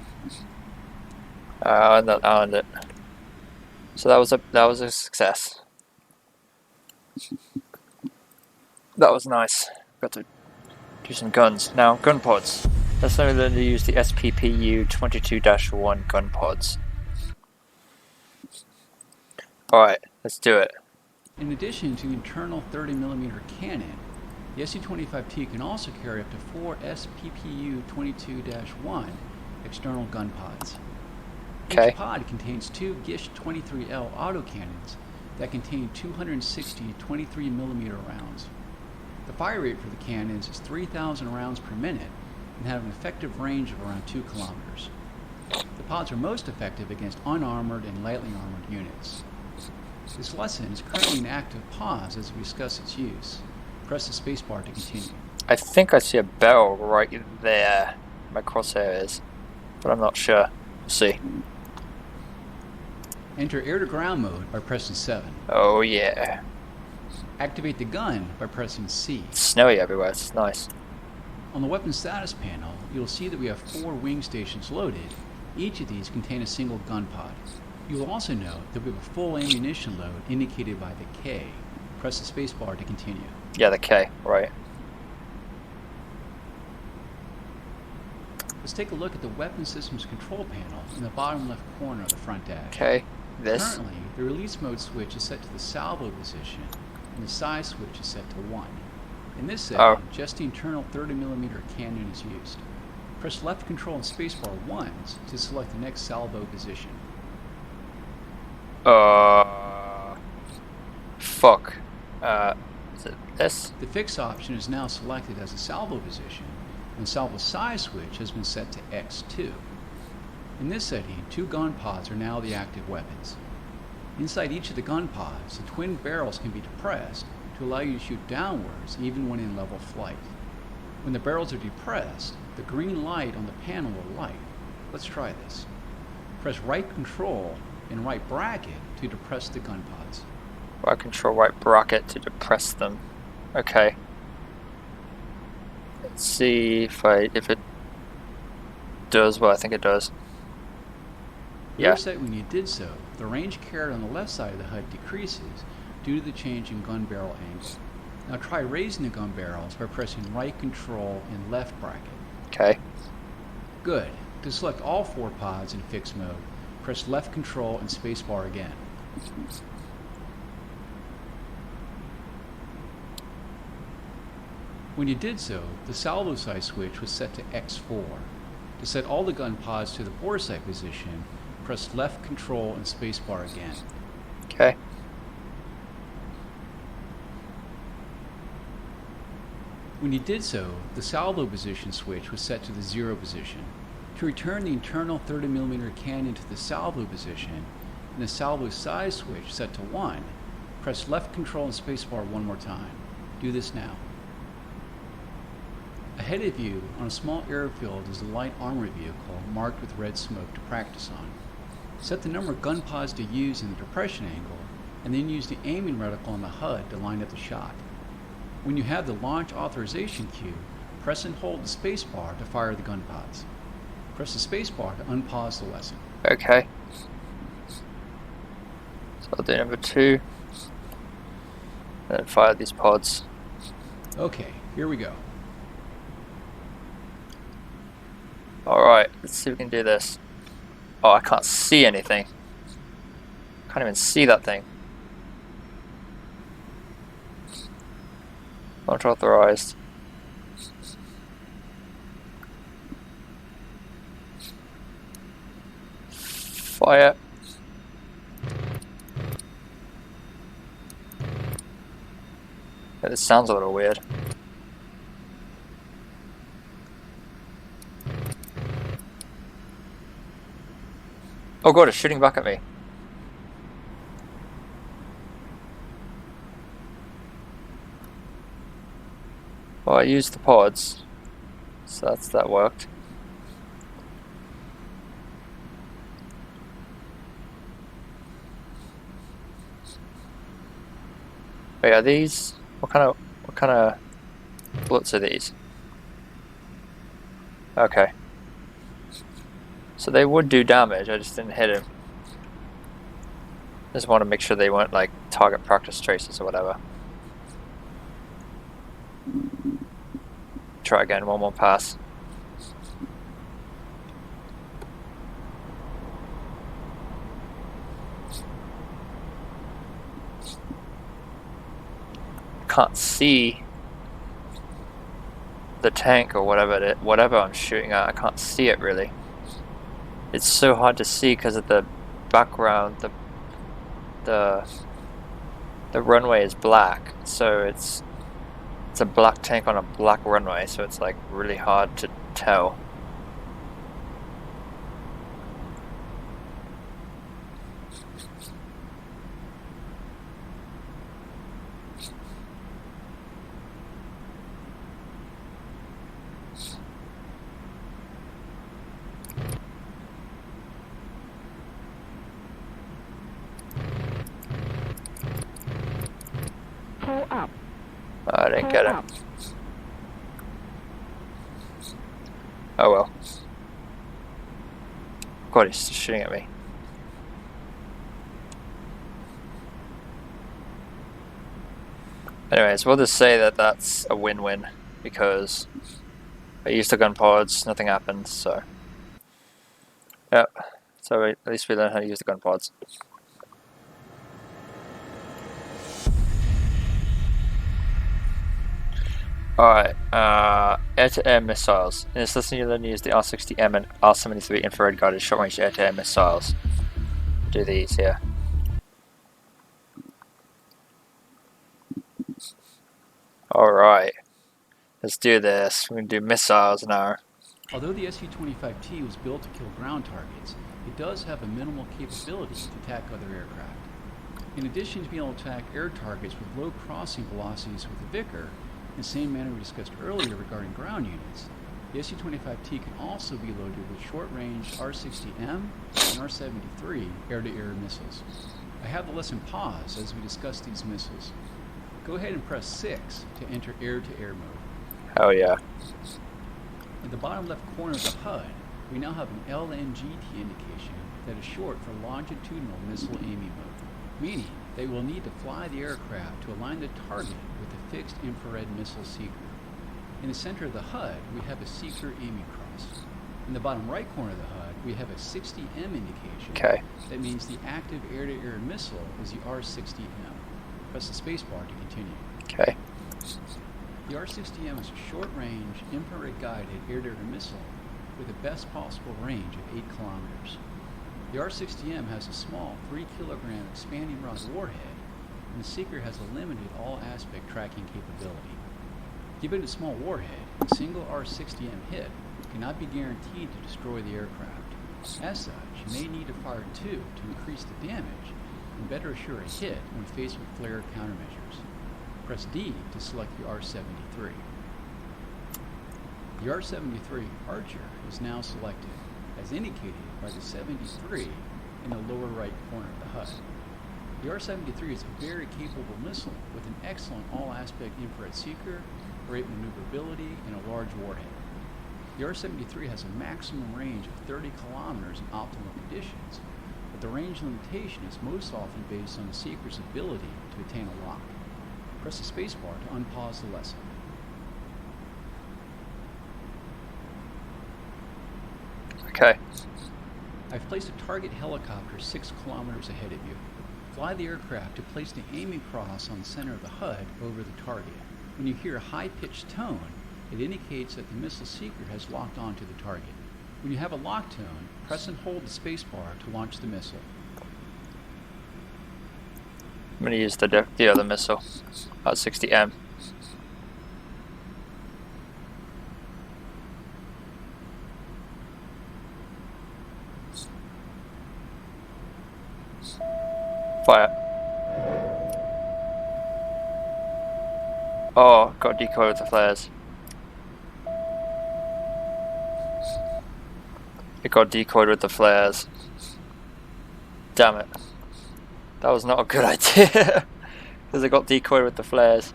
[SPEAKER 1] I'll end it. So that was a success. That was nice. Got to do some guns. Now, gun pods. Let's learn to use the SPPU 22-1 gun pods. Alright, let's do it.
[SPEAKER 5] In addition to the internal 30mm cannon, the SU-25T can also carry up to 4 SPPU-22-1 external gun pods.
[SPEAKER 1] Okay.
[SPEAKER 5] Each pod contains 2 GISH-23L autocannons that contain 260 23mm rounds. The fire rate for the cannons is 3,000 rounds per minute and have an effective range of around 2 kilometers. The pods are most effective against unarmored and lightly armored units. This lesson is currently in active pause as we discuss its use. Press the spacebar to continue.
[SPEAKER 1] I think I see a barrel right there. My crosshair is, but I'm not sure. We'll see.
[SPEAKER 5] Enter air-to-ground mode by pressing 7.
[SPEAKER 1] Oh yeah.
[SPEAKER 5] Activate the gun by pressing C.
[SPEAKER 1] It's snowy everywhere. It's nice.
[SPEAKER 5] On the weapon status panel, you'll see that we have 4 wing stations loaded. Each of these contain a single gun pod. You will also note that we have a full ammunition load indicated by the K. Press the spacebar to continue.
[SPEAKER 1] Yeah, the K, right.
[SPEAKER 5] Let's take a look at the weapon systems control panel in the bottom left corner of the front dash.
[SPEAKER 1] Okay, this.
[SPEAKER 5] Currently, the release mode switch is set to the salvo position, and the size switch is set to 1. In this setting, just the internal 30mm cannon is used. Press left control and spacebar once to select the next salvo position.
[SPEAKER 1] Fuck. Is it this?
[SPEAKER 5] The fix option is now selected as a salvo position, and the salvo size switch has been set to X2. In this setting, 2 gun pods are now the active weapons. Inside each of the gun pods, the twin barrels can be depressed to allow you to shoot downwards even when in level flight. When the barrels are depressed, the green light on the panel will light. Let's try this. Press right control and right bracket to depress the gun pods.
[SPEAKER 1] Right control, right bracket to depress them. Okay. Let's see if it does what I think it does. Yeah.
[SPEAKER 5] Notice that when you did so, the range carried on the left side of the HUD decreases due to the change in gun barrel angle. Now try raising the gun barrels by pressing right control and left bracket.
[SPEAKER 1] Okay.
[SPEAKER 5] Good. To select all 4 pods in fixed mode, press left control and spacebar again. When you did so, the salvo size switch was set to X4. To set all the gun pods to the bore sight position, press left control and spacebar again.
[SPEAKER 1] Okay.
[SPEAKER 5] When you did so, the salvo position switch was set to the 0 position. To return the internal 30mm cannon to the salvo position, and the salvo size switch set to 1, press left control and spacebar one more time. Do this now. Ahead of you, on a small airfield, is a light armored vehicle marked with red smoke to practice on. Set the number of gun pods to use in the depression angle, and then use the aiming reticle on the HUD to line up the shot. When you have the launch authorization cue, press and hold the spacebar to fire the gun pods. Press the spacebar to unpause the lesson.
[SPEAKER 1] Okay. So I'll do number 2. Then fire these pods.
[SPEAKER 5] Okay, here we go.
[SPEAKER 1] Alright, let's see if we can do this. Oh, I can't see anything. Can't even see that thing. Launch authorized. Fire. Yeah, this sounds a little weird. Oh god, it's shooting back at me. Well, I used the pods, so that worked. Wait, are these? What kind of bullets are these? Okay. So they would do damage, I just didn't hit him. Just want to make sure they weren't like target practice traces or whatever. Try again, one more pass. can't see the tank or whatever I'm shooting at. I can't see it really. It's so hard to see because of the background. The runway is black, so it's a black tank on a black runway, so it's like really hard to tell.
[SPEAKER 6] Pull up.
[SPEAKER 1] I didn't get it. Oh well. God, he's shooting at me. Anyways, we'll just say that that's a win-win, because I used the gun pods, nothing happened, so... Yep, so at least we learned how to use the gun pods. Alright, air-to-air missiles. In this lesson you learn to use the R60M and R73 infrared guided short-range air-to-air missiles. Do these here. Alright, let's do this. We're going to do missiles now.
[SPEAKER 5] Although the SU-25T was built to kill ground targets, it does have a minimal capability to attack other aircraft. In addition to being able to attack air targets with low crossing velocities with the Vickr, in the same manner we discussed earlier regarding ground units, the SU-25T can also be loaded with short-range R60M and R73 air-to-air missiles. I have the lesson paused as we discuss these missiles. Go ahead and press 6 to enter air-to-air mode.
[SPEAKER 1] Oh yeah.
[SPEAKER 5] In the bottom left corner of the HUD, we now have an LNGT indication that is short for longitudinal missile aiming mode, meaning they will need to fly the aircraft to align the target with the fixed infrared missile seeker. In the center of the HUD, we have a seeker aiming cross. In the bottom right corner of the HUD, we have a 60M indication.
[SPEAKER 1] Okay.
[SPEAKER 5] That means the active air-to-air missile is the R60M. Press the spacebar to continue.
[SPEAKER 1] Okay.
[SPEAKER 5] The R60M is a short-range, infrared-guided air-to-air missile with the best possible range of 8 kilometers. The R60M has a small 3-kilogram expanding rod warhead, and the seeker has a limited all-aspect tracking capability. Given a small warhead, a single R60M hit cannot be guaranteed to destroy the aircraft. As such, you may need to fire 2 to increase the damage and better assure a hit when faced with flare countermeasures. Press D to select the R73. The R73 Archer is now selected, as indicated by the 73 in the lower right corner of the HUD. The R73 is a very capable missile with an excellent all-aspect infrared seeker, great maneuverability, and a large warhead. The R73 has a maximum range of 30 kilometers in optimal conditions, but the range limitation is most often based on the seeker's ability to attain a lock. Press the spacebar to unpause the lesson.
[SPEAKER 1] Okay.
[SPEAKER 5] I've placed a target helicopter 6 kilometers ahead of you. Fly the aircraft to place the aiming cross on the center of the HUD over the target. When you hear a high-pitched tone, it indicates that the missile seeker has locked onto the target. When you have a lock tone, press and hold the spacebar to launch the missile.
[SPEAKER 1] I'm going to use the other missile, R60M. Fire. Oh, got decoy with the flares. It got decoyed with the flares. Damn it. That was not a good idea. Because it got decoyed with the flares.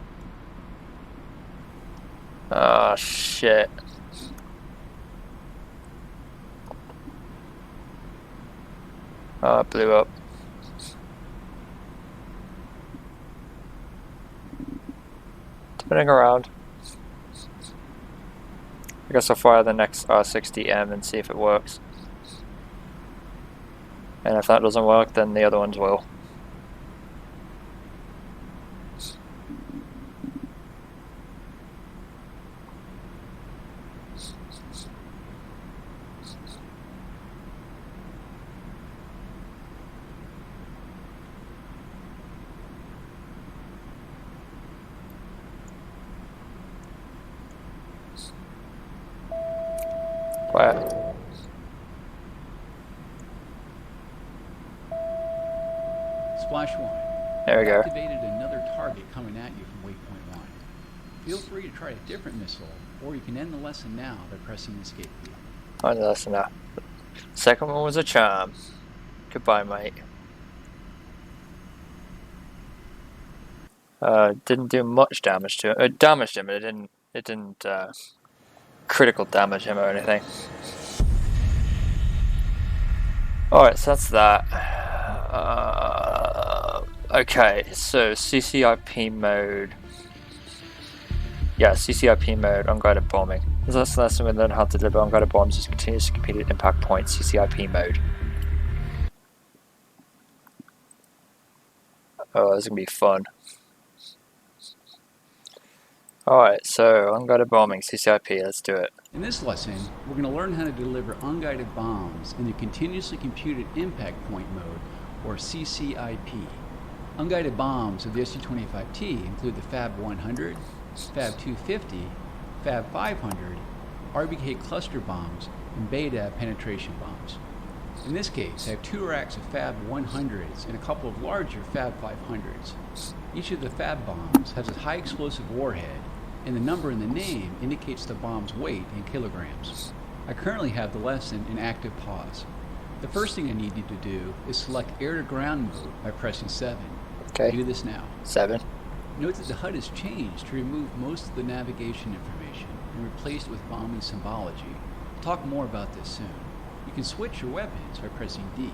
[SPEAKER 1] Ah, shit. Oh, it blew up. Spinning around. I guess I'll fire the next R60M and see if it works. And if that doesn't work, then the other ones will. Where?
[SPEAKER 5] Splash 1.
[SPEAKER 1] There we go.
[SPEAKER 5] Activated another target coming at you from Waypoint 1. Feel free to try a different missile, or you can end the lesson now by pressing the escape key.
[SPEAKER 1] Oh, no, that's enough. Second one was a charm. Goodbye, mate. Didn't do much damage to him. It damaged him, but it didn't critical damage him or anything. Alright, so that's that. Okay, so CCIP mode. Yeah, CCIP mode, unguided bombing. This lesson we learn how to deliver unguided bombs is continuously compete at impact points, CCIP mode. Oh, this is gonna be fun. Alright, so unguided bombing, CCIP, let's do it.
[SPEAKER 5] In this lesson, we're going to learn how to deliver unguided bombs in the Continuously Computed Impact Point mode, or CCIP. Unguided bombs of the SU-25T include the Fab 100, Fab 250, Fab 500, RBK cluster bombs, and Beta penetration bombs. In this case, I have 2 racks of Fab 100s and a couple of larger Fab 500s. Each of the Fab bombs has a high explosive warhead, and the number in the name indicates the bomb's weight in kilograms. I currently have the lesson in active pause. The first thing I need you to do is select air to ground mode by pressing 7.
[SPEAKER 1] Okay.
[SPEAKER 5] Do this now.
[SPEAKER 1] 7.
[SPEAKER 5] Note that the HUD has changed to remove most of the navigation information and replaced it with bombing symbology. We'll talk more about this soon. You can switch your weapons by pressing D.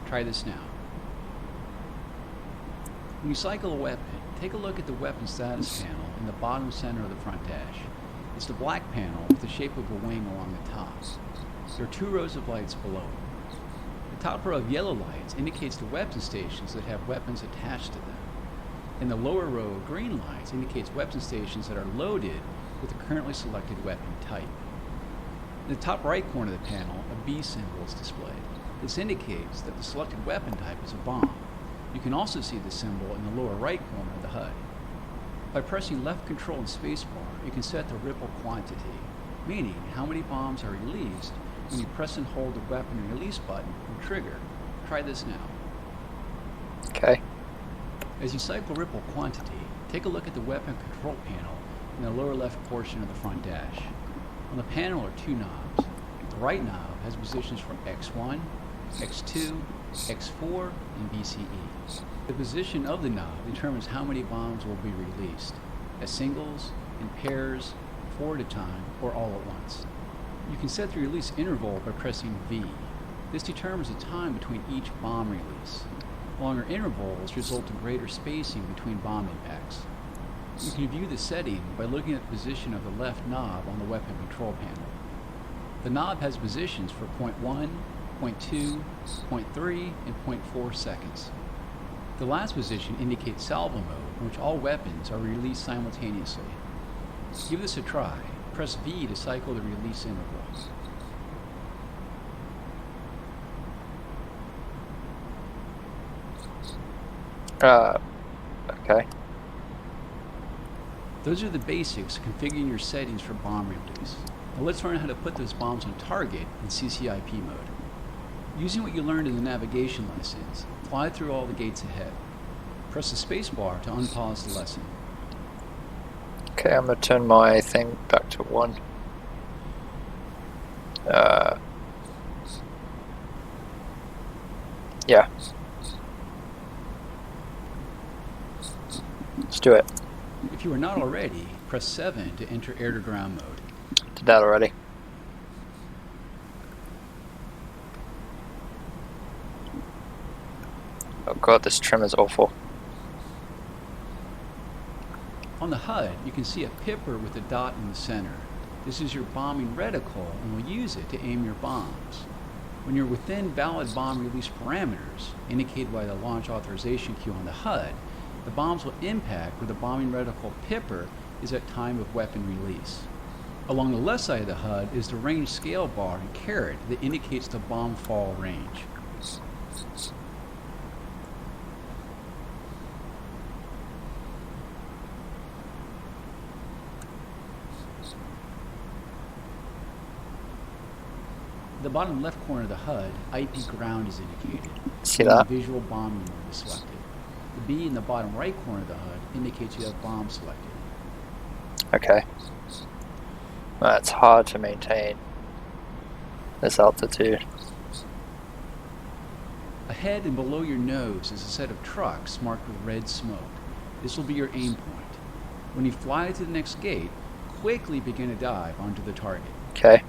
[SPEAKER 5] Try this now. When you cycle a weapon, take a look at the weapon status panel in the bottom center of the front dash. It's the black panel with the shape of a wing along the top. There are 2 rows of lights below it. The top row of yellow lights indicates the weapon stations that have weapons attached to them. And the lower row of green lights indicates weapon stations that are loaded with the currently selected weapon type. In the top right corner of the panel, a B symbol is displayed. This indicates that the selected weapon type is a bomb. You can also see the symbol in the lower right corner of the HUD. By pressing left control and spacebar, you can set the ripple quantity, meaning how many bombs are released when you press and hold the weapon release button and trigger. Try this now.
[SPEAKER 1] Okay.
[SPEAKER 5] As you cycle ripple quantity, take a look at the weapon control panel in the lower left portion of the front dash. On the panel are 2 knobs. The right knob has positions for X1, X2, X4, and BCE. The position of the knob determines how many bombs will be released, as singles, in pairs, 4 at a time, or all at once. You can set the release interval by pressing V. This determines the time between each bomb release. Longer intervals result in greater spacing between bomb impacts. You can view the setting by looking at the position of the left knob on the weapon control panel. The knob has positions for 0.1, 0.2, 0.3, and 0.4 seconds. The last position indicates salvo mode, in which all weapons are released simultaneously. Give this a try. Press V to cycle the release interval.
[SPEAKER 1] Okay.
[SPEAKER 5] Those are the basics of configuring your settings for bomb release. Now let's learn how to put those bombs on target in CCIP mode. Using what you learned in the navigation lessons, fly through all the gates ahead. Press the spacebar to unpause the lesson.
[SPEAKER 1] Okay, I'm gonna turn my thing back to 1. Yeah. Let's do it.
[SPEAKER 5] If you are not already, press 7 to enter air-to-ground mode.
[SPEAKER 1] Did that already. Oh god, this trim is awful.
[SPEAKER 5] On the HUD, you can see a pipper with a dot in the center. This is your bombing reticle, and we'll use it to aim your bombs. When you're within valid bomb release parameters, indicated by the launch authorization queue on the HUD, the bombs will impact where the bombing reticle pipper is at time of weapon release. Along the left side of the HUD is the range scale bar and caret that indicates the bomb fall range. The bottom left corner of the HUD, IP ground is indicated.
[SPEAKER 1] See
[SPEAKER 5] and
[SPEAKER 1] that?
[SPEAKER 5] The visual bombing mode is selected. The B in the bottom right corner of the HUD indicates you have bomb selected.
[SPEAKER 1] Okay. Well, it's hard to maintain this altitude.
[SPEAKER 5] Ahead and below your nose is a set of trucks marked with red smoke. This will be your aim point. When you fly to the next gate, quickly begin a dive onto the target.
[SPEAKER 1] Okay.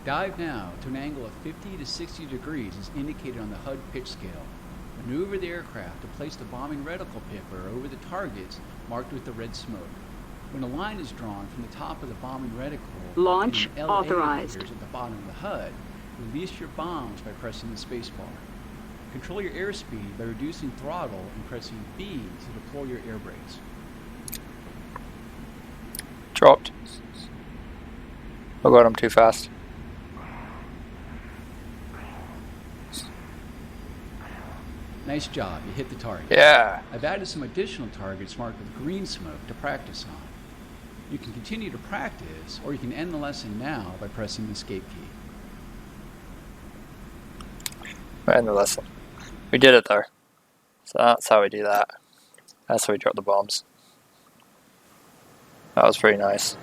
[SPEAKER 5] Dive now to an angle of 50 to 60 degrees as indicated on the HUD pitch scale. Maneuver the aircraft to place the bombing reticle pipper over the targets marked with the red smoke. When a line is drawn from the top of the bombing reticle,
[SPEAKER 6] Launch
[SPEAKER 5] and LA
[SPEAKER 6] authorized.
[SPEAKER 5] appears at the bottom of the HUD, release your bombs by pressing the spacebar. Control your airspeed by reducing throttle and pressing B to deploy your air brakes.
[SPEAKER 1] Dropped. Oh god, I'm too fast.
[SPEAKER 5] Nice job, you hit the target.
[SPEAKER 1] Yeah.
[SPEAKER 5] I've added some additional targets marked with green smoke to practice on. You can continue to practice, or you can end the lesson now by pressing the escape key.
[SPEAKER 1] We're in the lesson. We did it though. So that's how we do that. That's how we drop the bombs. That was pretty nice.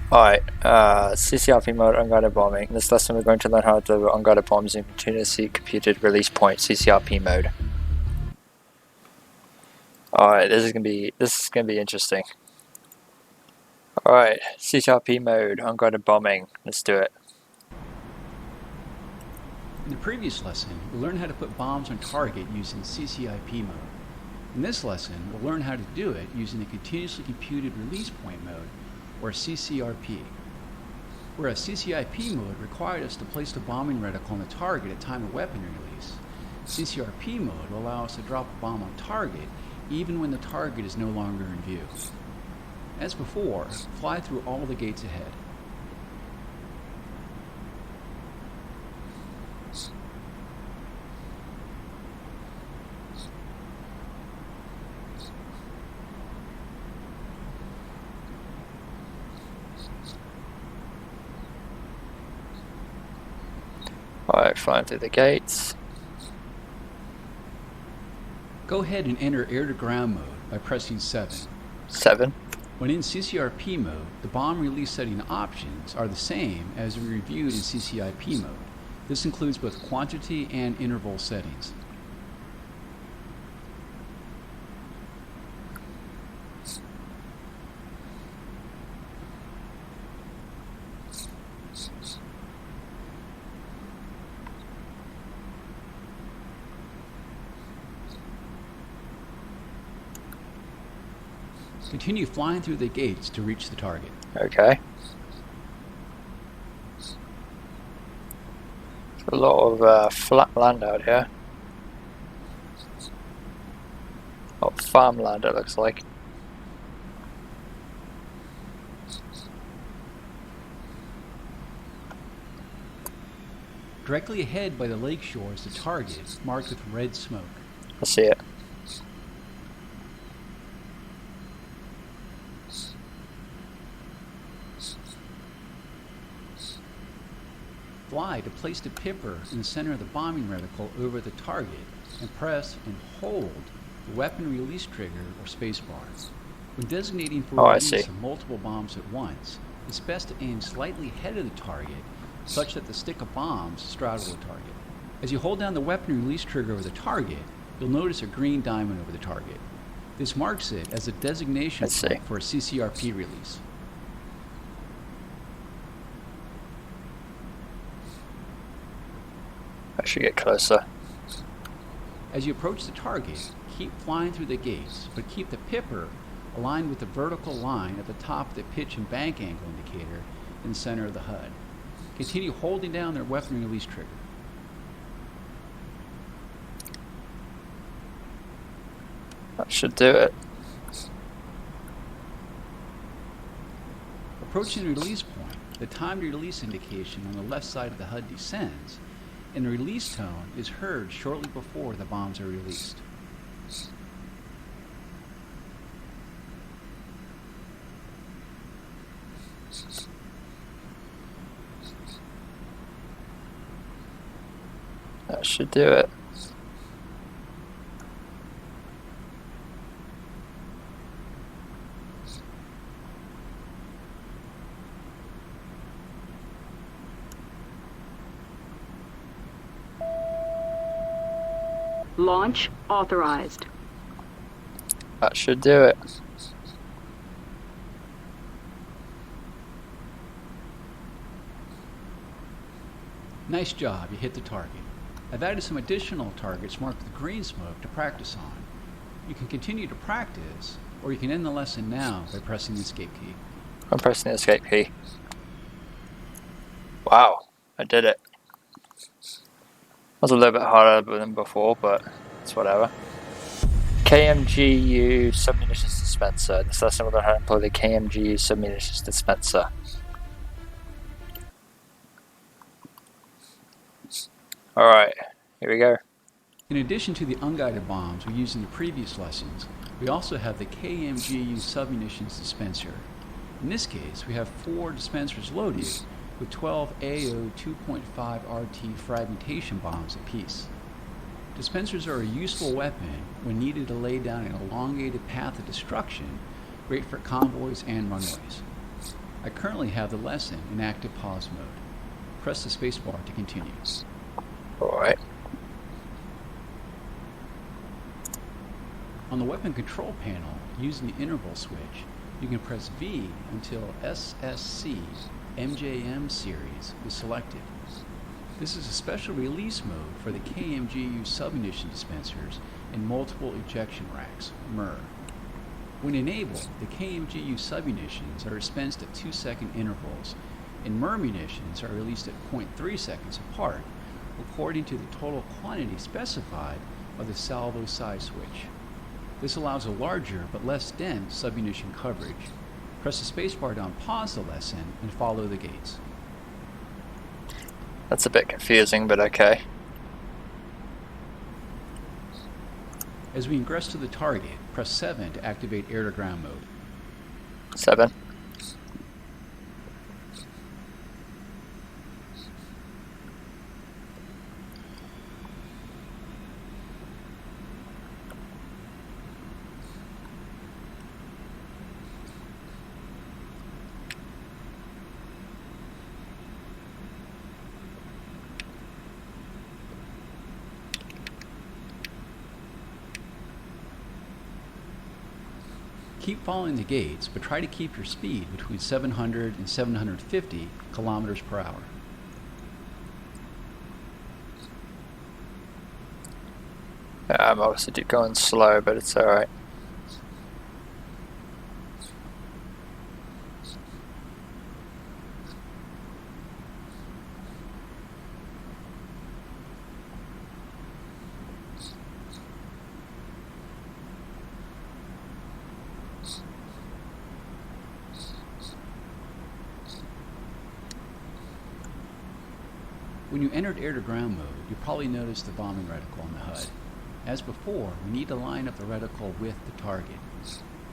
[SPEAKER 1] Alright, CCRP mode, unguided bombing. In this lesson we're going to learn how to deliver unguided bombs in continuously computed release point, CCRP mode. Alright, this is gonna be interesting. Alright, CCRP mode, unguided bombing. Let's do it.
[SPEAKER 5] In the previous lesson, we learned how to put bombs on target using CCIP mode. In this lesson, we'll learn how to do it using the continuously computed release point mode, or CCRP. Whereas CCIP mode required us to place the bombing reticle on the target at time of weapon release, CCRP mode will allow us to drop a bomb on target even when the target is no longer in view. As before, fly through all the gates ahead.
[SPEAKER 1] Alright, flying through the gates.
[SPEAKER 5] Go ahead and enter air-to-ground mode by pressing 7.
[SPEAKER 1] 7.
[SPEAKER 5] When in CCRP mode, the bomb release setting options are the same as we reviewed in CCIP mode. This includes both quantity and interval settings. Continue flying through the gates to reach the target.
[SPEAKER 1] Okay. A lot of flat land out here. Oh, farmland it looks like.
[SPEAKER 5] Directly ahead by the lakeshore is the target, marked with red smoke.
[SPEAKER 1] I see it.
[SPEAKER 5] Fly to place the pipper in the center of the bombing reticle over the target and press and hold the weapon release trigger or spacebar. When designating for release of multiple bombs at once, it's best to aim slightly ahead of the target such that the stick of bombs straddle the target. As you hold down the weapon release trigger over the target, you'll notice a green diamond over the target. This marks it as a designation point for a CCRP release.
[SPEAKER 1] I should get closer.
[SPEAKER 5] As you approach the target, keep flying through the gates, but keep the pipper aligned with the vertical line at the top of the pitch and bank angle indicator in the center of the HUD. Continue holding down their weapon release trigger.
[SPEAKER 1] That should do it.
[SPEAKER 5] Approaching the release point, the timed release indication on the left side of the HUD descends, and the release tone is heard shortly before the bombs are released.
[SPEAKER 1] That should do it.
[SPEAKER 6] Launch authorized.
[SPEAKER 1] That should do it.
[SPEAKER 5] Nice job, you hit the target. I've added some additional targets marked with green smoke to practice on. You can continue to practice, or you can end the lesson now by pressing the escape key.
[SPEAKER 1] I'm pressing the escape key. Wow, I did it. Was a little bit harder than before, but it's whatever. KMGU submunitions dispenser. This lesson will learn how to employ the KMGU submunitions dispenser. Alright, here we go.
[SPEAKER 5] In addition to the unguided bombs we used in the previous lessons, we also have the KMGU submunitions dispenser. In this case, we have 4 dispensers loaded with 12 AO 2.5 RT fragmentation bombs apiece. Dispensers are a useful weapon when needed to lay down an elongated path of destruction, great for convoys and runways. I currently have the lesson in active pause mode. Press the spacebar to continue.
[SPEAKER 1] Alright.
[SPEAKER 5] On the weapon control panel, using the interval switch, you can press V until SSC MJM series is selected. This is a special release mode for the KMGU submunition dispensers and multiple ejection racks, MUR. When enabled, the KMGU submunitions are dispensed at 2-second intervals, and MUR munitions are released at 0.3 seconds apart, according to the total quantity specified by the salvo size switch. This allows a larger but less dense submunition coverage. Press the spacebar to unpause the lesson and follow the gates.
[SPEAKER 1] That's a bit confusing, but okay.
[SPEAKER 5] As we ingress to the target, press 7 to activate air-to-ground mode.
[SPEAKER 1] 7.
[SPEAKER 5] Keep following the gates, but try to keep your speed between 700 and 750 kilometers per hour.
[SPEAKER 1] I'm obviously going slow, but it's alright.
[SPEAKER 5] When you entered air-to-ground mode, you probably noticed the bombing reticle on the HUD. As before, we need to line up the reticle with the target.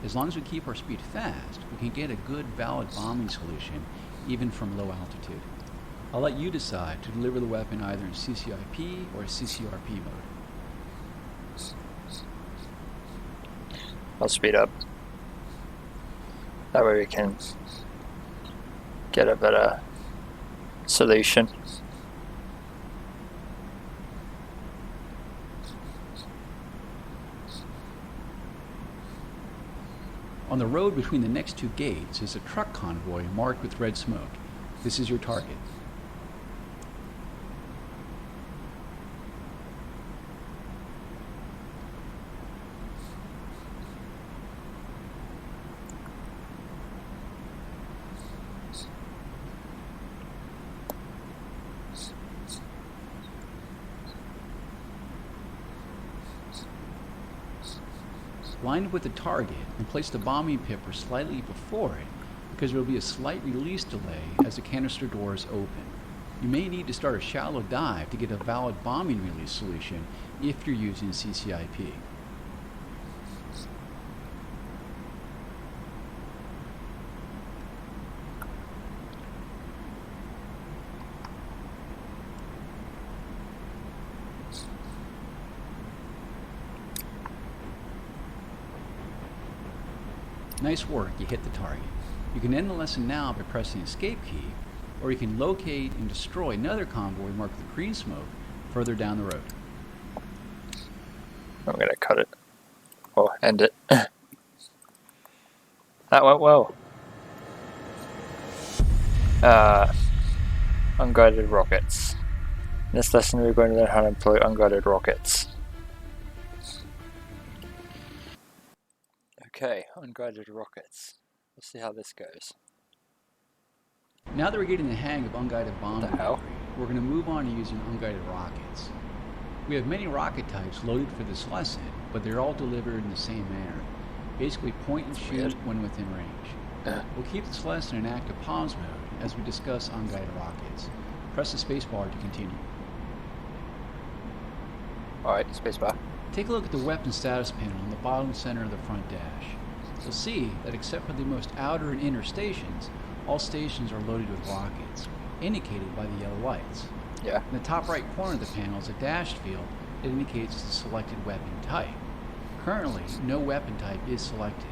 [SPEAKER 5] As long as we keep our speed fast, we can get a good valid bombing solution even from low altitude. I'll let you decide to deliver the weapon either in CCIP or CCRP mode.
[SPEAKER 1] I'll speed up. That way we can get a better solution.
[SPEAKER 5] On the road between the next 2 gates is a truck convoy marked with red smoke. This is your target. Line up with the target and place the bombing pipper slightly before it, because there will be a slight release delay as the canister doors open. You may need to start a shallow dive to get a valid bombing release solution if you're using CCIP. Nice work, you hit the target. You can end the lesson now by pressing the escape key, or you can locate and destroy another convoy marked with green smoke further down the road.
[SPEAKER 1] I'm going to cut it. Or end it. That went well. Unguided rockets. In this lesson we're going to learn how to employ unguided rockets. Okay, unguided rockets. Let's see how this goes.
[SPEAKER 5] Now that we're getting the hang of unguided bomb delivery, we're going to move on to using unguided rockets. We have many rocket types loaded for this lesson, but they're all delivered in the same manner. Basically point and shoot when within range. We'll keep this lesson in active pause mode as we discuss unguided rockets. Press the spacebar to continue.
[SPEAKER 1] Alright, spacebar.
[SPEAKER 5] Take a look at the weapon status panel in the bottom center of the front dash. You'll see that except for the most outer and inner stations, all stations are loaded with rockets, indicated by the yellow lights.
[SPEAKER 1] Yeah.
[SPEAKER 5] In the top right corner of the panel is a dashed field that indicates the selected weapon type. Currently, no weapon type is selected.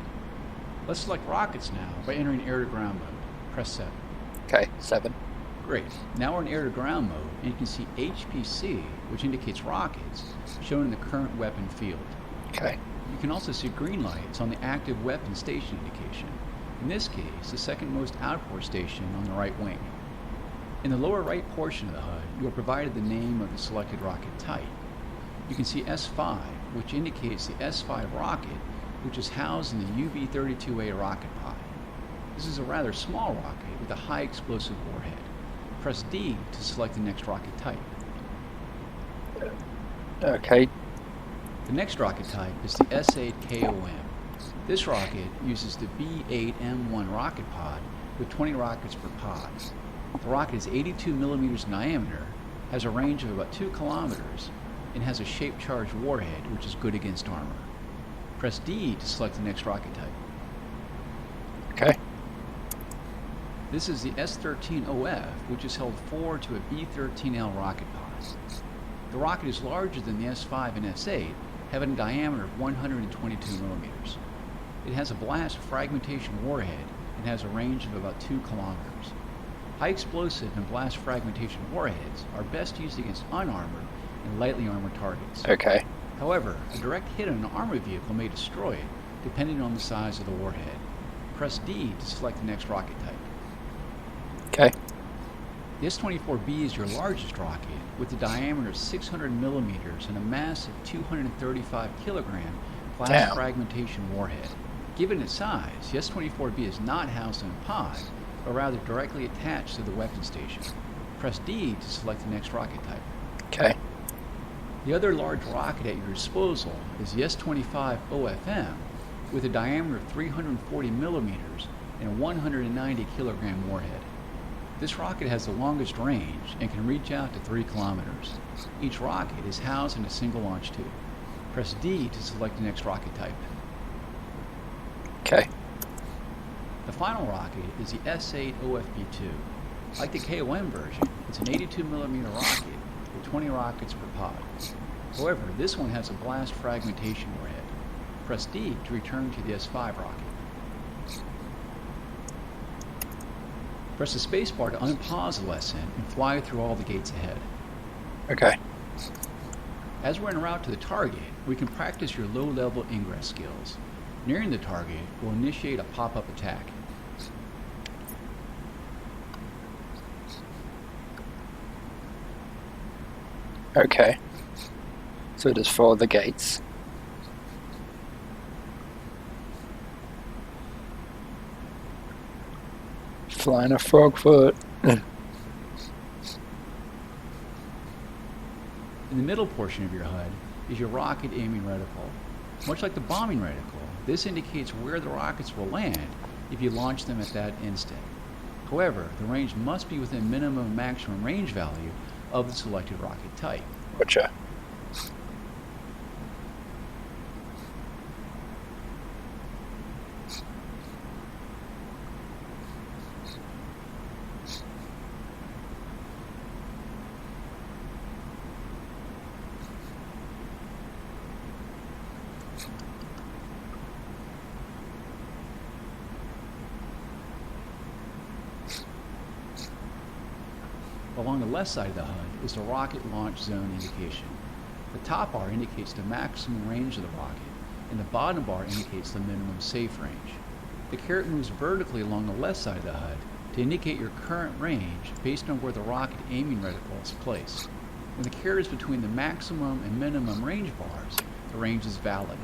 [SPEAKER 5] Let's select rockets now by entering air-to-ground mode. Press 7.
[SPEAKER 1] Okay, 7.
[SPEAKER 5] Great. Now we're in air-to-ground mode, and you can see HPC, which indicates rockets, shown in the current weapon field.
[SPEAKER 1] Okay.
[SPEAKER 5] You can also see green lights on the active weapon station indication. In this case, the second most outboard station on the right wing. In the lower right portion of the HUD, you are provided the name of the selected rocket type. You can see S5, which indicates the S5 rocket, which is housed in the UB-32A rocket pod. This is a rather small rocket with a high explosive warhead. Press D to select the next rocket type.
[SPEAKER 1] Okay.
[SPEAKER 5] The next rocket type is the S8KOM. This rocket uses the B8M1 rocket pod with 20 rockets per pod. The rocket is 82 millimeters in diameter, has a range of about 2 kilometers, and has a shaped charged warhead which is good against armor. Press D to select the next rocket type.
[SPEAKER 1] Okay.
[SPEAKER 5] This is the S13OF, which is held forward to a B13L rocket pod. The rocket is larger than the S5 and S8, having a diameter of 122 millimeters. It has a blast fragmentation warhead and has a range of about 2 kilometers. High explosive and blast fragmentation warheads are best used against unarmored and lightly armored targets.
[SPEAKER 1] Okay.
[SPEAKER 5] However, a direct hit on an armored vehicle may destroy it, depending on the size of the warhead. Press D to select the next rocket type.
[SPEAKER 1] Okay.
[SPEAKER 5] The S-24B is your largest rocket, with a diameter of 600 millimeters and a mass of 235 kilogram blast fragmentation warhead. Given its size, the S-24B is not housed in a pod, but rather directly attached to the weapon station. Press D to select the next rocket type.
[SPEAKER 1] Okay.
[SPEAKER 5] The other large rocket at your disposal is the S-25 OFM, with a diameter of 340 millimeters and a 190 kilogram warhead. This rocket has the longest range and can reach out to 3 kilometers. Each rocket is housed in a single launch tube. Press D to select the next rocket type.
[SPEAKER 1] Okay.
[SPEAKER 5] The final rocket is the S-8 OFB-2. Like the KOM version, it's an 82 millimeter rocket with 20 rockets per pod. However, this one has a blast fragmentation warhead. Press D to return to the S5 rocket. Press the spacebar to unpause the lesson and fly through all the gates ahead.
[SPEAKER 1] Okay.
[SPEAKER 5] As we're en route to the target, we can practice your low-level ingress skills. Nearing the target will initiate a pop-up attack.
[SPEAKER 1] Okay. So just follow the gates. Flying a frog foot.
[SPEAKER 5] In the middle portion of your HUD is your rocket aiming reticle. Much like the bombing reticle, this indicates where the rockets will land if you launch them at that instant. However, the range must be within minimum and maximum range value of the selected rocket type.
[SPEAKER 1] Gotcha.
[SPEAKER 5] Along the left side of the HUD is the rocket launch zone indication. The top bar indicates the maximum range of the rocket, and the bottom bar indicates the minimum safe range. The caret moves vertically along the left side of the HUD to indicate your current range based on where the rocket aiming reticle is placed. When the caret is between the maximum and minimum range bars, the range is valid.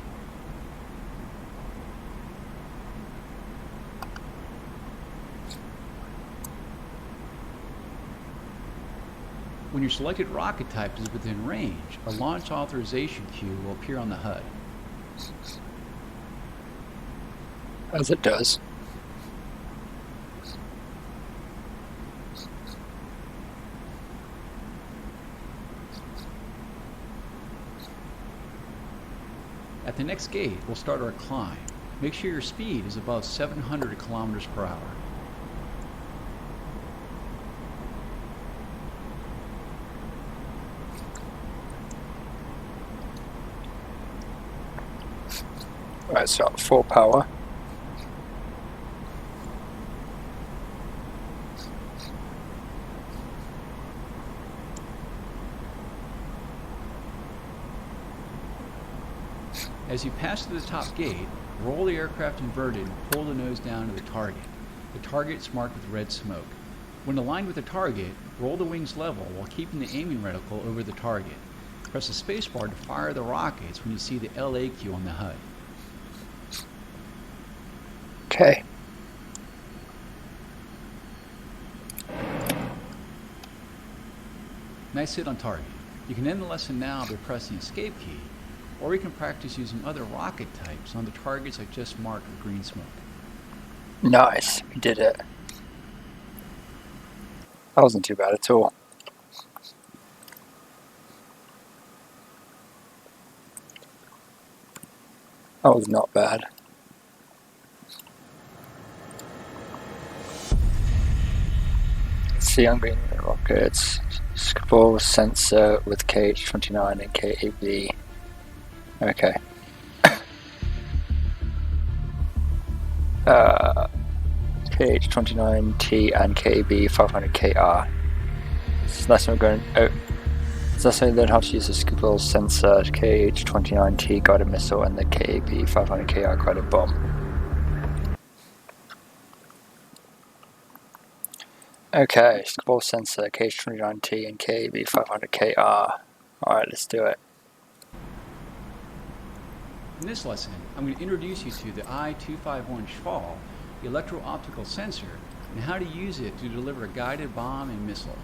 [SPEAKER 5] When your selected rocket type is within range, a launch authorization queue will appear on the HUD.
[SPEAKER 1] As it does.
[SPEAKER 5] At the next gate, we'll start our climb. Make sure your speed is above 700 kilometers per hour.
[SPEAKER 1] Right, so full power.
[SPEAKER 5] As you pass through the top gate, roll the aircraft inverted and pull the nose down to the target. The target is marked with red smoke. When aligned with the target, roll the wings level while keeping the aiming reticle over the target. Press the spacebar to fire the rockets when you see the LAQ on the HUD.
[SPEAKER 1] Okay.
[SPEAKER 5] Nice hit on target. You can end the lesson now by pressing the escape key, or you can practice using other rocket types on the targets I just marked with green smoke.
[SPEAKER 1] Nice, we did it. That wasn't too bad at all. That was not bad. Let's see, Unguided Rockets. Scroll sensor with KH-29 and KAB. Okay. KH-29T and KAB 500KR. This lesson we're going. This lesson we learn how to use the scroll sensor, KH-29T guided missile, and the KAB 500KR guided bomb. Okay, scroll sensor, KH-29T and KAB 500KR. Alright, let's do it.
[SPEAKER 5] In this lesson, I'm going to introduce you to the I-251 Schwal, the electro-optical sensor, and how to use it to deliver a guided bomb and missile.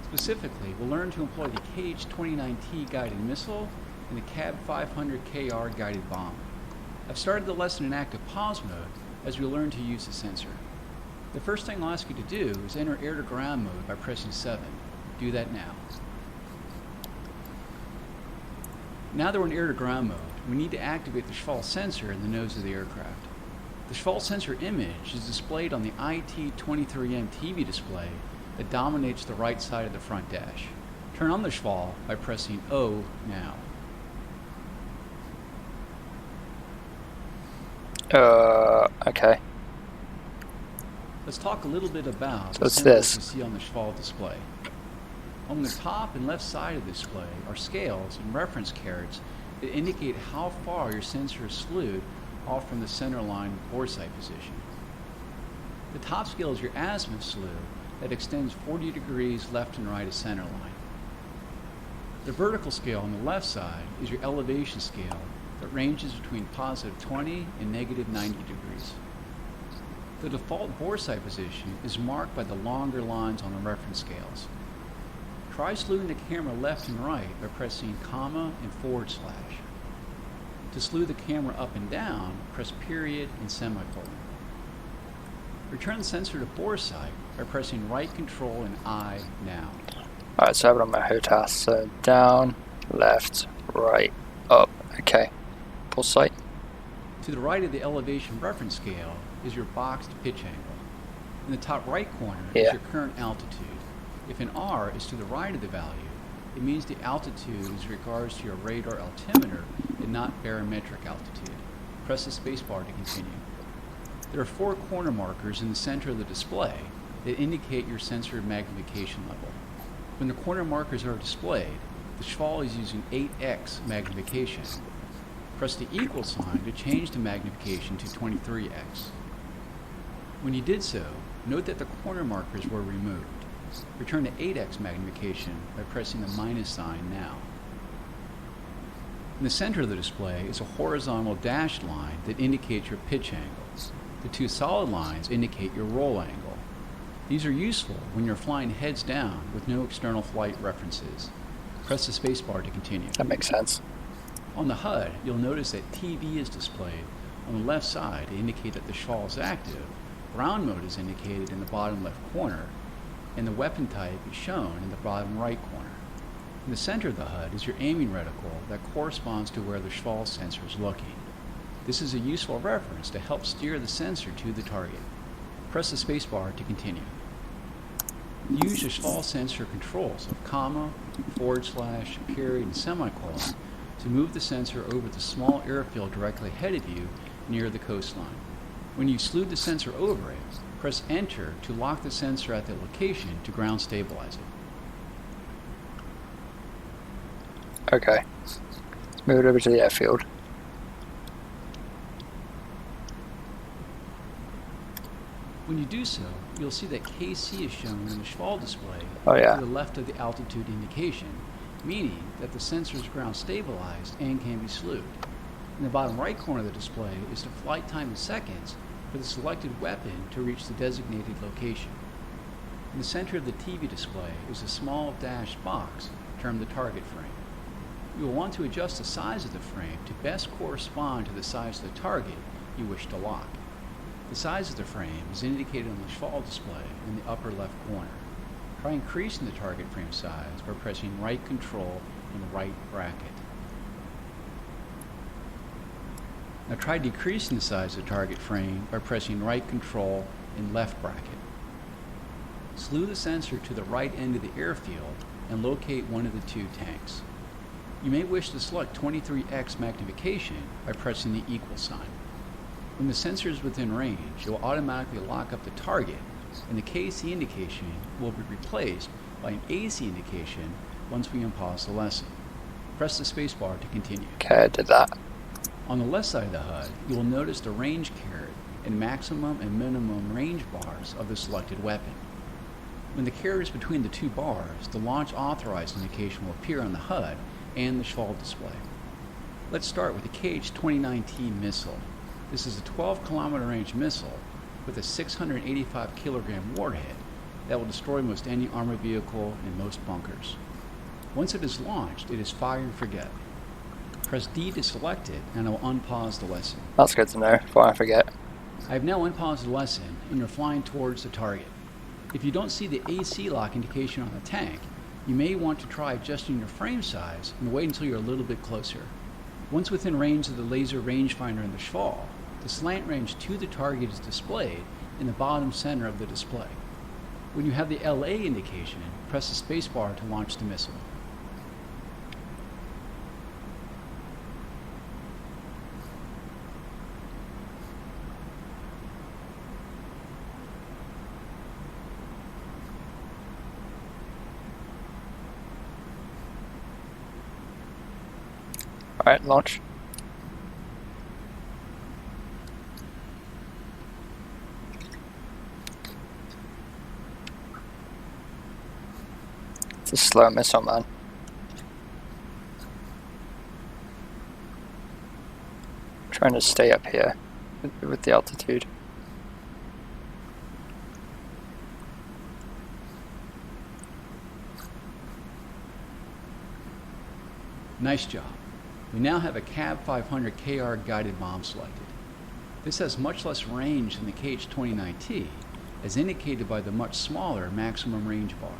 [SPEAKER 5] Specifically, we'll learn to employ the KH-29T guided missile and the KAB 500KR guided bomb. I've started the lesson in active pause mode as we learn to use the sensor. The first thing I'll ask you to do is enter air-to-ground mode by pressing 7. Do that now. Now that we're in air-to-ground mode, we need to activate the Schwal sensor in the nose of the aircraft. The Schwal sensor image is displayed on the IT-23M TV display that dominates the right side of the front dash. Turn on the Schwal by pressing O now.
[SPEAKER 1] Okay.
[SPEAKER 5] Let's talk a little bit about the
[SPEAKER 1] What's
[SPEAKER 5] symbols
[SPEAKER 1] this?
[SPEAKER 5] you see on the Schwal display. On the top and left side of the display are scales and reference carets that indicate how far your sensor is slewed off from the center line bore sight position. The top scale is your azimuth slew that extends 40 degrees left and right of center line. The vertical scale on the left side is your elevation scale that ranges between positive 20 and negative 90 degrees. The default bore sight position is marked by the longer lines on the reference scales. Try slewing the camera left and right by pressing comma and /. To slew the camera up and down, press period and semicolon. Return the sensor to bore sight by pressing right control and I now.
[SPEAKER 1] Alright, so I have it on my HOTAS. So down, left, right, up. Okay. Pull sight.
[SPEAKER 5] To the right of the elevation reference scale is your boxed pitch angle. In the top right corner is your current altitude. If an R is to the right of the value, it means the altitude is in regards to your radar altimeter and not barometric altitude. Press the spacebar to continue. There are 4 corner markers in the center of the display that indicate your sensor magnification level. When the corner markers are displayed, the Schwal is using 8x magnification. Press the equal sign to change the magnification to 23x. When you did so, note that the corner markers were removed. Return to 8x magnification by pressing the minus sign now. In the center of the display is a horizontal dashed line that indicates your pitch angle. The 2 solid lines indicate your roll angle. These are useful when you're flying heads down with no external flight references. Press the spacebar to continue.
[SPEAKER 1] That makes sense.
[SPEAKER 5] On the HUD, you'll notice that TV is displayed on the left side to indicate that the Schwal is active. Ground mode is indicated in the bottom left corner, and the weapon type is shown in the bottom right corner. In the center of the HUD is your aiming reticle that corresponds to where the Schwal sensor is looking. This is a useful reference to help steer the sensor to the target. Press the spacebar to continue. Use your Schwal sensor controls of comma, /, period, and semicolon to move the sensor over the small airfield directly ahead of you near the coastline. When you slew the sensor over it, press Enter to lock the sensor at the location to ground stabilize it.
[SPEAKER 1] Okay. Let's move it over to the airfield.
[SPEAKER 5] When you do so, you'll see that KC is shown in the Schwal display
[SPEAKER 1] to
[SPEAKER 5] the left of the altitude indication, meaning that the sensor is ground stabilized and can be slewed. In the bottom right corner of the display is the flight time in seconds for the selected weapon to reach the designated location. In the center of the TV display is a small dashed box termed the target frame. You will want to adjust the size of the frame to best correspond to the size of the target you wish to lock. The size of the frame is indicated on the Schwal display in the upper left corner. Try increasing the target frame size by pressing right control and right bracket. Now try decreasing the size of the target frame by pressing right control and left bracket. Slew the sensor to the right end of the airfield and locate one of the 2 tanks. You may wish to select 23x magnification by pressing the equal sign. When the sensor is within range, it will automatically lock up the target, and the KC indication will be replaced by an AC indication once we unpause the lesson. Press the spacebar to continue.
[SPEAKER 1] Okay, I did that.
[SPEAKER 5] On the left side of the HUD, you will notice the range carrot and maximum and minimum range bars of the selected weapon. When the carrot is between the 2 bars, the launch authorized indication will appear on the HUD and the Schwal display. Let's start with the KH-29T missile. This is a 12-kilometer range missile with a 685 kilogram warhead that will destroy most any armored vehicle and most bunkers. Once it is launched, it is fire and forget. Press D to select it, and I will unpause the lesson.
[SPEAKER 1] That's good to know, before I forget.
[SPEAKER 5] I have now unpaused the lesson, and you're flying towards the target. If you don't see the AC lock indication on the tank, you may want to try adjusting your frame size and wait until you're a little bit closer. Once within range of the laser rangefinder in the Schwal, the slant range to the target is displayed in the bottom center of the display. When you have the LA indication, press the spacebar to launch the missile.
[SPEAKER 1] Alright, launch. It's a slow missile, man. I'm trying to stay up here with the altitude.
[SPEAKER 5] Nice job. We now have a CAB 500 KR guided bomb selected. This has much less range than the KH-29T, as indicated by the much smaller maximum range bar.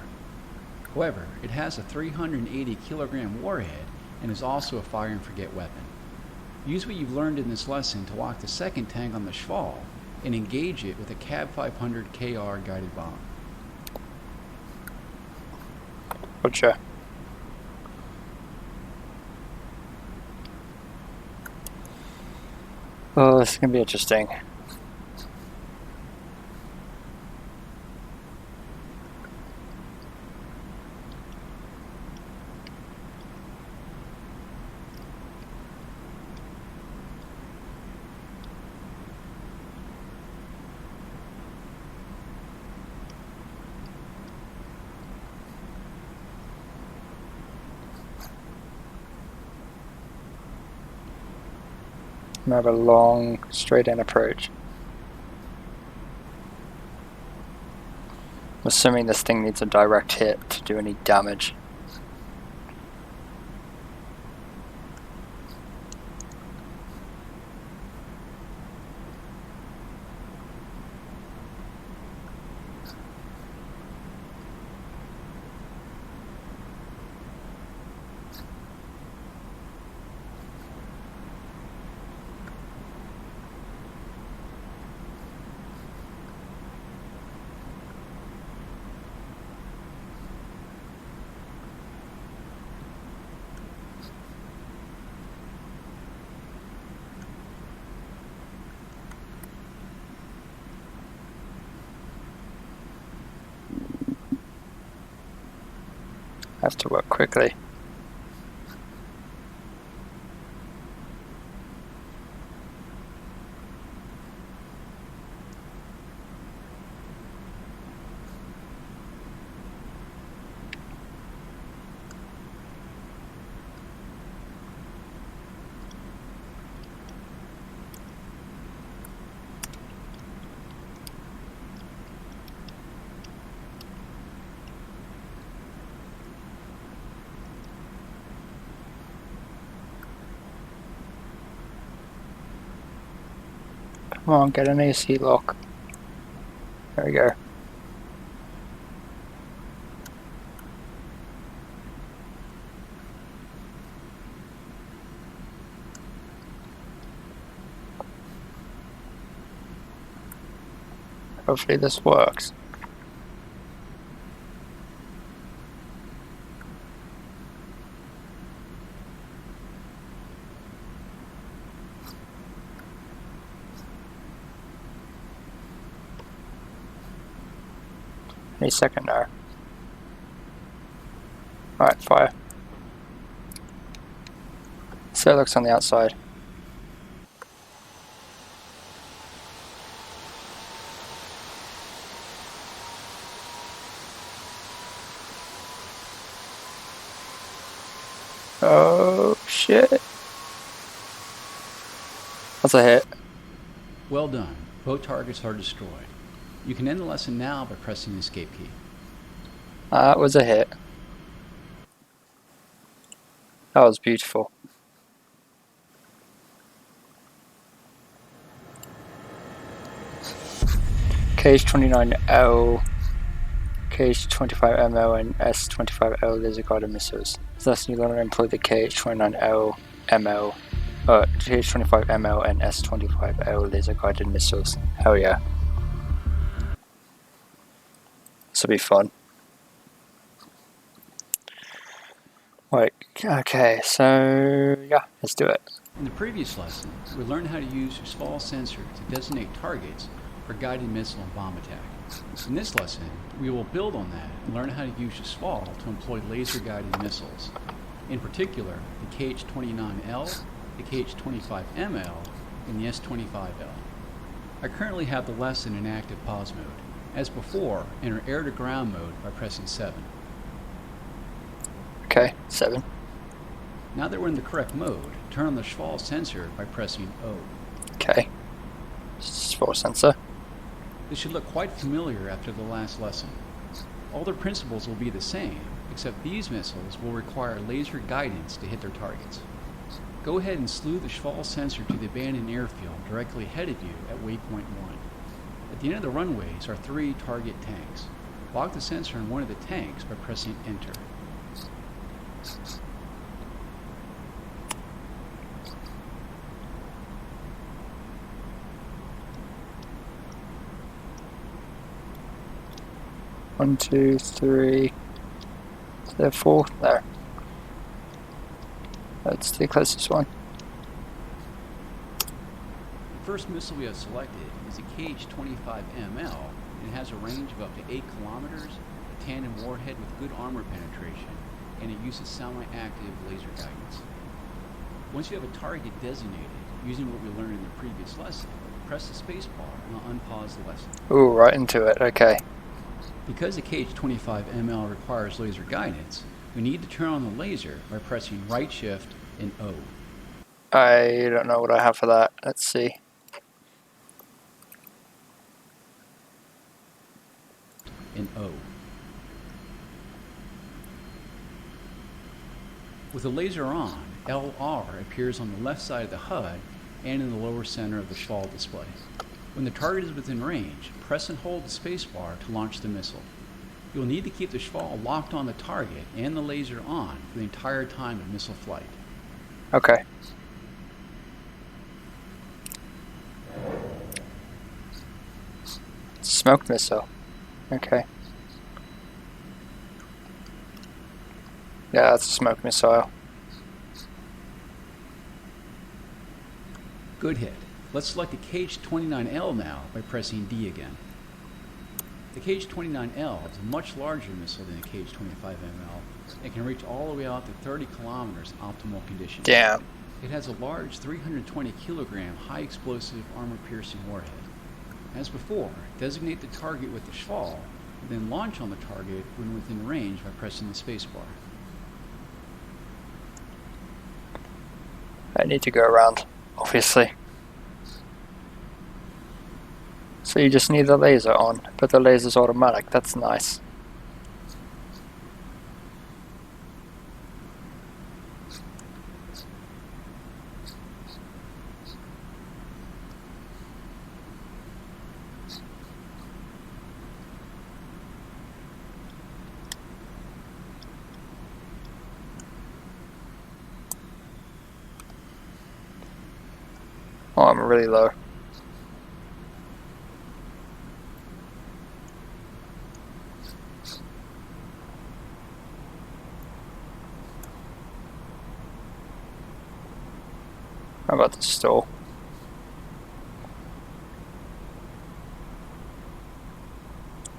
[SPEAKER 5] However, it has a 380 kilogram warhead and is also a fire and forget weapon. Use what you've learned in this lesson to lock the second tank on the Shkval and engage it with a CAB 500 KR guided bomb.
[SPEAKER 1] Gotcha. Oh, this is going to be interesting. Have a long straight in approach. I'm assuming this thing needs a direct hit to do any damage. Has to work quickly. Come on, get an AC lock. There we go. Hopefully this works. Any second now. Alright, fire. So it looks on the outside. Oh shit. That's a hit.
[SPEAKER 5] Well done. Both targets are destroyed. You can end the lesson now by pressing the escape key.
[SPEAKER 1] That was a hit. That was beautiful. KH-29L, KH-25ML and S-25L laser guided missiles. Thus you learn to employ the KH-29L, ML, KH-25ML and S-25L laser guided missiles. Hell yeah. This will be fun. Right, okay, so yeah, let's do it.
[SPEAKER 5] In the previous lesson, we learned how to use your Shkval sensor to designate targets for guided missile and bomb attack. In this lesson, we will build on that and learn how to use your Shkval to employ laser-guided missiles. In particular, the KH-29L, the KH-25ML, and the S-25L. I currently have the lesson in active pause mode. As before, enter air-to-ground mode by pressing 7.
[SPEAKER 1] Okay, 7.
[SPEAKER 5] Now that we're in the correct mode, turn on the Shkval sensor by pressing O.
[SPEAKER 1] Okay. Shkval sensor.
[SPEAKER 5] This should look quite familiar after the last lesson. All the principles will be the same, except these missiles will require laser guidance to hit their targets. Go ahead and slew the Schwal sensor to the abandoned airfield directly ahead of you at Waypoint 1. At the end of the runways are 3 target tanks. Lock the sensor on one of the tanks by pressing Enter.
[SPEAKER 1] One, two, three. Is there 4? There. That's the closest one.
[SPEAKER 5] The first missile we have selected is a KH-25ML and has a range of up to 8 kilometers, a tandem warhead with good armor penetration, and it uses semi-active laser guidance. Once you have a target designated, using what we learned in the previous lesson, press the spacebar and I'll unpause the lesson.
[SPEAKER 1] Ooh, right into it, okay.
[SPEAKER 5] Because the KH-25ML requires laser guidance, we need to turn on the laser by pressing right shift and O.
[SPEAKER 1] I don't know what I have for that. Let's see.
[SPEAKER 5] And O. With the laser on, LR appears on the left side of the HUD and in the lower center of the Schwal display. When the target is within range, press and hold the spacebar to launch the missile. You will need to keep the Schwal locked on the target and the laser on for the entire time of missile flight.
[SPEAKER 1] Okay. Smoke missile. Okay. Yeah, that's a smoke missile.
[SPEAKER 5] Good hit. Let's select the KH-29L now by pressing D again. The KH-29L is a much larger missile than the KH-25ML and can reach all the way out to 30 kilometers in optimal conditions.
[SPEAKER 1] Damn.
[SPEAKER 5] It has a large 320 kilogram high explosive armor piercing warhead. As before, designate the target with the Schwal, and then launch on the target when within range by pressing the spacebar.
[SPEAKER 1] I need to go around, obviously. So you just need the laser on, but the laser's automatic, that's nice. Oh, I'm really low. How about the stall?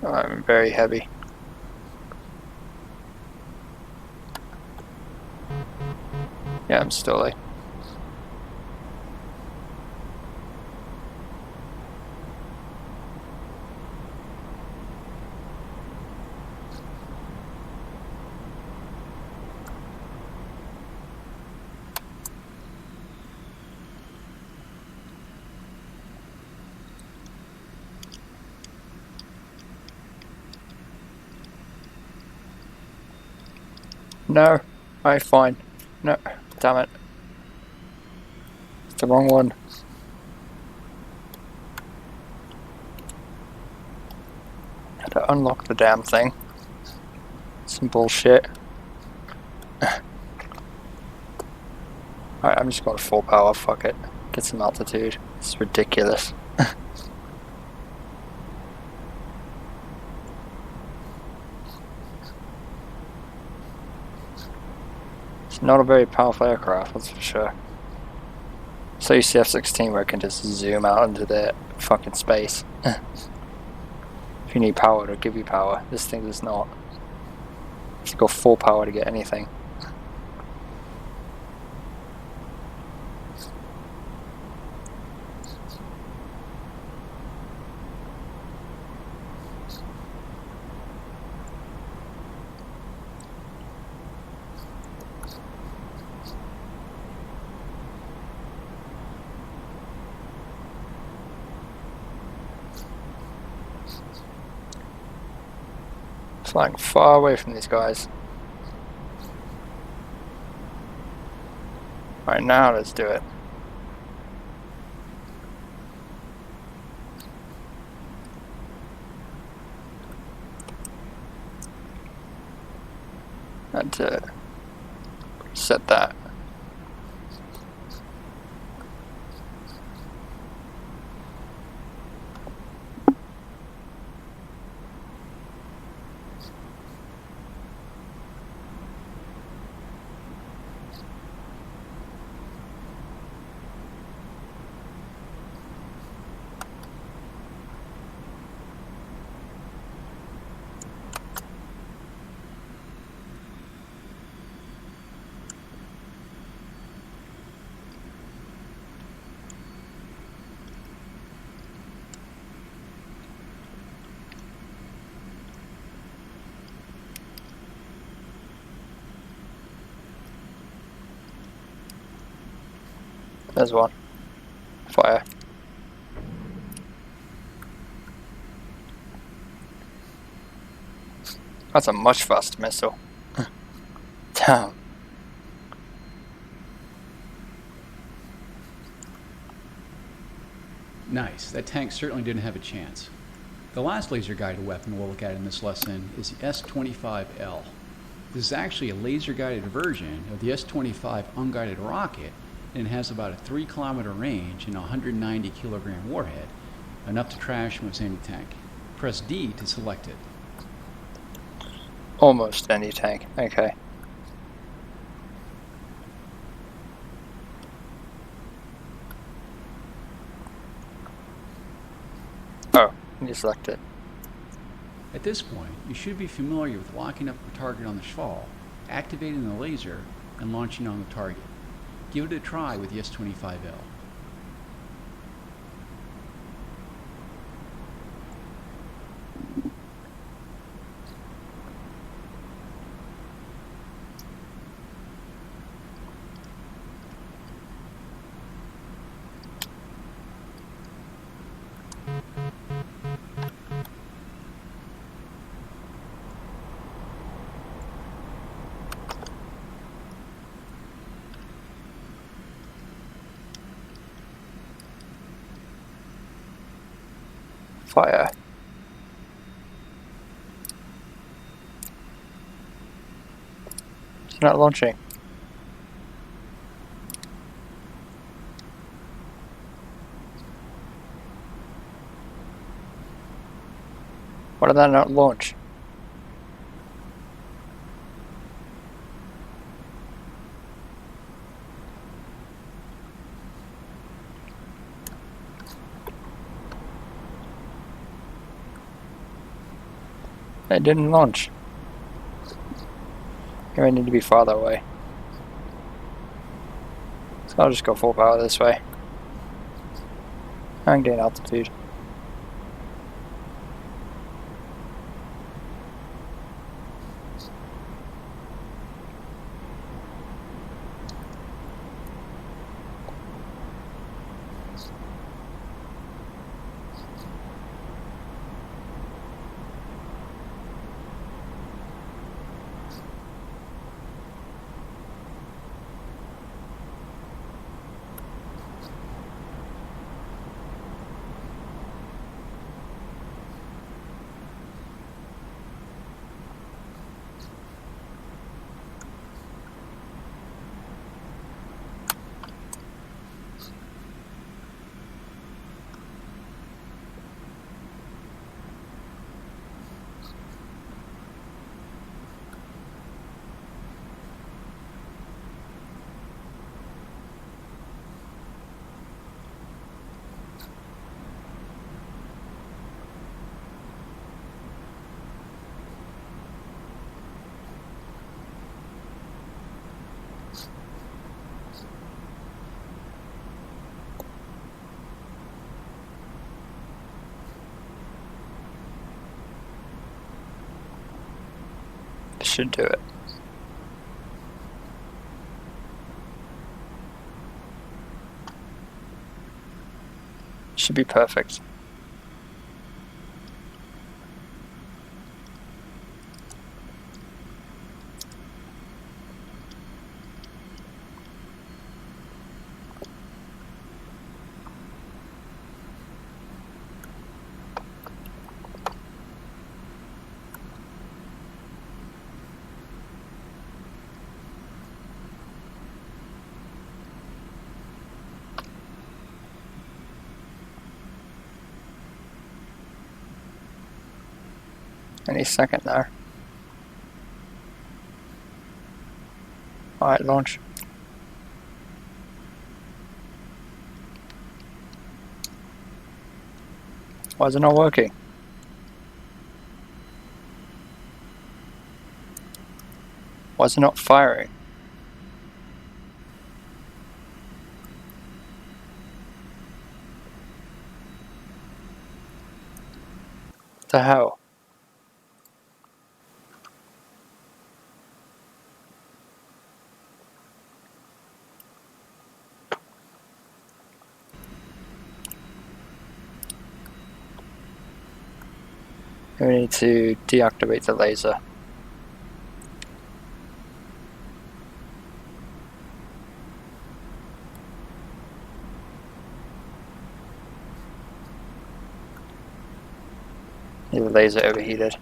[SPEAKER 1] I'm very heavy. Yeah, I'm stalling. No, alright, fine. No, damn it. It's the wrong one. Had to unlock the damn thing. Some bullshit. Alright, I'm just going full power, fuck it. Get some altitude. It's ridiculous. It's not a very powerful aircraft, that's for sure. So you see F-16 where it can just zoom out into the fucking space. If you need power, it'll give you power. This thing does not. You have to go full power to get anything. Flying far away from these guys. Alright, Right now, let's do it. And set that. There's one. Fire. That's a much faster missile. Damn.
[SPEAKER 5] Nice. That tank certainly didn't have a chance. The last laser-guided weapon we'll look at in this lesson is the S-25L. This is actually a laser-guided version of the S-25 Unguided Rocket, and it has about a 3-kilometer range and a 190-kilogram warhead, enough to trash most any tank. Press D to select it.
[SPEAKER 1] Almost any tank. Okay. Oh, you select it.
[SPEAKER 5] At this point, you should be familiar with locking up the target on the Schwal, activating the laser, and launching on the target. Give it a try with the S-25L.
[SPEAKER 1] Fire. It's not launching. Why did that not launch? It didn't launch. Here I need to be farther away. So I'll just go full power this way. And gain altitude. Should do it. Should be perfect. Any second there. Alright, launch. Why is it not working? Why is it not firing? What the hell? We need to deactivate the laser. The laser overheated.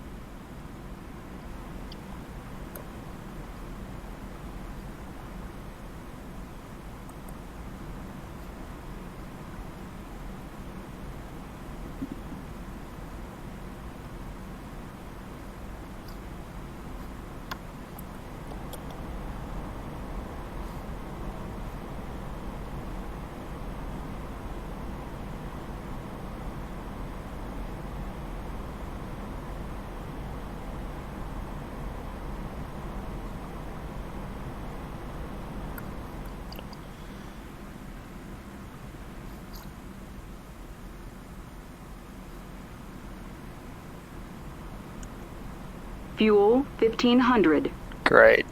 [SPEAKER 6] Fuel 1500.
[SPEAKER 1] Great.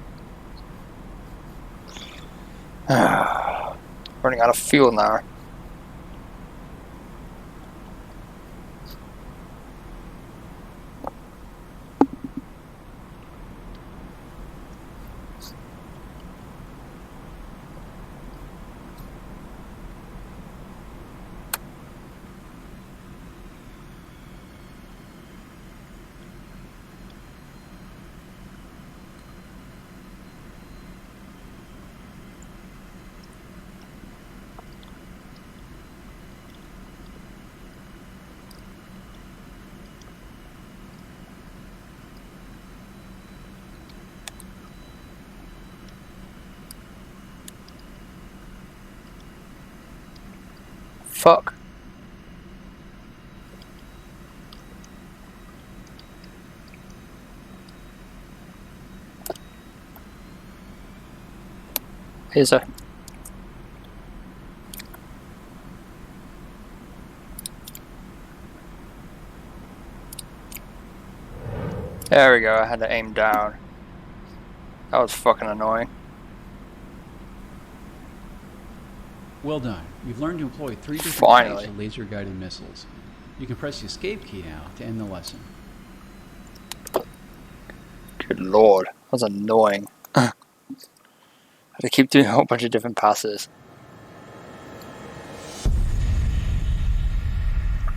[SPEAKER 1] Running out of fuel now. Fuck. Here's a... There we go, I had to aim down. That was fucking annoying.
[SPEAKER 5] Well done. You've learned to employ 3 different
[SPEAKER 1] Finally.
[SPEAKER 5] types of laser-guided missiles. You can press the escape key now to end the lesson.
[SPEAKER 1] Good lord, that was annoying. I had to keep doing a whole bunch of different passes.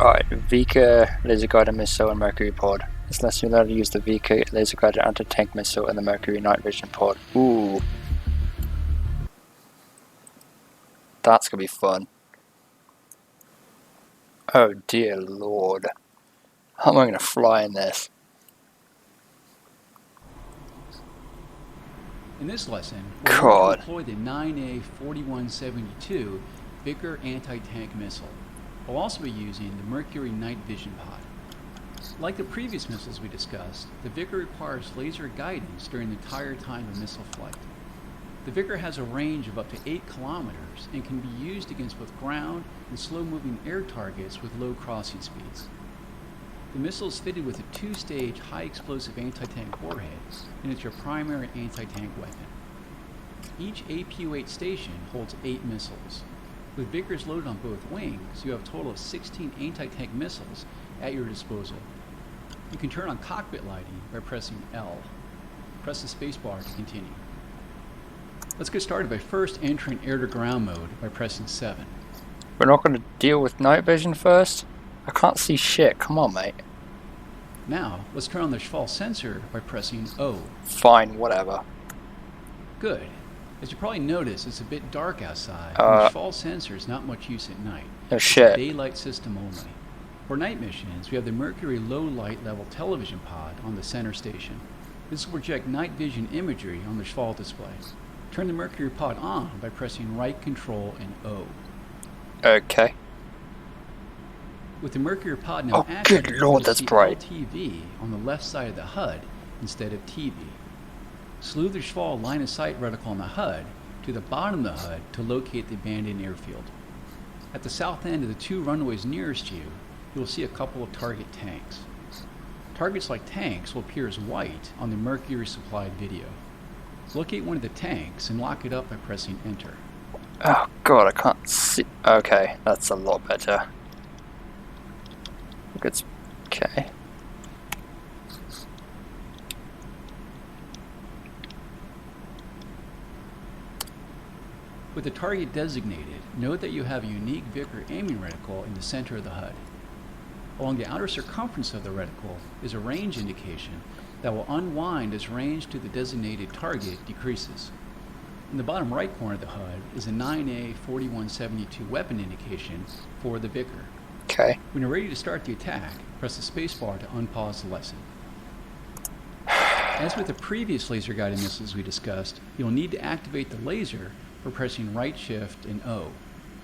[SPEAKER 1] Alright, Vika laser guided missile and Mercury pod. This lets you learn to use the Vika laser guided anti-tank missile and the Mercury night vision pod. Ooh. That's gonna be fun. Oh dear lord. How am I gonna fly in this?
[SPEAKER 5] In this lesson, we're going
[SPEAKER 1] God.
[SPEAKER 5] to employ the 9A4172 Vickers anti-tank missile. We'll also be using the Mercury night vision pod. Like the previous missiles we discussed, the Vickers requires laser guidance during the entire time of missile flight. The Vickers has a range of up to 8 kilometers and can be used against both ground and slow-moving air targets with low crossing speeds. The missile is fitted with a 2-stage high-explosive anti-tank warhead, and it's your primary anti-tank weapon. Each APU-8 station holds 8 missiles. With Vickers loaded on both wings, you have a total of 16 anti-tank missiles at your disposal. You can turn on cockpit lighting by pressing L. Press the spacebar to continue. Let's get started by first entering air-to-ground mode by pressing 7.
[SPEAKER 1] We're not gonna deal with night vision first? I can't see shit, come on mate.
[SPEAKER 5] Now, let's turn on the Schwall sensor by pressing O.
[SPEAKER 1] Fine, whatever.
[SPEAKER 5] Good. As you probably noticed, it's a bit dark outside, and the Schwall sensor is not much use at night.
[SPEAKER 1] No
[SPEAKER 5] It's a
[SPEAKER 1] shit.
[SPEAKER 5] daylight system only. For night missions, we have the Mercury low light level television pod on the center station. This will project night vision imagery on the Schwal display. Turn the Mercury pod on by pressing right control and O.
[SPEAKER 1] Okay.
[SPEAKER 5] With the Mercury pod now
[SPEAKER 1] Oh,
[SPEAKER 5] active,
[SPEAKER 1] good lord,
[SPEAKER 5] you'll
[SPEAKER 1] that's
[SPEAKER 5] see
[SPEAKER 1] bright.
[SPEAKER 5] LTV on the left side of the HUD instead of TV. Slew the Schwal line of sight reticle on the HUD to the bottom of the HUD to locate the abandoned airfield. At the south end of the 2 runways nearest you, you will see a couple of target tanks. Targets like tanks will appear as white on the Mercury supplied video. Locate one of the tanks and lock it up by pressing enter.
[SPEAKER 1] Oh god, I can't see. Okay, that's a lot better. It's okay.
[SPEAKER 5] With the target designated, note that you have a unique Vickers aiming reticle in the center of the HUD. Along the outer circumference of the reticle is a range indication that will unwind as range to the designated target decreases. In the bottom right corner of the HUD is a 9A 4172 weapon indication for the Vickers.
[SPEAKER 1] Okay.
[SPEAKER 5] When you're ready to start the attack, press the spacebar to unpause the lesson. As with the previous laser guided missiles we discussed, you'll need to activate the laser for pressing right shift and O.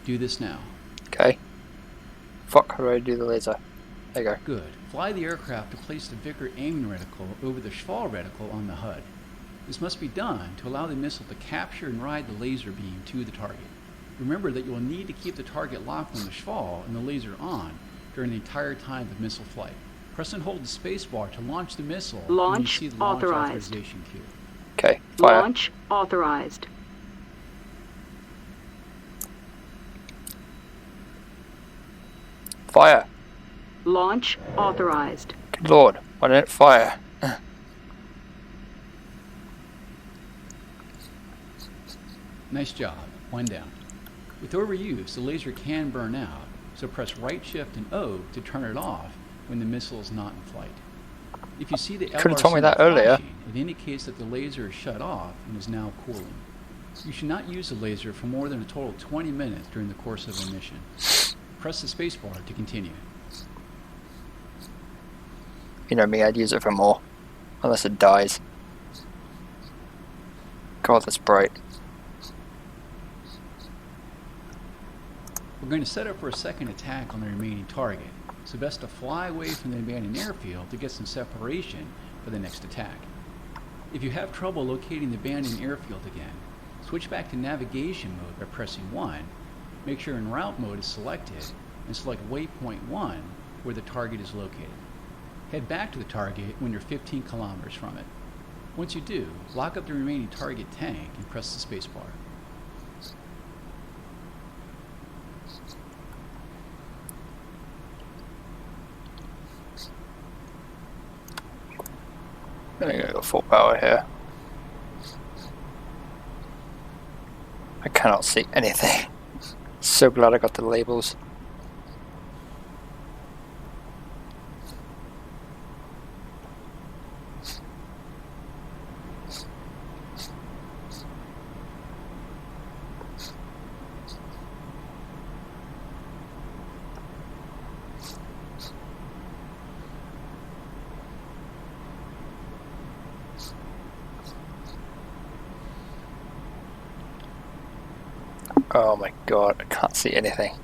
[SPEAKER 5] Do this now.
[SPEAKER 1] Okay. Fuck, how do I do the laser? There you go.
[SPEAKER 5] Good. Fly the aircraft to place the Vickers aiming reticle over the Schwal reticle on the HUD. This must be done to allow the missile to capture and ride the laser beam to the target. Remember that you will need to keep the target locked on the Schwal and the laser on during the entire time of missile flight. Press and hold the spacebar to launch the missile when you
[SPEAKER 6] Launch
[SPEAKER 5] see the launch
[SPEAKER 6] authorized.
[SPEAKER 5] authorization cue.
[SPEAKER 1] Okay, fire.
[SPEAKER 6] Launch authorized.
[SPEAKER 1] Fire.
[SPEAKER 6] Launch authorized.
[SPEAKER 1] Good lord, why didn't it fire?
[SPEAKER 5] Nice job. One down. With overuse, the laser can burn out, so press right shift and O to turn it off when the missile is not in flight. If you see the
[SPEAKER 1] Could've
[SPEAKER 5] LR
[SPEAKER 1] told me that
[SPEAKER 5] symbol
[SPEAKER 1] earlier.
[SPEAKER 5] flashing, it indicates that the laser is shut off and is now cooling. You should not use the laser for more than a total of 20 minutes during the course of a mission. Press the spacebar to continue.
[SPEAKER 1] You know me, I'd use it for more. Unless it dies. God, that's bright.
[SPEAKER 5] We're going to set up for a second attack on the remaining target, so best to fly away from the abandoned airfield to get some separation for the next attack. If you have trouble locating the abandoned airfield again, switch back to navigation mode by pressing 1, make sure en route mode is selected, and select Waypoint 1 where the target is located. Head back to the target when you're 15 kilometers from it. Once you do, lock up the remaining target tank and press the spacebar.
[SPEAKER 1] I'm gonna go full power here. I cannot see anything. So glad I got the labels. Oh my god, I can't see anything.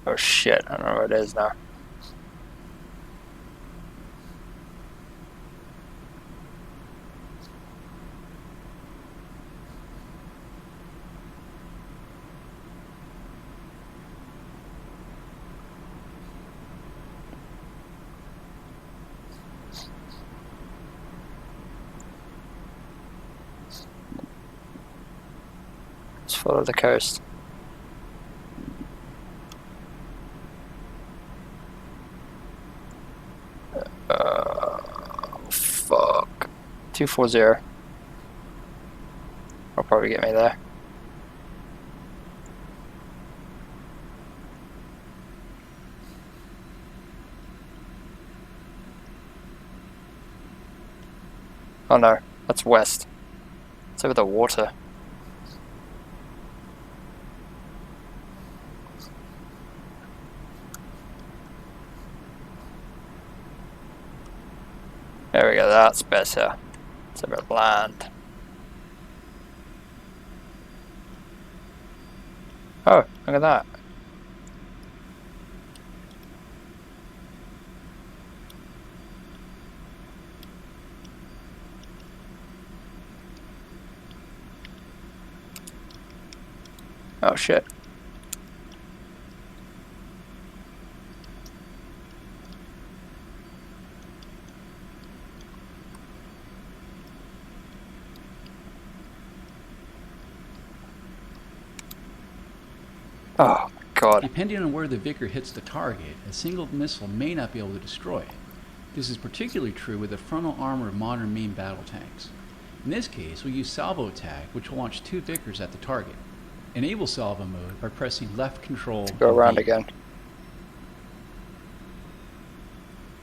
[SPEAKER 1] Oh shit, I don't know where it is now. Let's follow the coast. Fuck. 240. I'll probably get me there. Oh no, that's west. It's over the water. There we go, that's better. It's over land. Oh, look at that. Oh shit. Oh god.
[SPEAKER 5] Depending on where the Vickers hits the target, a single missile may not be able to destroy it. This is particularly true with the frontal armor of modern main battle tanks. In this case, we'll use salvo attack, which will launch 2 Vickers at the target. Enable salvo mode by pressing left control.
[SPEAKER 1] Go around
[SPEAKER 5] V.
[SPEAKER 1] again.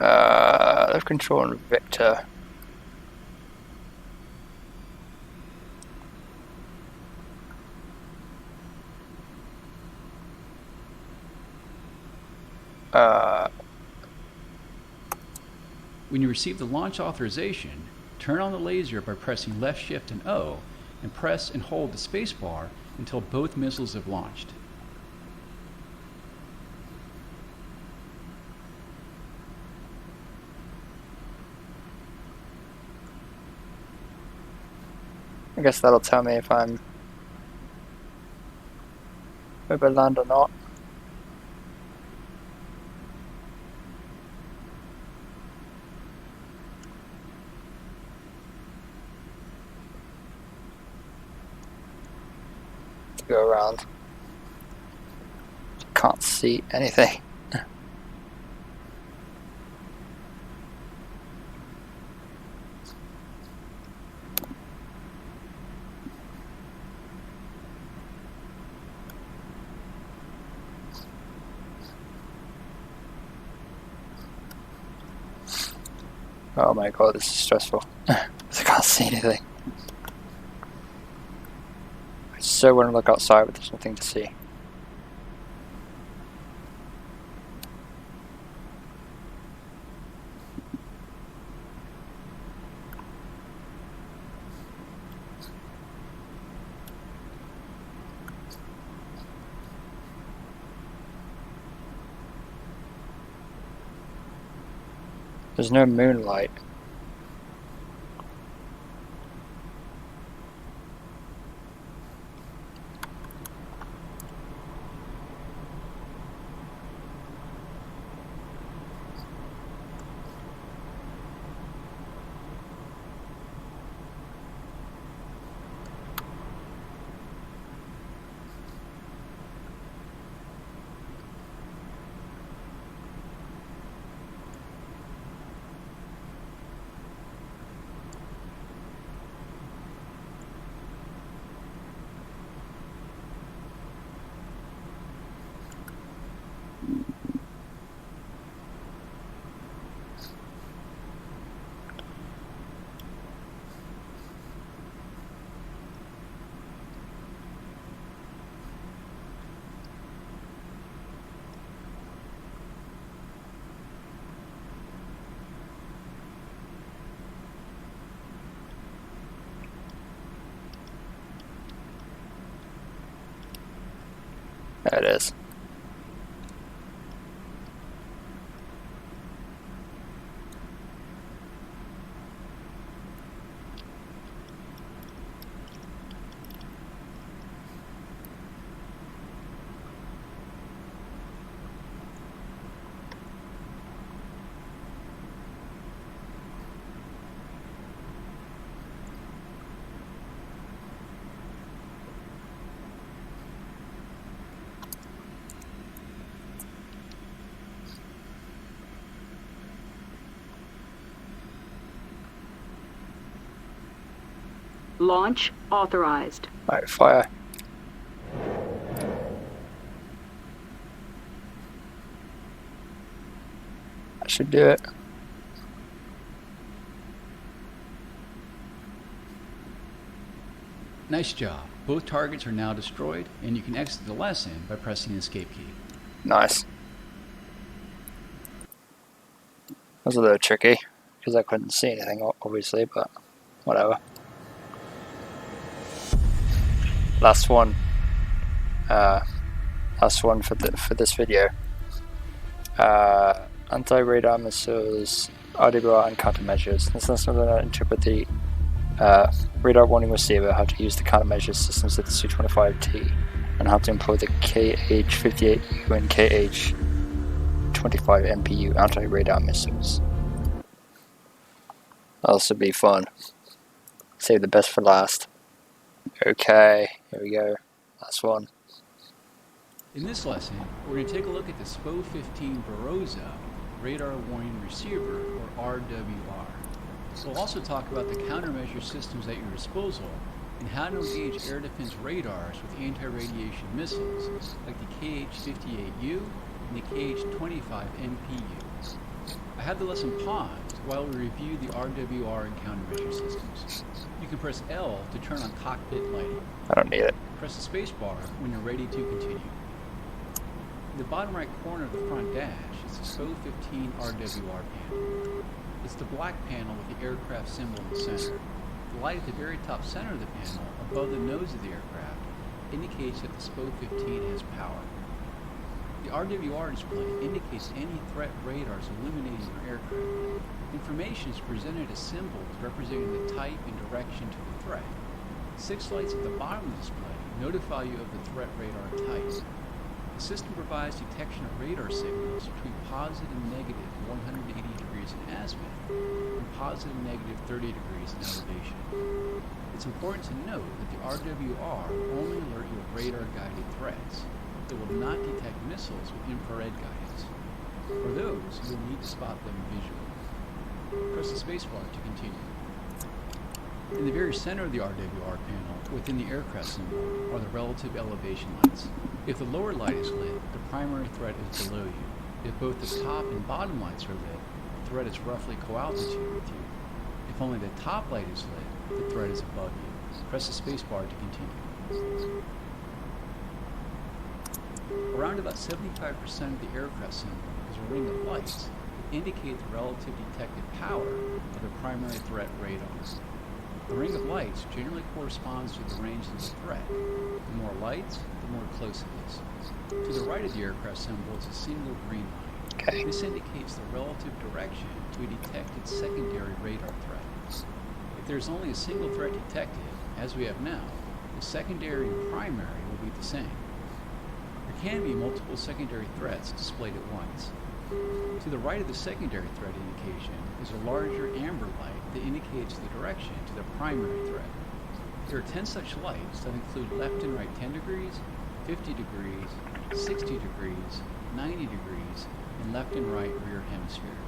[SPEAKER 1] Left control and Victor.
[SPEAKER 5] When you receive the launch authorization, turn on the laser by pressing left shift and O, and press and hold the spacebar until both missiles have launched.
[SPEAKER 1] I guess that'll tell me if I'm over land or not. Let's go around. Can't see anything. Oh my god, this is stressful. I can't see anything. I so want to look outside, but there's nothing to see. There's no moonlight. There it is.
[SPEAKER 6] Launch authorized.
[SPEAKER 1] Right, fire. That should do it.
[SPEAKER 5] Nice job. Both targets are now destroyed, and you can exit the lesson by pressing the escape key.
[SPEAKER 1] Nice. That was a little tricky, because I couldn't see anything, obviously, but whatever. Last one. Last one for this video. Anti-radar missiles, RWR and countermeasures. This is something that interpret the radar warning receiver, how to use the countermeasures systems of the Su-25T, and how to employ the KH-58U and KH-25MPU anti-radar missiles. That'll also be fun. Save the best for last. Okay, here we go. Last one.
[SPEAKER 5] In this lesson, we're going to take a look at the SPO-15 Barossa Radar Warning Receiver, or RWR. We'll also talk about the countermeasure systems at your disposal and how to engage air defense radars with anti-radiation missiles like the KH-58U and the KH-25MPU. I have the lesson paused while we review the RWR and countermeasure systems. You can press L to turn on cockpit lighting.
[SPEAKER 1] I don't need it.
[SPEAKER 5] Press the space bar when you're ready to continue. In the bottom right corner of the front dash is the SPO-15 RWR panel. It's the black panel with the aircraft symbol in the center. The light at the very top center of the panel, above the nose of the aircraft, indicates that the SPO-15 has power. The RWR display indicates any threat radars illuminating your aircraft. Information is presented as symbols representing the type and direction to the threat. 6 lights at the bottom of the display notify you of the threat radar type. The system provides detection of radar signals between positive and negative 180 degrees in azimuth and positive and negative 30 degrees in elevation. It's important to note that the RWR will only alert you of radar-guided threats. It will not detect missiles with infrared guidance. For those, you will need to spot them visually. Press the spacebar to continue. In the very center of the RWR panel, within the aircraft symbol, are the relative elevation lights. If the lower light is lit, the primary threat is below you. If both the top and bottom lights are lit, the threat is roughly co-altitude with you. If only the top light is lit, the threat is above you. Press the spacebar to continue. Around about 75% of the aircraft symbol is a ring of lights that indicate the relative detected power of the primary threat radars. The ring of lights generally corresponds to the range of the threat. The more lights, the more close it is. To the right of the aircraft symbol is a single green line.
[SPEAKER 1] Okay.
[SPEAKER 5] This indicates the relative direction to a detected secondary radar threat. If there is only a single threat detected, as we have now, the secondary and primary will be the same. There can be multiple secondary threats displayed at once. To the right of the secondary threat indication is a larger amber light that indicates the direction to the primary threat. There are 10 such lights that include left and right 10 degrees, 50 degrees, 60 degrees, 90 degrees, and left and right rear hemisphere.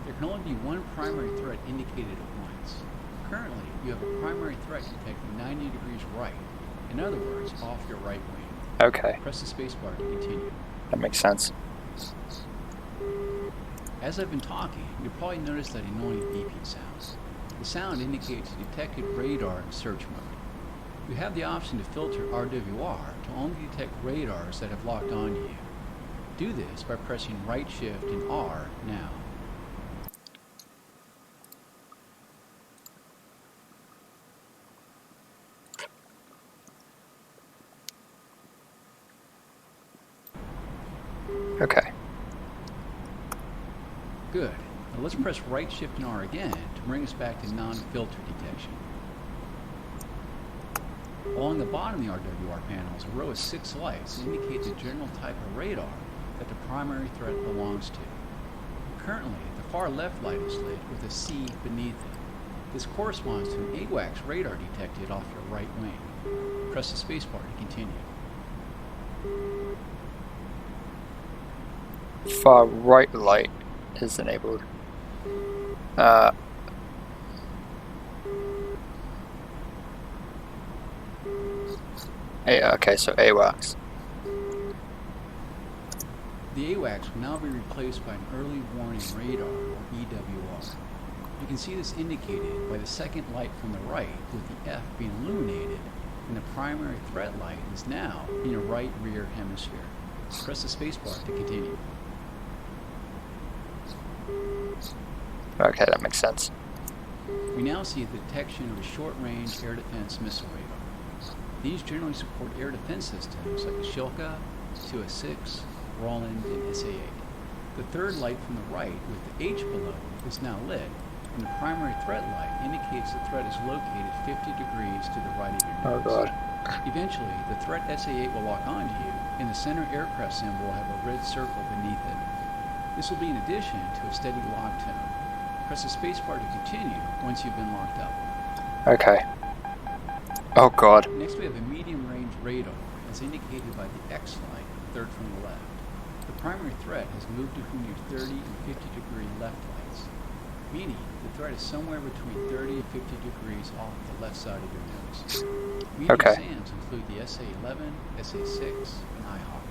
[SPEAKER 5] There can only be one primary threat indicated at once. Currently, you have a primary threat detecting 90 degrees right, in other words, off your right wing.
[SPEAKER 1] Okay,
[SPEAKER 5] Press the spacebar to continue.
[SPEAKER 1] that makes sense.
[SPEAKER 5] As I've been talking, you'll probably notice that annoying beeping sound. The sound indicates a detected radar in search mode. You have the option to filter RWR to only detect radars that have locked onto you. Do this by pressing right shift and R now.
[SPEAKER 1] Okay.
[SPEAKER 5] Good. Now let's press right shift and R again to bring us back to non-filter detection. Along the bottom of the RWR panel is a row of 6 lights that indicate the general type of radar that the primary threat belongs to. Currently, the far left light is lit with a C beneath it. This corresponds to an AWACS radar detected off your right wing. Press the spacebar to continue.
[SPEAKER 1] Far right light is enabled. Okay, so AWACS.
[SPEAKER 5] The AWACS will now be replaced by an early warning radar, or EWR. You can see this indicated by the second light from the right with the F being illuminated and the primary threat light is now in your right rear hemisphere. Press the spacebar to continue.
[SPEAKER 1] Okay, that makes sense.
[SPEAKER 5] We now see the detection of a short-range air defense missile radar. These generally support air defense systems like the Shilka, 2S6, Roland, and SA-8. The third light from the right with the H below is now lit, and the primary threat light indicates the threat is located 50 degrees to the right of your nose.
[SPEAKER 1] Oh god.
[SPEAKER 5] Eventually, the threat SA-8 will lock onto you, and the center aircraft symbol will have a red circle beneath it. This will be in addition to a steady lock tone. Press the spacebar to continue once you've been locked up.
[SPEAKER 1] Okay. Oh god.
[SPEAKER 5] Next we have a medium-range radar, as indicated by the X light, third from the left. The primary threat has moved between your 30 and 50 degree left lights, meaning the threat is somewhere between 30 and 50 degrees off the left side of your nose. Medium
[SPEAKER 1] Okay.
[SPEAKER 5] SAMs include the SA-11, SA-6, and IHawk.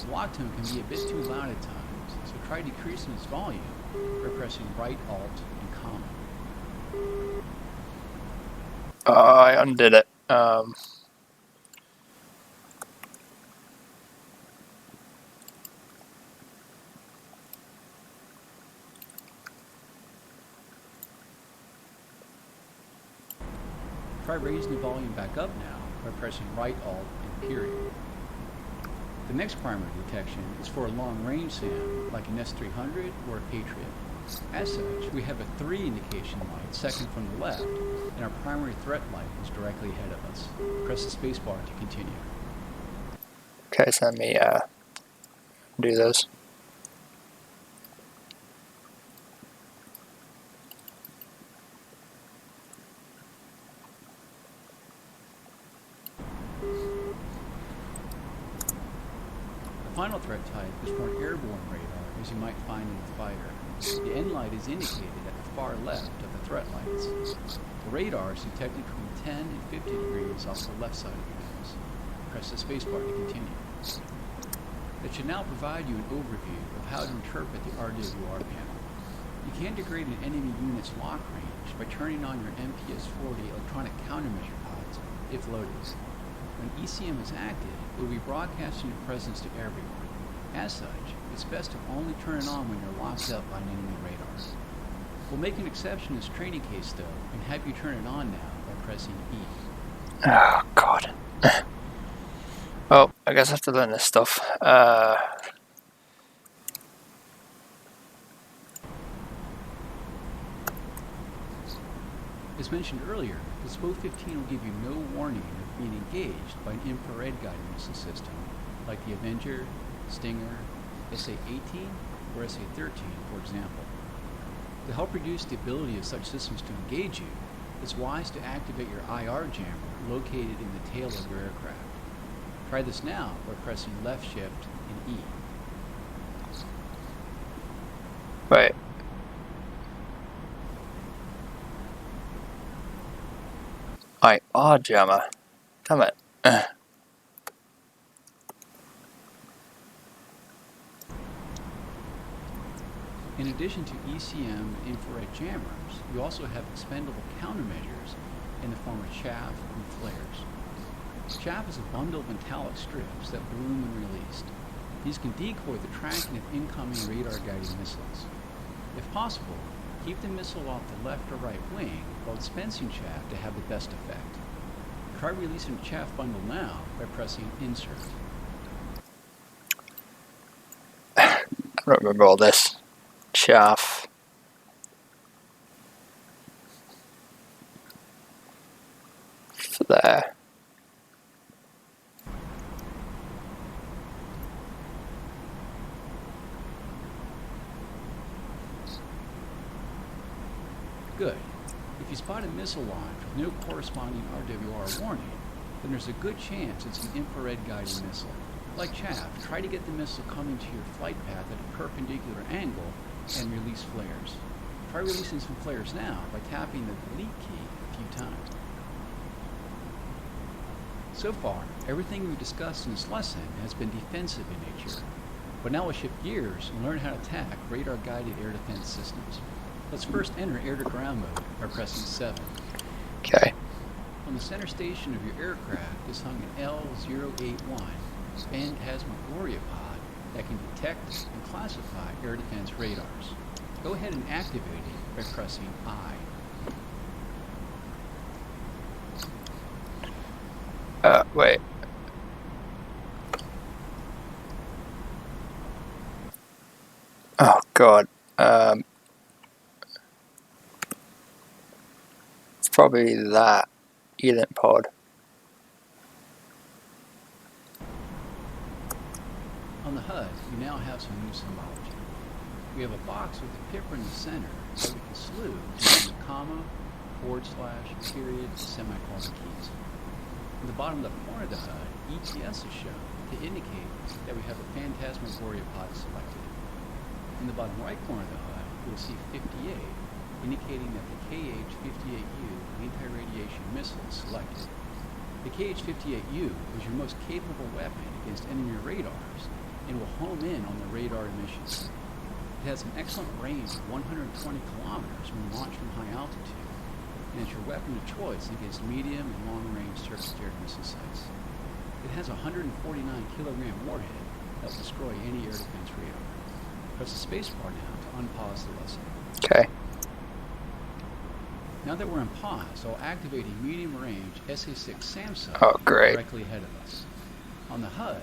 [SPEAKER 5] The lock tone can be a bit too loud at times, so try decreasing its volume by pressing right Alt and Common.
[SPEAKER 1] I undid it.
[SPEAKER 5] Try raising the volume back up now by pressing right Alt and period. The next primary detection is for a long-range SAM, like an S-300 or a Patriot. As such, we have a 3 indication light, second from the left, and our primary threat light is directly ahead of us. Press the spacebar to continue.
[SPEAKER 1] Okay, so let me do those.
[SPEAKER 5] The final threat type is for an airborne radar, as you might find in a fighter. The end light is indicated at the far left of the threat lights. The radar is detected between 10 and 50 degrees off the left side of your nose. Press the spacebar to continue. That should now provide you an overview of how to interpret the RWR panel. You can degrade an enemy unit's lock range by turning on your MPS-40 electronic countermeasure pods if loaded. When ECM is active, it will be broadcasting your presence to everyone. As such, it's best to only turn it on when you're locked up on enemy radar. We'll make an exception in this training case though, and have you turn it on now by pressing E.
[SPEAKER 1] Oh god. Well, I guess I have to learn this stuff.
[SPEAKER 5] As mentioned earlier, the SPO 15 will give you no warning of being engaged by an infrared guided missile system, like the Avenger, Stinger, SA-18, or SA-13, for example. To help reduce the ability of such systems to engage you, it's wise to activate your IR jammer located in the tail of your aircraft. Try this now by pressing left shift and E.
[SPEAKER 1] Wait. IR jammer. Damn it.
[SPEAKER 5] In addition to ECM and infrared jammers, you also have expendable countermeasures in the form of chaff and flares. Chaff is a bundle of metallic strips that bloom when released. These can decoy the tracking of incoming radar-guided missiles. If possible, keep the missile off the left or right wing while dispensing chaff to have the best effect. Try releasing the chaff bundle now by pressing Insert.
[SPEAKER 1] I don't remember all this. Chaff. There.
[SPEAKER 5] Good. If you spot a missile launch with no corresponding RWR warning, then there's a good chance it's an infrared guided missile. Like chaff, try to get the missile coming to your flight path at a perpendicular angle and release flares. Try releasing some flares now by tapping the delete key a few times. So far, everything we've discussed in this lesson has been defensive in nature, but now we'll shift gears and learn how to attack radar-guided air defense systems. Let's first enter air-to-ground mode by pressing 7.
[SPEAKER 1] Okay.
[SPEAKER 5] On the center station of your aircraft is hung an L-081 phantasmagoria pod that can detect and classify air defense radars. Go ahead and activate it by pressing I.
[SPEAKER 1] Wait. Oh god. It's probably that Elent pod.
[SPEAKER 5] On the HUD, we now have some new symbology. We have a box with a pipper in the center that we can slew using the comma, /, period, semicolon keys. In the bottom left corner of the HUD, ETS is shown to indicate that we have a phantasmagoria pod selected. In the bottom right corner of the HUD, you will see 58, indicating that the KH-58U anti-radiation missile is selected. The KH-58U is your most capable weapon against enemy radars and will home in on the radar emissions. It has an excellent range of 120 kilometers when launched from high altitude, and is your weapon of choice against medium and long-range surface-to-air missile sites. It has a 149-kilogram warhead that will destroy any air defense radar. Press the spacebar now to unpause the lesson.
[SPEAKER 1] Okay.
[SPEAKER 5] Now that we're in pause, I'll activate a medium-range SA-6 SAM-sub directly ahead of us. On the HUD,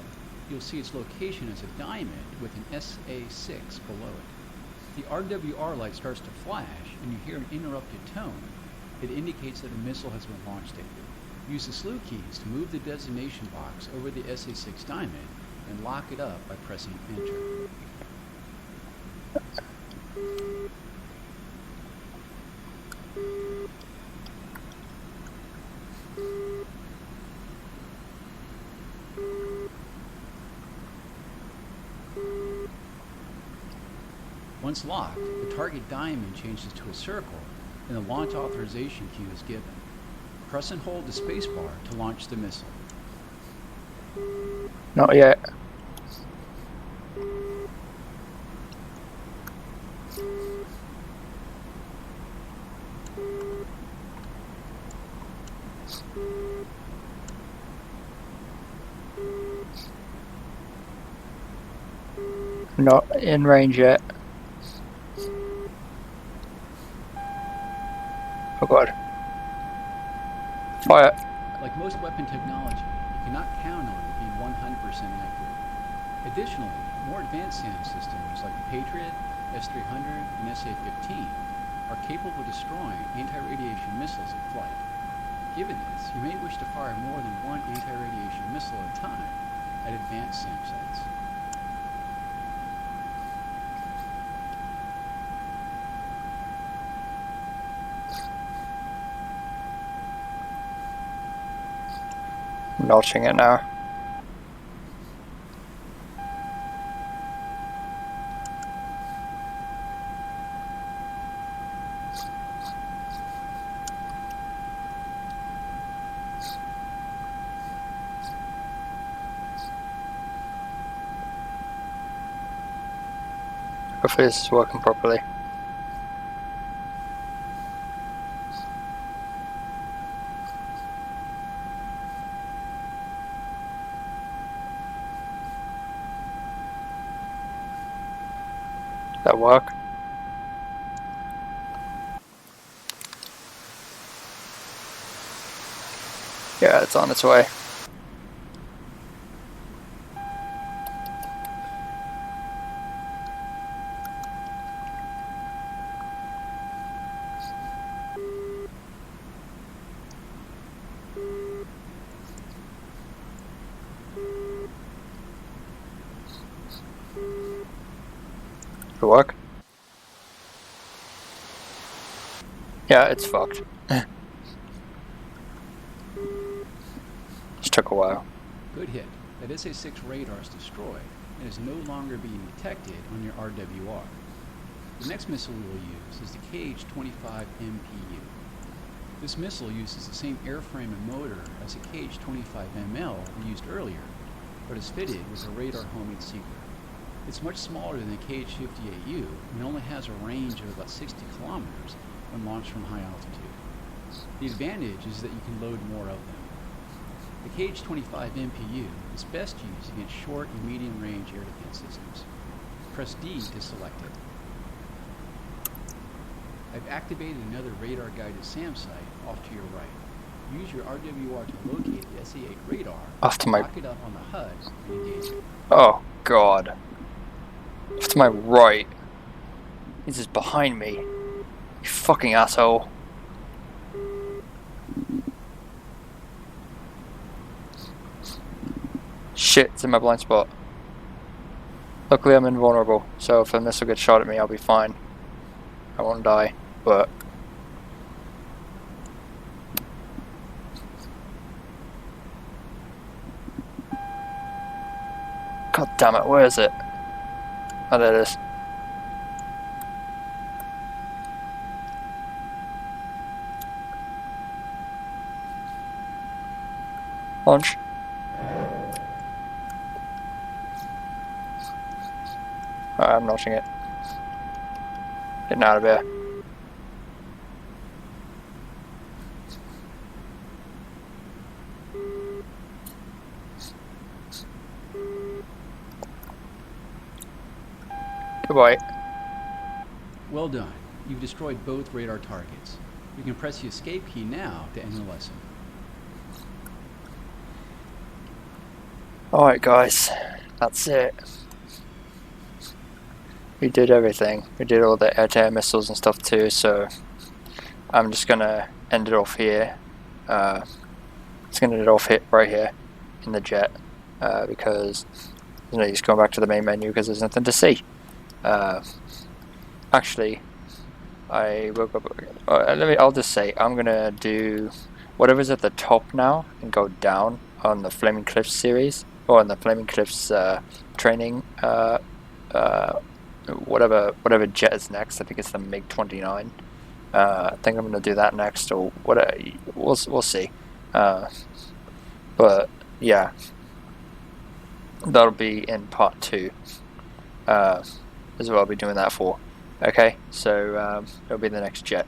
[SPEAKER 5] you'll see its location as a diamond with an SA-6 below it. The RWR light starts to flash and you hear an interrupted tone. It indicates that a missile has been launched at you. Use the slew keys to move the designation box over the SA-6 diamond and lock it up by pressing Enter. Once locked, the target diamond changes to a circle and the launch authorization cue is given. Press and hold the spacebar to launch the missile.
[SPEAKER 1] Not yet. Not in range yet. Oh god. Fire.
[SPEAKER 5] Like most weapon technology, you cannot count on it being 100% accurate. Additionally, more advanced SAM systems like the Patriot, S-300, and SA-15 are capable of destroying anti-radiation missiles in flight. Given this, you may wish to fire more than one anti-radiation missile at a time at advanced SAM sites.
[SPEAKER 1] I'm notching it now. Hopefully this is working properly. That work? Yeah, it's on its way. It work? Yeah, it's fucked. Just took a while.
[SPEAKER 5] Good hit. That SA-6 radar is destroyed and is no longer being detected on your RWR. The next missile we will use is the KH-25 MPU. This missile uses the same airframe and motor as the KH-25ML we used earlier, but is fitted with a radar homing seeker. It's much smaller than the KH-58U and only has a range of about 60 kilometers when launched from high altitude. The advantage is that you can load more of them. The KH-25 MPU is best used against short and medium range air defense systems. Press D to select it. I've activated another radar-guided SAM site off to your right. Use your RWR to locate the SA-8 radar,
[SPEAKER 1] Off to my...
[SPEAKER 5] lock it up on the HUD, and engage it.
[SPEAKER 1] Oh, God. Off to my right. He's just behind me. You fucking asshole. Shit, it's in my blind spot. Luckily I'm invulnerable, so if a missile gets shot at me, I'll be fine. I won't die, but... God damn it, where is it? Oh, there it is. Launch. Alright, I'm launching it. Getting out of here. Goodbye.
[SPEAKER 5] Well done. You've destroyed both radar targets. You can press the escape key now to end the lesson.
[SPEAKER 1] Alright guys, that's it. We did everything. We did all the air-to-air missiles and stuff too, so I'm just gonna end it off here. It's gonna end it off right here in the jet, because there's no use going back to the main menu because there's nothing to see. Actually, I will go. I'll just say I'm gonna do whatever's at the top now and go down on the Flaming Cliffs series, or on the Flaming Cliffs training. Whatever jet is next. I think it's the MiG-29. I think I'm gonna do that next, or whatever. We'll see. But yeah, that'll be in part 2. Is what I'll be doing that for. Okay, so it'll be the next jet.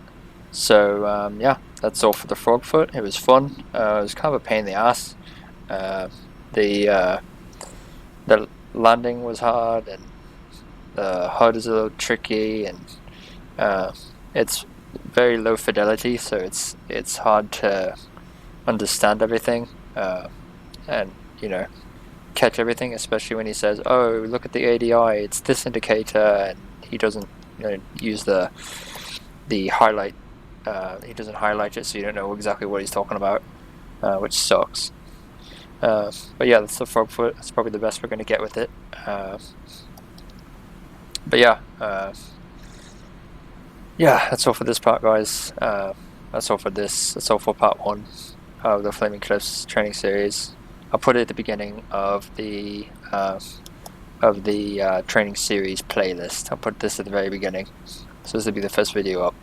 [SPEAKER 1] So yeah, that's all for the Frogfoot. It was fun. It was kind of a pain in the ass. The landing was hard, and the HUD is a little tricky, and it's very low fidelity, so it's hard to understand everything, and you know, catch everything, especially when he says, "Oh, look at the ADI, it's this indicator," and he doesn't use the highlight. He doesn't highlight it, so you don't know exactly what he's talking about, which sucks. But yeah, that's the Frogfoot. That's probably the best we're going to get with it. But yeah, yeah, that's all for this part, guys. That's all for this. That's all for part 1 of the Flaming Cliffs training series. I'll put it at the beginning of the training series playlist. I'll put this at the very beginning, so this will be the first video up.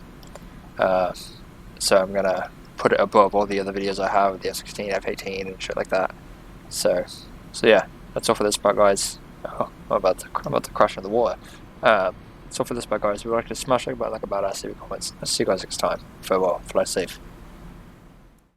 [SPEAKER 1] So I'm gonna put it above all the other videos I have with the F-16, F-18, and shit like that. So yeah, that's all for this part, guys. Oh, I'm about to crash into the water. That's all for this part, guys. If you would like to smash like a button, like a badass, leave comments. I'll see you guys next time. Farewell. Fly safe.